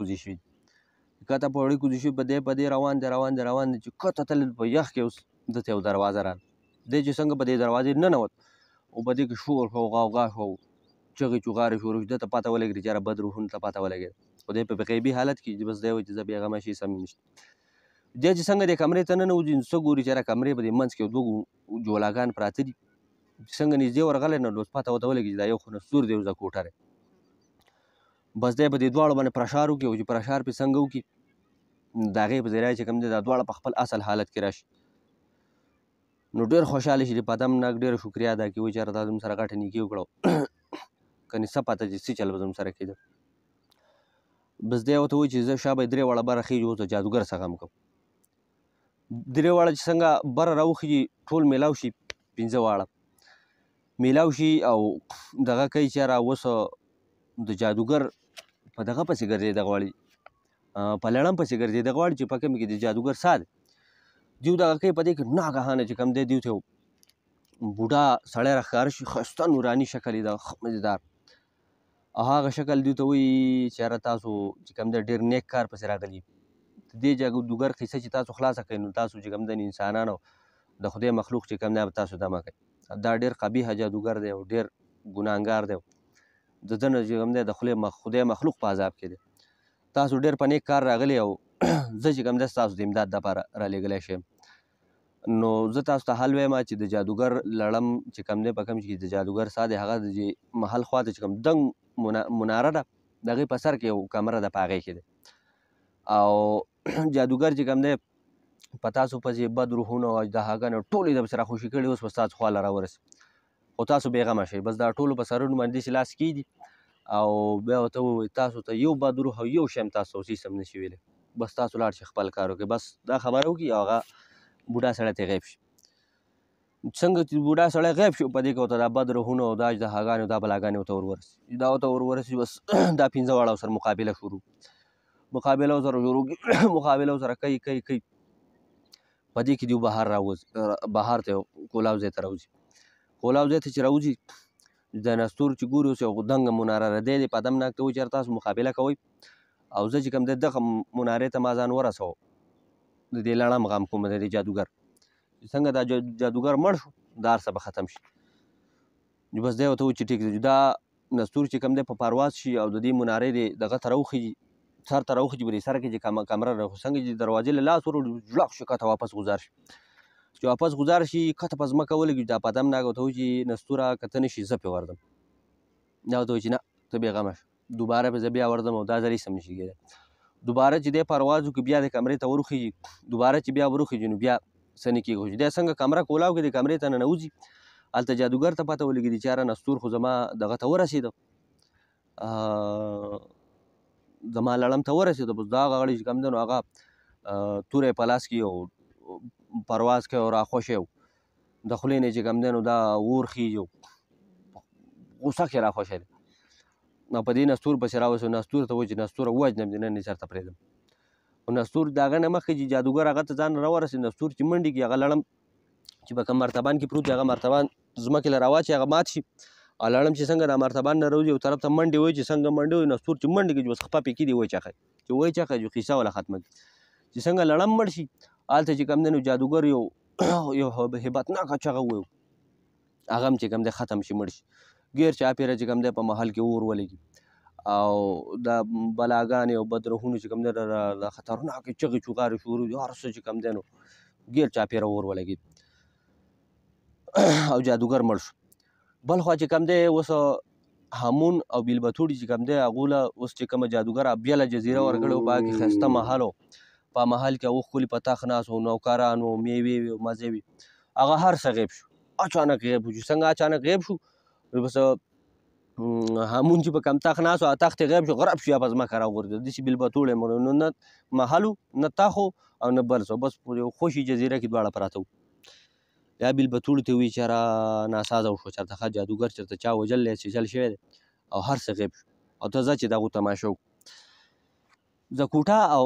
کوزې شوي په دې روان دی چې ښکته تلل په یخ کې اوس دته یو دروازه راغله دی چې څنګه په دې دروازې ننوت او په دې کې شور شو غوغا شو چغې چوغارې شروع شو ده ته پته ولګېده چې یاره بد روحونو ته پته ولګېده خو دی په غیبي حالت کې بس دی وایي چې زه بېغمه شي سم نشته دی چې څنګه دې کمرې ته ننوځي نو څه ګوري چې یاره کمرې په دې منځ کې دوه جولاګان پراته دي چې څنګه نږدې ورغلی نو اوس پته ورته ولګي چې دا یو خو نستور دی او زکوټه دی بس دی په دې دواړو باندې پرشار وکړي او چې پرشار پرې څنګه وکړي د هغې په ذریعه چې کوم دی دا دواړه په خپل اصل حالت کې راشي نو ډېر خوشحاله شي د پدم ناک ډېره شکریا ادا کړي وایي چې یاره تا زموږ سره غټه نیکي وکړه کنې څه پته چې څه چل به زموږ سره کېده بس دی ورته وایي چې زه شا به یې درې واړه بره خېږي اوس د جادوګر څه غم کوم درې واړه چې څنګه بره راوخېږي ټول میلاو شي پنځه واړه میلاو شي او دغه کوي چې یاره اوس د جادوګر په دغه پسې ګرځېده غواړي په لړم پسې ګرځېده غواړي چې په کوم کې د جادوګر سا دی دوی دغه کوي په دې کې ناګهانه چې کوم دی دوی ته بوډا سړی راښکاره شي ښایسته نوراني شکل یې د ښه مزېدار او هغه شکل دوی ته وایي چې یاره تاسو چې کوم دی ډېر نیک کار پسې راغلي د دې جادوګر قصه چې تاسو خلاصه کوئ نو تاسو چې کوم دی انسانانو د خدای مخلوق چې کوم دی به تاسو دمه کوئ دا ډېر قبیحه جادوګر دی او ډېر ګناهګار دی د ده نه چې کوم دی د خدای مخلوق په عذاب کې دی تاسو ډېر په نیک کار راغلي او زه چې کوم دی ستاسو د امداد دپاره رالېږلی شم نو زه تاسو ته حل وایم چې د جادوګر لړم چې کوم دی په کوم چې د جادوګر سا دی هغه د محل خواته چې کوم دنګ مناره ده د هغې په سر کې یو کمره ده په هغې کې دی او جادوګر چې کوم دی په تاسو پسې بد روحونه او اجدهاګانې ټول یې درپسې راخوشي کړي اوس به ستاسو خواله راورسي خو تاسو بېغمه شئ بس دا ټولو په سرونو باندې داسې لاس کېږدي او بیا ورته ووایي تاسو ته یو بد روح او یو شی هم تاسو ته اوس هېڅ هم نشي ویلی، بس تاسو لاړ شئ خپل کار وکړئ. بس دا خبره وکړي او هغه بوډا سړی ترې غیب شي. څنګه چې بوډا سړی غیب شو، په دې کې ورته دا بد روحونه او دا اژدهاګانې او دا بلاګانې ورته ورورسي. دا ورته ورورسي بس دا پنځه واړه ورسره مقابله شروع مقابله ورسره کوي. په دې کې دیو بهر راوځي، بهر ته کولاو ځای ته راوځي. کولاو ځای ته چې راوځي د نستور چې ګوري اوس یو دنګه مناره ده، دی په ادم ناک ته وایي چېرې تاسو مقابله کوئ او زه چې کوم دی دغه منارې ته ما ځان ورسوم، د دې لړم غم کوم د دې جادوګر چې څنګه دا جادوګر مړ شو دا هر څه به ختم شي. نو بس دی ورته وایي چې ټیک دی، دا نستور چې کوم دی په پرواز شي او د دې منارې د دغه ته راوخیږي، سر ته راوخیږي، په دې سر کې چې کمره ده، خو څنګه چې دروازې له لاس وروړي ژړغ شي کته واپس غوځار شي. چې واپس غوځار شي کته په ځمکه ولګي، دا په ادم ناګ ورته وایي چې نستوره که ته نه شي زه پرې ورځم. دا ورته وایي چې نه ته بېغمه شه، دوباره به زه بیا ورځم او دا ځل هېڅ هم نشي کېدی. دوباره چې دی پرواز وکړي بیا د کمرې ته ورخیږي، دوباره چې بیا ورخیږي نو بیا څه نه کېږي. خو چې دی څنګه کمره کولاو کړي د کمرې ته ننوځي، هلته جادوګر ته پته ولګېدي چې یاره نستور خو زما دغه ته ورسېده، زما لړم ته ورسېده. بس دا هغه غړی چې کوم دی نو هغه توری په لاس کې او پرواز کوي او راخوشی و، د خولې نه چې کوم دی نو دا اور خیږي او غوسه کې راخوشی دی. او په دې نستور پسې راوسو، نستور ته وایي چې نستوره ووجنم دې نن یې چېرته پرېږدم. خو نستور د هغه نه مخکې چې جادوګر هغه ته ځان راورسېد، نستور چې منډې کړي هغه لړم چې په کوم مرتبان کې پروت دی هغه مرتبان ځمکې له راواچي هغه مات شي، او لړم چې څنګه دا مرتبان نه راوځي یو طرف ته منډې وایي چې څنګه منډې وایي، نستور چې منډې کړي بس خپه پې کړي وایي چاقی چې وایي چاقی چې قصه وله ختمه کړي. چې څنګه لړم مړ شي هلته چې کوم دی نو جادوګر یو هیبتناکه چغه ووایي، هغه هم چې کوم دی ختم شي مړ شي. ګیر چاپېره چې کوم دی په محل کې اور ولګي او دا بلاګانې او بدرهونو چې کوم دی د خطرناکې چغې چوغارې شروع دي، هر څه چې کوم دی نو ګیر چاپېره اور ولګېد او جادوګر مړ شو. بل خوا چې کوم دی اوس هامون او بیلبتوړي چې کوم دی هغو له اوس چې کومه جادوګر بیله جزیره ورکړې وه، په هغه کې ښایسته محل و، په محل کې هغو ښکلي په تخت ناست وو، نوکران وو، میوې وې او مزې وې، هغه هر څه غیب شو. اچانک غیب شو. چې څنګه اچانک غیب شو بس هامون چې په کوم تخت ناست و هغه تخت یې غیب شو، غرب شو یا په ځمکه راوغورځېد. داسې بیلبتوړی مړ نو نه محل نه تخت او نه بل څه، بس په یو خوشي جزیره کې دواړه پراته وو. یا بیلبتوړي ته وایي چې یاره ناسازه وشوه، چېرته ښه جادوګر چېرته چا وژلی چې چل شوی دی او هر څه غیب شو، او ته ځه چې د هغو تماشه وکړو. زکوټه او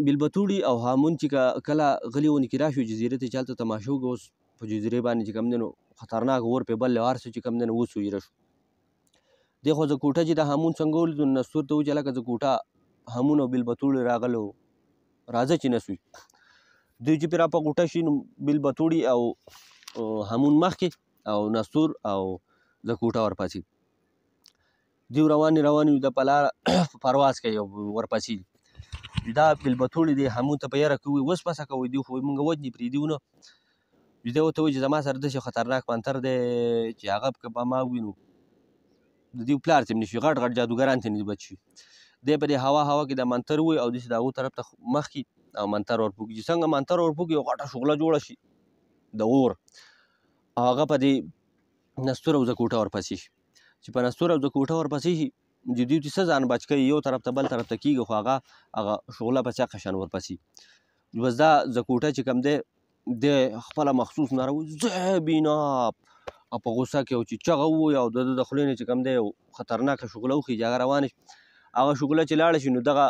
بیلبتوړي او هامون چې کله غلي ونې کې راشو جزیرې ته چې هلته تماشه وکړو، اوس په جزیرې باندې چې کوم دی نو خطرناک اور پرې بل دی، هر څه چې کوم دی نو وسویره شو. دې خوا زکوټه چې د هامون څنګه ولیدو نو نستور ته وایي چې هلکه زکوټه هامون او بیلبتوړي راغلو راځه چې نسوي. دوی چې پرې را په غوټه شي نو بیلبتوړي او هامون مخکې او نستور او زکوټه ورپسې. دوی روان وي د په لاره پرواز کوي او ورپسې دي. دا بیلبتوړي دی هامون ته په یاره کې وایي وسپسه کوئ، دوی خو مونږ وجني پرېږدي ونه. دی ورته وایي چې زما سره داسې خطرناک منتر دی چې هغه که په ما ووینو د دوی پلار ته هم نشي، غټ غټ جادوګران ته نسبت شي. دی په دې هوا کې دا منتر وایي او داسې د هغو طرف ته مخکې او منتر ورپوکي. چې څنګه منتر ورپوکي یو غټه شغله جوړه شي د اور، او هغه په دې نستور او زکوټه ورپسې شي. چې په نستور او زکوټه ورپسې شي چې دوی څه ځان بچ کوي، یو طرف ته بل طرف ته کېږي، خو هغه شغله په څه قشن ورپسې. بس دا زکوټه چې کوم دی د خپله مخصوص ناره وایي زبیناب او په غوسه کې او چې چغه ووایي او د خولې نه چې کوم دی یو خطرناکه شغله وخیږي، هغه روانه شي. هغه شغله چې لاړه شي نو دغه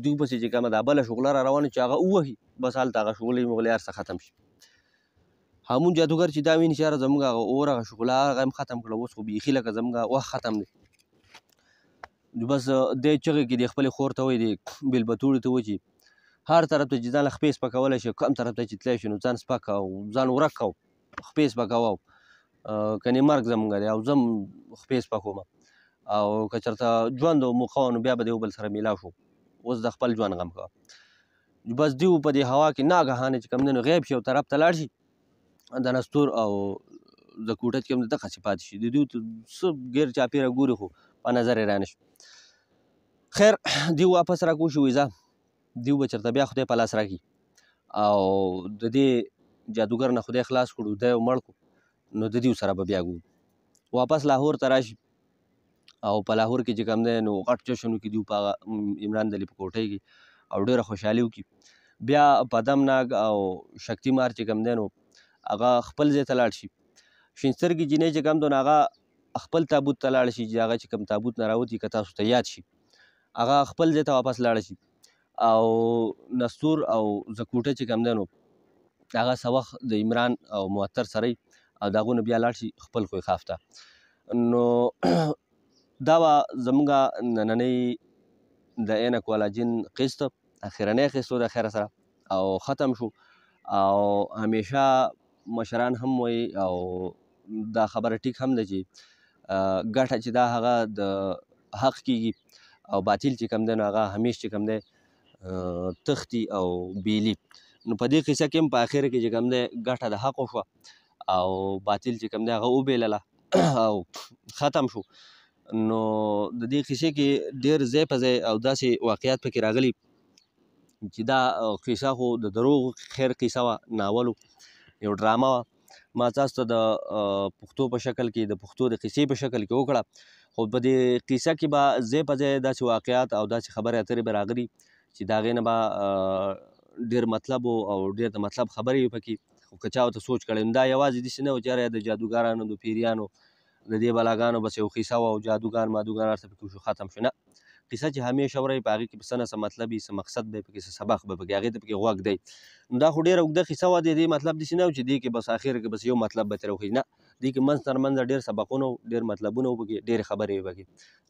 دوی پسې چې کومه دا بله شغله را روانه چې هغه ووهي، بس هلته هغه شغلې مغلې هر څه ختم شي. هامون جادوګر چې دا ویني چې یاره زموږ هغه اور هغه شغله هغه هم ختم کړه، اوس خو بیخي لکه زموږ وخت ختم دی. بس دی چغې کې د خپلې خور ته وایي د بیلبتوړي ته وایي چې هر طرف ته چې ځان له خپې سپکولی شي، کم طرف ته چې تللی شي نو ځان سپک او ځان ورک کو، خپې سپکوه، کنې مرګ زموږ دی او زه هم خپې سپکوم، او که چېرته ژوند او موقع وه نو بیا به د یو بل سره میلاو شو، اوس د خپل ژوند غم کوه. بس دوی په دې هوا کې ناګهانه چې کوم دی نو غیب شي او طرف ته لاړ شي، د نستور او زکوټه چې کوم دی دغسې پاتې شي. د دوی څه ګیر چاپېره ګوري خو په نظر یې رانه شي. خیر دوی واپس راکوشي وایي ځه دوی به چېرته بیا خدای په لاس راکړي او د دې جادوګر نه خدای خلاص کړو، دی مړ کړو نو د دوی سره به بیا ګورو. واپس لاهور ته راشي او په لاهور کې چې کوم دی نو غټ جشن وکړي دوی په هغه عمران د علي په کوټۍ کې او ډېره خوشحالي وکړي. بیا په دمناګ او شکتي مار چې کوم دی نو هغه خپل ځای ته لاړ شي. شین سترګې جینۍ چې کوم دی نو هغه خپل تابوت ته لاړ شي چې هغه چې کوم تابوت نه راوتي که تاسو ته یاد شي هغه خپل ځای ته واپس لاړ شي. او نستور او زکوټه چې کوم دی نو هغه څه وخت د عمران او معطر سره او د هغو نه بیا لاړ شي خپل خوی خاف ته. نو دا به زموږ نننۍ د عینک والاجین قسط اخرنی قسط و د خیره سره او ختم شو. او همیشه مشران هم وایي او دا خبره ټیک هم ده چې ګټه چې دا هغه د حق کیږي او باطل چې کوم دی نو هغه همیش چې کوم دی تختی او بیلي. نو په دې قصه کې هم په اخر کې چې کوم دی ګټه د حق وشوه او باطل چې کوم دی هغه وبیلله او ختم شو. نو د دې قصې کې ډېر ځای په ځای او داسې واقعیات پکې راغلي چې دا قصه خو د دروغ خیر قصه وه، ناول یو ډرامه وه. ما تاسو ته د پښتو په شکل کې د پښتو د قصې په شکل کې وکړه، خو په دې قصه کې به ځای په ځای داسې واقعیات او داسې خبرې اترې به راغلي چې د هغې نه به ډېر مطلب او ډېر د مطلب خبرې وي پکې. خو که چا ورته سوچ کړی نو دا یوازې داسې نه و چې یاره د جادوګرانو د پیریانو د دې بلاګانو بس یو قصه وه او جادوګر مادوګر هر څه پکې وشو ختم شو. نه، قصه چې همیشه اورئ په هغې کې به څه نه څه مطلب وي، څه مقصد به پکې، څه سبق به پکې، هغې ته پکې غوږ دی. نو دا خو ډېره اوږده قصه وه، د دې مطلب داسې نه و چې دې کې بس اخر کې بس یو مطلب به ترې وښیي. نه، دې کې منځ تر منځه ډېر سبقونه وو، ډېر مطلبونه وو پکې، ډېرې خبرې وې پکې.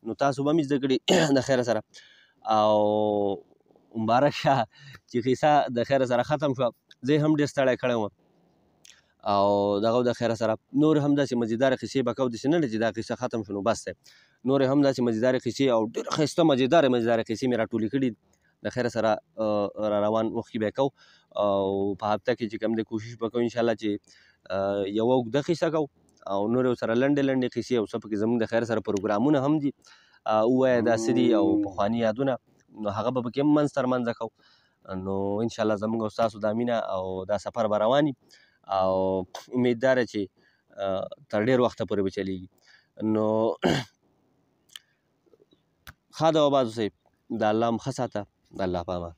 نو تاسو به هم زده کړي د خیره سره. او مبارک شه چې قصه د خیره سره ختم شوه. زه هم ډېر ستړی کړی وم او دغه د خیره سره نور هم داسې مزیداره قصې به کوو، داسې نه ده چې دا قصه ختم شو نو بس دی. نورې هم داسې مزیدارې قصې او ډېر ښایسته مزیدارې قصې مې راټولې کړي د خیره سره را روان وخت کې به یې کوو. او په هفته کې چې کوم دی کوشش به کوو انشاءالله چې یوه اوږده قصه کوو او نورې ورسره لنډې قصې او څه پکې زموږ د خیر سره پروګرامونه هم دي ووایه دا څه دي او پخواني یادونه، نو هغه به پکې هم منځ تر منځه کوو. نو انشاءالله زموږ او ستاسو دا مینه او دا سفر به روان وي او امیدداره چې تر ډېر وخته پورې به چلیږي. نو ښه ده وباد اوسئ، د الله هم ښه ساته، د الله په امان.